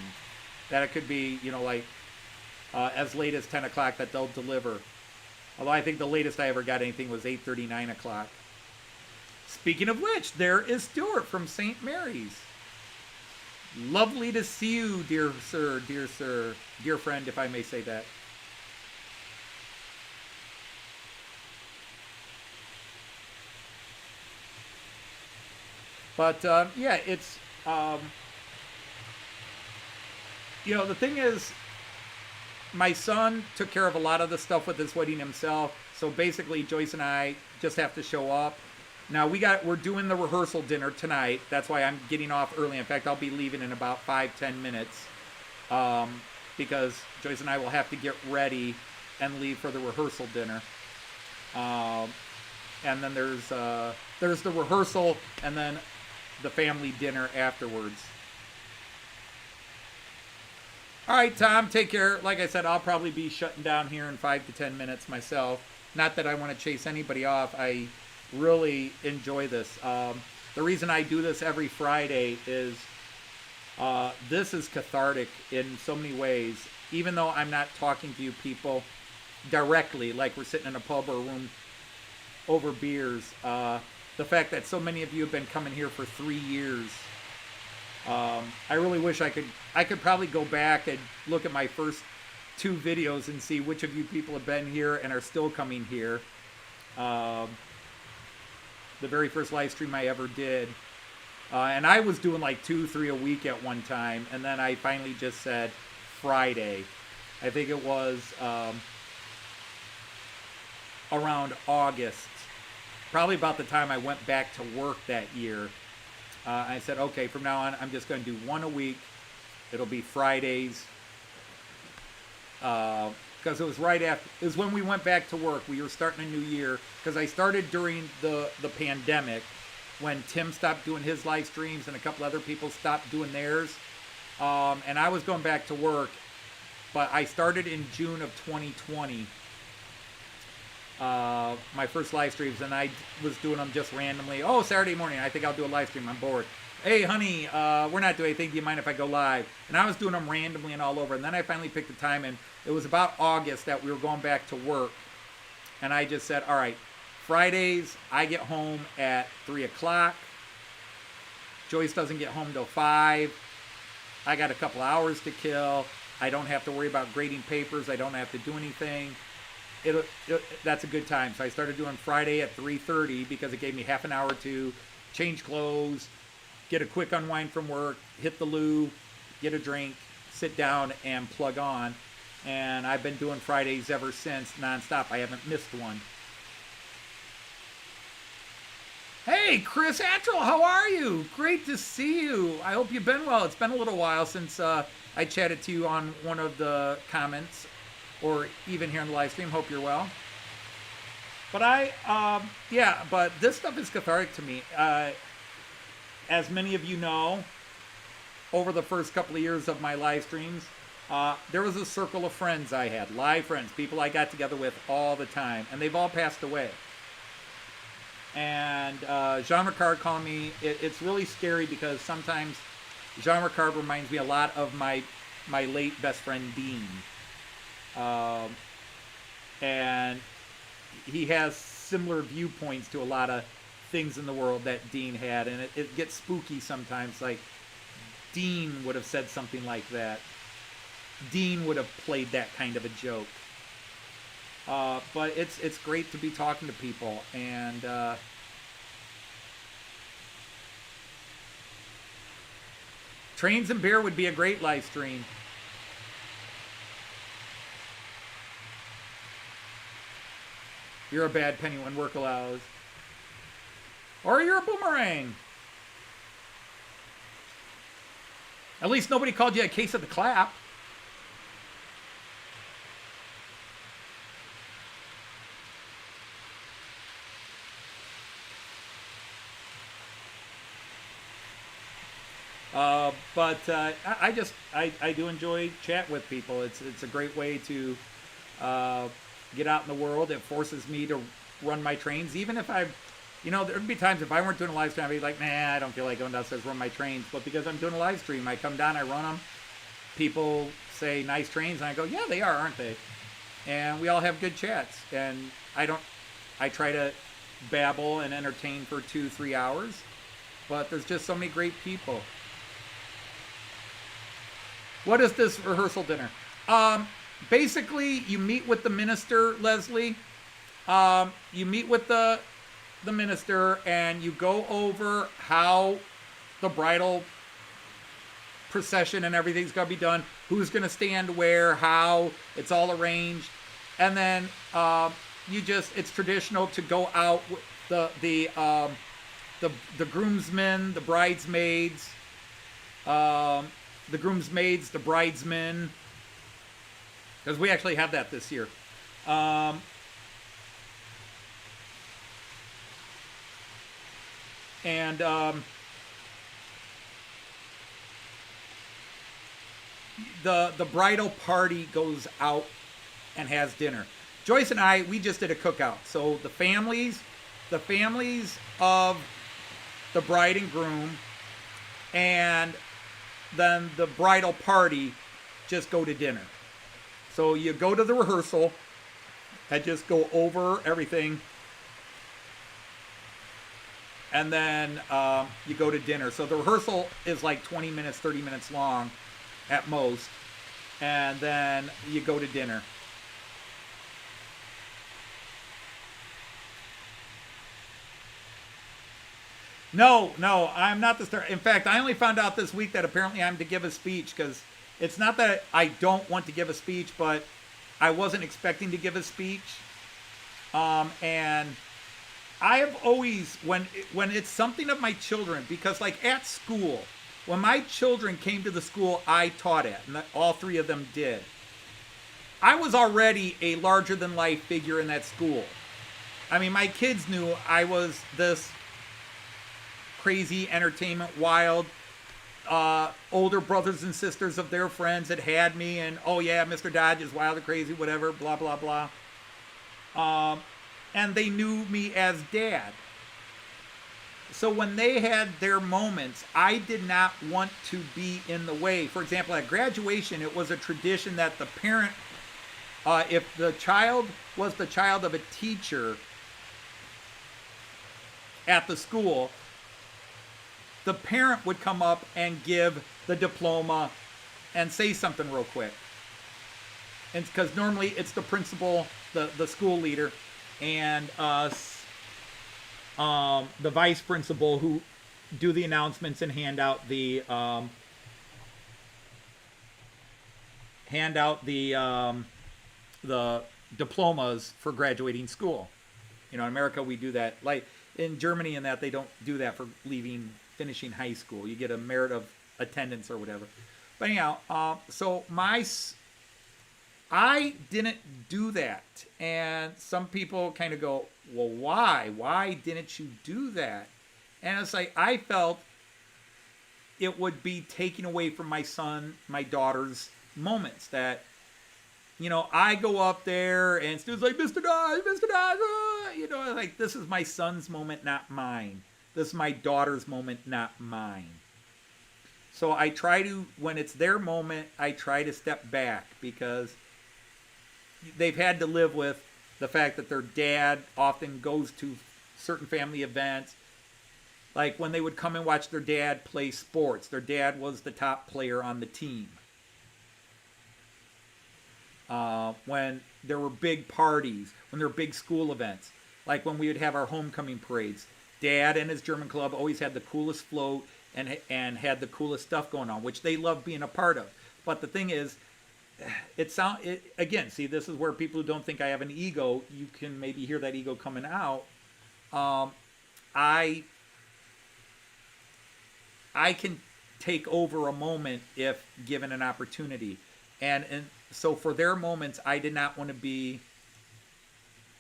That it could be, you know, like, as late as 10 o'clock that they'll deliver. Although I think the latest I ever got anything was 8:30, 9 o'clock. Speaking of which, there is Stuart from St. Mary's. Lovely to see you, dear sir, dear friend, if I may say that. But, yeah, it's, you know, the thing is, my son took care of a lot of the stuff with his wedding himself. So basically, Joyce and I just have to show up. Now, we're doing the rehearsal dinner tonight. That's why I'm getting off early. In fact, I'll be leaving in about 5-10 minutes. Because Joyce and I will have to get ready and leave for the rehearsal dinner. And then there's the rehearsal and then the family dinner afterwards. All right, Tom, take care. Like I said, I'll probably be shutting down here in 5 to 10 minutes myself. Not that I want to chase anybody off. I really enjoy this. The reason I do this every Friday is this is cathartic in so many ways. Even though I'm not talking to you people directly, like we're sitting in a pub or a room over beers, the fact that so many of you have been coming here for 3 years, I really wish I could probably go back and look at my first 2 videos and see which of you people have been here and are still coming here. The very first live stream I ever did. And I was doing like 2-3 a week at one time. And then I finally just said Friday. I think it was around August. Probably about the time I went back to work that year. I said, okay, from now on, I'm just going to do 1 a week. It'll be Fridays. Because it was right after, it was when we went back to work. We were starting a new year. Because I started during the pandemic when Tim stopped doing his live streams and a couple other people stopped doing theirs. And I was going back to work. But I started in June of 2020. my first live streams, and I was doing them just randomly. Oh, Saturday morning, I think I'll do a live stream. I'm bored. Hey, honey, we're not doing anything. Do you mind if I go live? And I was doing them randomly and all over. And then I finally picked the time, and it was about August that we were going back to work. And I just said, all right, Fridays, I get home at 3 o'clock. Joyce doesn't get home till 5. I got a couple hours to kill. I don't have to worry about grading papers. I don't have to do anything. That's a good time. So I started doing Friday at 3:30 because it gave me half an hour to change clothes, get a quick unwind from work, hit the loo, get a drink, sit down, and plug on. And I've been doing Fridays ever since, nonstop. I haven't missed one. Hey, Chris Attrell, how are you? Great to see you. I hope you've been well. It's been a little while since I chatted to you on one of the comments, or even here in the live stream. Hope you're well. But but this stuff is cathartic to me. As many of you know, over the first couple of years of my live streams, there was a circle of friends I had, live friends, people I got together with all the time, and they've all passed away. And Jean Ricard called me. It's really scary because sometimes Jean Ricard reminds me a lot of my late best friend Dean. And he has similar viewpoints to a lot of things in the world that Dean had, and it gets spooky sometimes. Like, Dean would have said something like that. Dean would have played that kind of a joke. But it's great to be talking to people, and trains and beer would be a great live stream. You're a bad penny when work allows. Or you're a boomerang. At least nobody called you a case of the clap. I do enjoy chat with people. It's a great way to get out in the world. It forces me to run my trains, even if there'd be times if I weren't doing a live stream, I'd be like, I don't feel like going downstairs run my trains. But because I'm doing a live stream, I come down, I run them. People say nice trains, and I go, yeah, they are, aren't they? And we all have good chats. And I try to babble and entertain for 2-3 hours, but there's just so many great people. What is this rehearsal dinner? Basically, you meet with the minister, Leslie. You meet with the minister, and you go over how the bridal procession and everything's going to be done, who's going to stand where, how it's all arranged. And then it's traditional to go out with the groomsmen, the bridesmaids, the groomsmaids, the bridesmen, because we actually have that this year. The bridal party goes out and has dinner. Joyce and we just did a cookout. So the families of the bride and groom, and then the bridal party just go to dinner. So you go to the rehearsal and just go over everything, and then you go to dinner. So the rehearsal is like 20 minutes, 30 minutes long at most, and then you go to dinner. No, I'm not the star. In fact, I only found out this week that apparently I'm to give a speech, because it's not that I don't want to give a speech, but I wasn't expecting to give a speech. And I have always, when it's something of my children, because like at school, when my children came to the school I taught at, and all 3 of them did, I was already a larger than life figure in that school. I mean, my kids knew I was this crazy, entertainment, wild, older brothers and sisters of their friends had me, and oh yeah, Mr. Dodge is wild and crazy, whatever, blah, blah, blah. and they knew me as dad. So when they had their moments, I did not want to be in the way. For example, at graduation, it was a tradition that the parent, if the child was the child of a teacher at the school, the parent would come up and give the diploma and say something real quick. And because normally it's the principal, the school leader, and the vice principal who do the announcements and hand out the diplomas for graduating school. You know, in America we do that. Like in Germany and that, they don't do that for finishing high school. You get a merit of attendance or whatever. But anyhow, so I didn't do that. And some people kind of go, well, why? Why didn't you do that? And it's like, I felt it would be taking away from my daughter's moments. That, you know, I go up there and Stu's like, Mr. Dodge, you know, like, this is my son's moment, not mine. This is my daughter's moment, not mine. So I try to, when it's their moment, I try to step back, because they've had to live with the fact that their dad often goes to certain family events. Like when they would come and watch their dad play sports, their dad was the top player on the team. When there were big parties, when there were big school events, like when we would have our homecoming parades, Dad and his German club always had the coolest float and had the coolest stuff going on, which they loved being a part of. But the thing is, again, see, this is where people who don't think I have an ego, you can maybe hear that ego coming out. I can take over a moment if given an opportunity. And so for their moments, I did not want to be,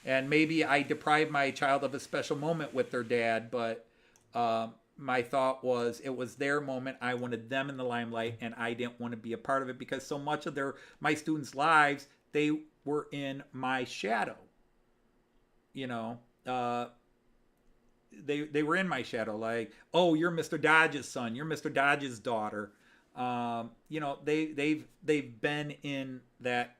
and maybe I deprived my child of a special moment with their dad, but my thought was it was their moment. I wanted them in the limelight, and I didn't want to be a part of it, because so much of my students' lives, they were in my shadow. You know, they were in my shadow. Like, oh, you're Mr. Dodge's son. You're Mr. Dodge's daughter. You know, they've been in that.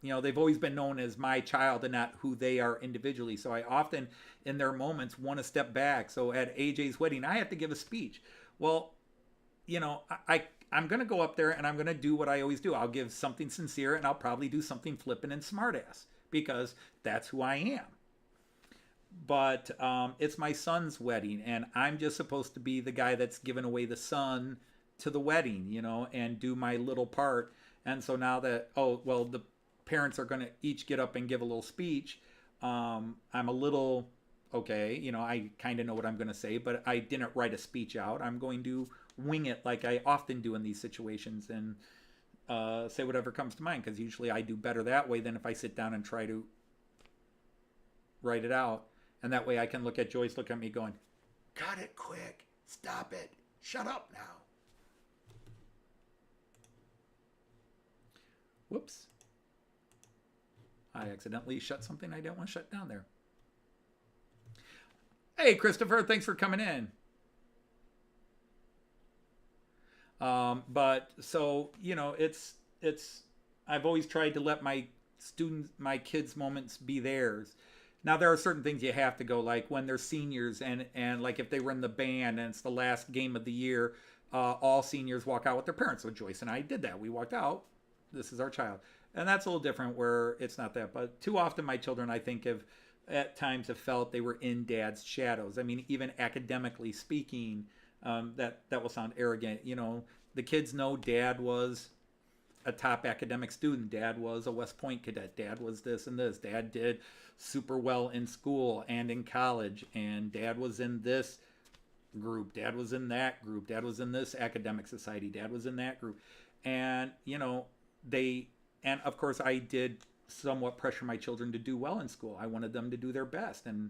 You know, they've always been known as my child and not who they are individually. So I often, in their moments, want to step back. So at AJ's wedding, I have to give a speech. Well, you know, I'm going to go up there and I'm going to do what I always do. I'll give something sincere, and I'll probably do something flippant and smartass, because that's who I am. But it's my son's wedding, and I'm just supposed to be the guy that's giving away the son to the wedding, you know, and do my little part. And so now that, the parents are going to each get up and give a little speech, I'm a little, okay, you know, I kind of know what I'm going to say, but I didn't write a speech out. I'm going to wing it like I often do in these situations, and say whatever comes to mind, because usually I do better that way than if I sit down and try to write it out. And that way I can look at Joyce, look at me going, cut it quick, stop it, shut up now. Whoops. I accidentally shut something I didn't want to shut down there. Hey, Christopher, thanks for coming in. But so, you know, I've always tried to let my kids' moments be theirs. Now, there are certain things you have to go, like when they're seniors and like if they were in the band and it's the last game of the year, all seniors walk out with their parents. So Joyce and I did that. We walked out. This is our child. And that's a little different where it's not that. But too often my children, I think, at times have felt they were in dad's shadows. I mean, even academically speaking, that will sound arrogant. You know, the kids know dad was a top academic student. Dad was a West Point cadet. Dad was this and this. Dad did super well in school and in college. And dad was in this group. Dad was in that group. Dad was in this academic society. Dad was in that group. And, you know, and of course I did somewhat pressure my children to do well in school. I wanted them to do their best. And,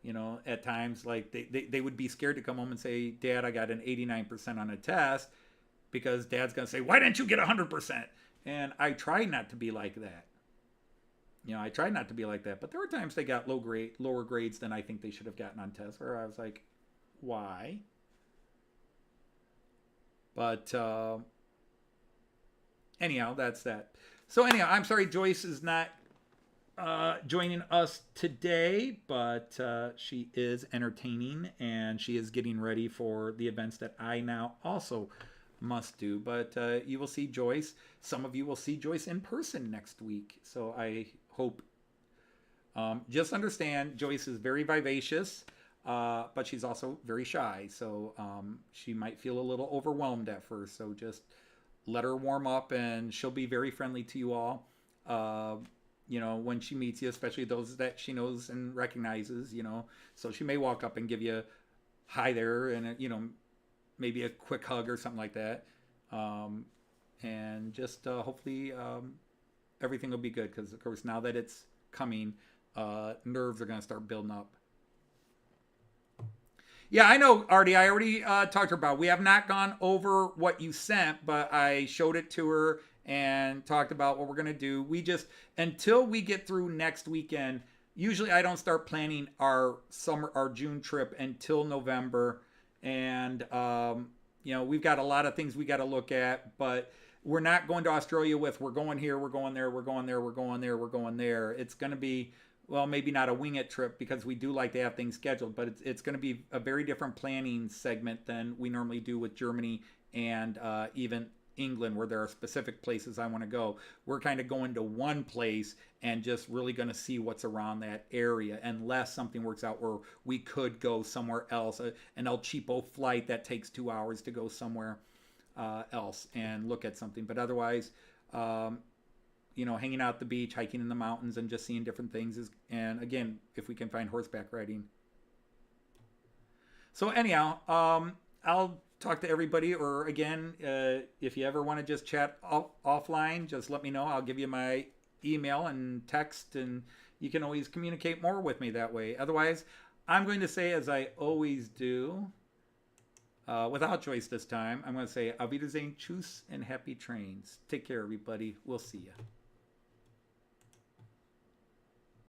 you know, at times, like, they would be scared to come home and say, Dad, I got an 89% on a test, because Dad's going to say, why didn't you get 100%? And I try not to be like that. I tried not to be like that, but there were times they got lower grades than I think they should have gotten on tests, where I was like, why? But anyhow, that's that. So anyhow, I'm sorry Joyce is not joining us today, but she is entertaining and she is getting ready for the events that I now also must do. But you will see Joyce. Some of you will see Joyce in person next week. So I hope. Just understand, Joyce is very vivacious, but she's also very shy. So she might feel a little overwhelmed at first. So just let her warm up, and she'll be very friendly to you all. When she meets you, especially those that she knows and recognizes, so she may walk up and give you a hi there and, maybe a quick hug or something like that. And just hopefully everything will be good, because of course now that it's coming, nerves are going to start building up. Yeah, I know, Artie. I already talked to her about it. We have not gone over what you sent, but I showed it to her and talked about what we're going to do. We just, until we get through next weekend, usually I don't start planning our June trip until November. And, we've got a lot of things we got to look at, but we're not going to Australia with, we're going here, we're going there, we're going there, we're going there, we're going there. It's going to be, well, maybe not a wing it trip, because we do like to have things scheduled, but it's going to be a very different planning segment than we normally do with Germany and even England, where there are specific places I want to go. We're kind of going to one place and just really going to see what's around that area, unless something works out where we could go somewhere else, an El Cheapo flight that takes 2 hours to go somewhere else and look at something. But otherwise, hanging out at the beach, hiking in the mountains, and just seeing different things and again, if we can find horseback riding. So anyhow, I'll talk to everybody, or again, if you ever want to just chat offline, just let me know. I'll give you my email and text, and you can always communicate more with me that way. Otherwise, I'm going to say, as I always do, without Joyce this time, I'm going to say Auf Wiedersehen, tschüss, and happy trains. Take care, everybody. We'll see you.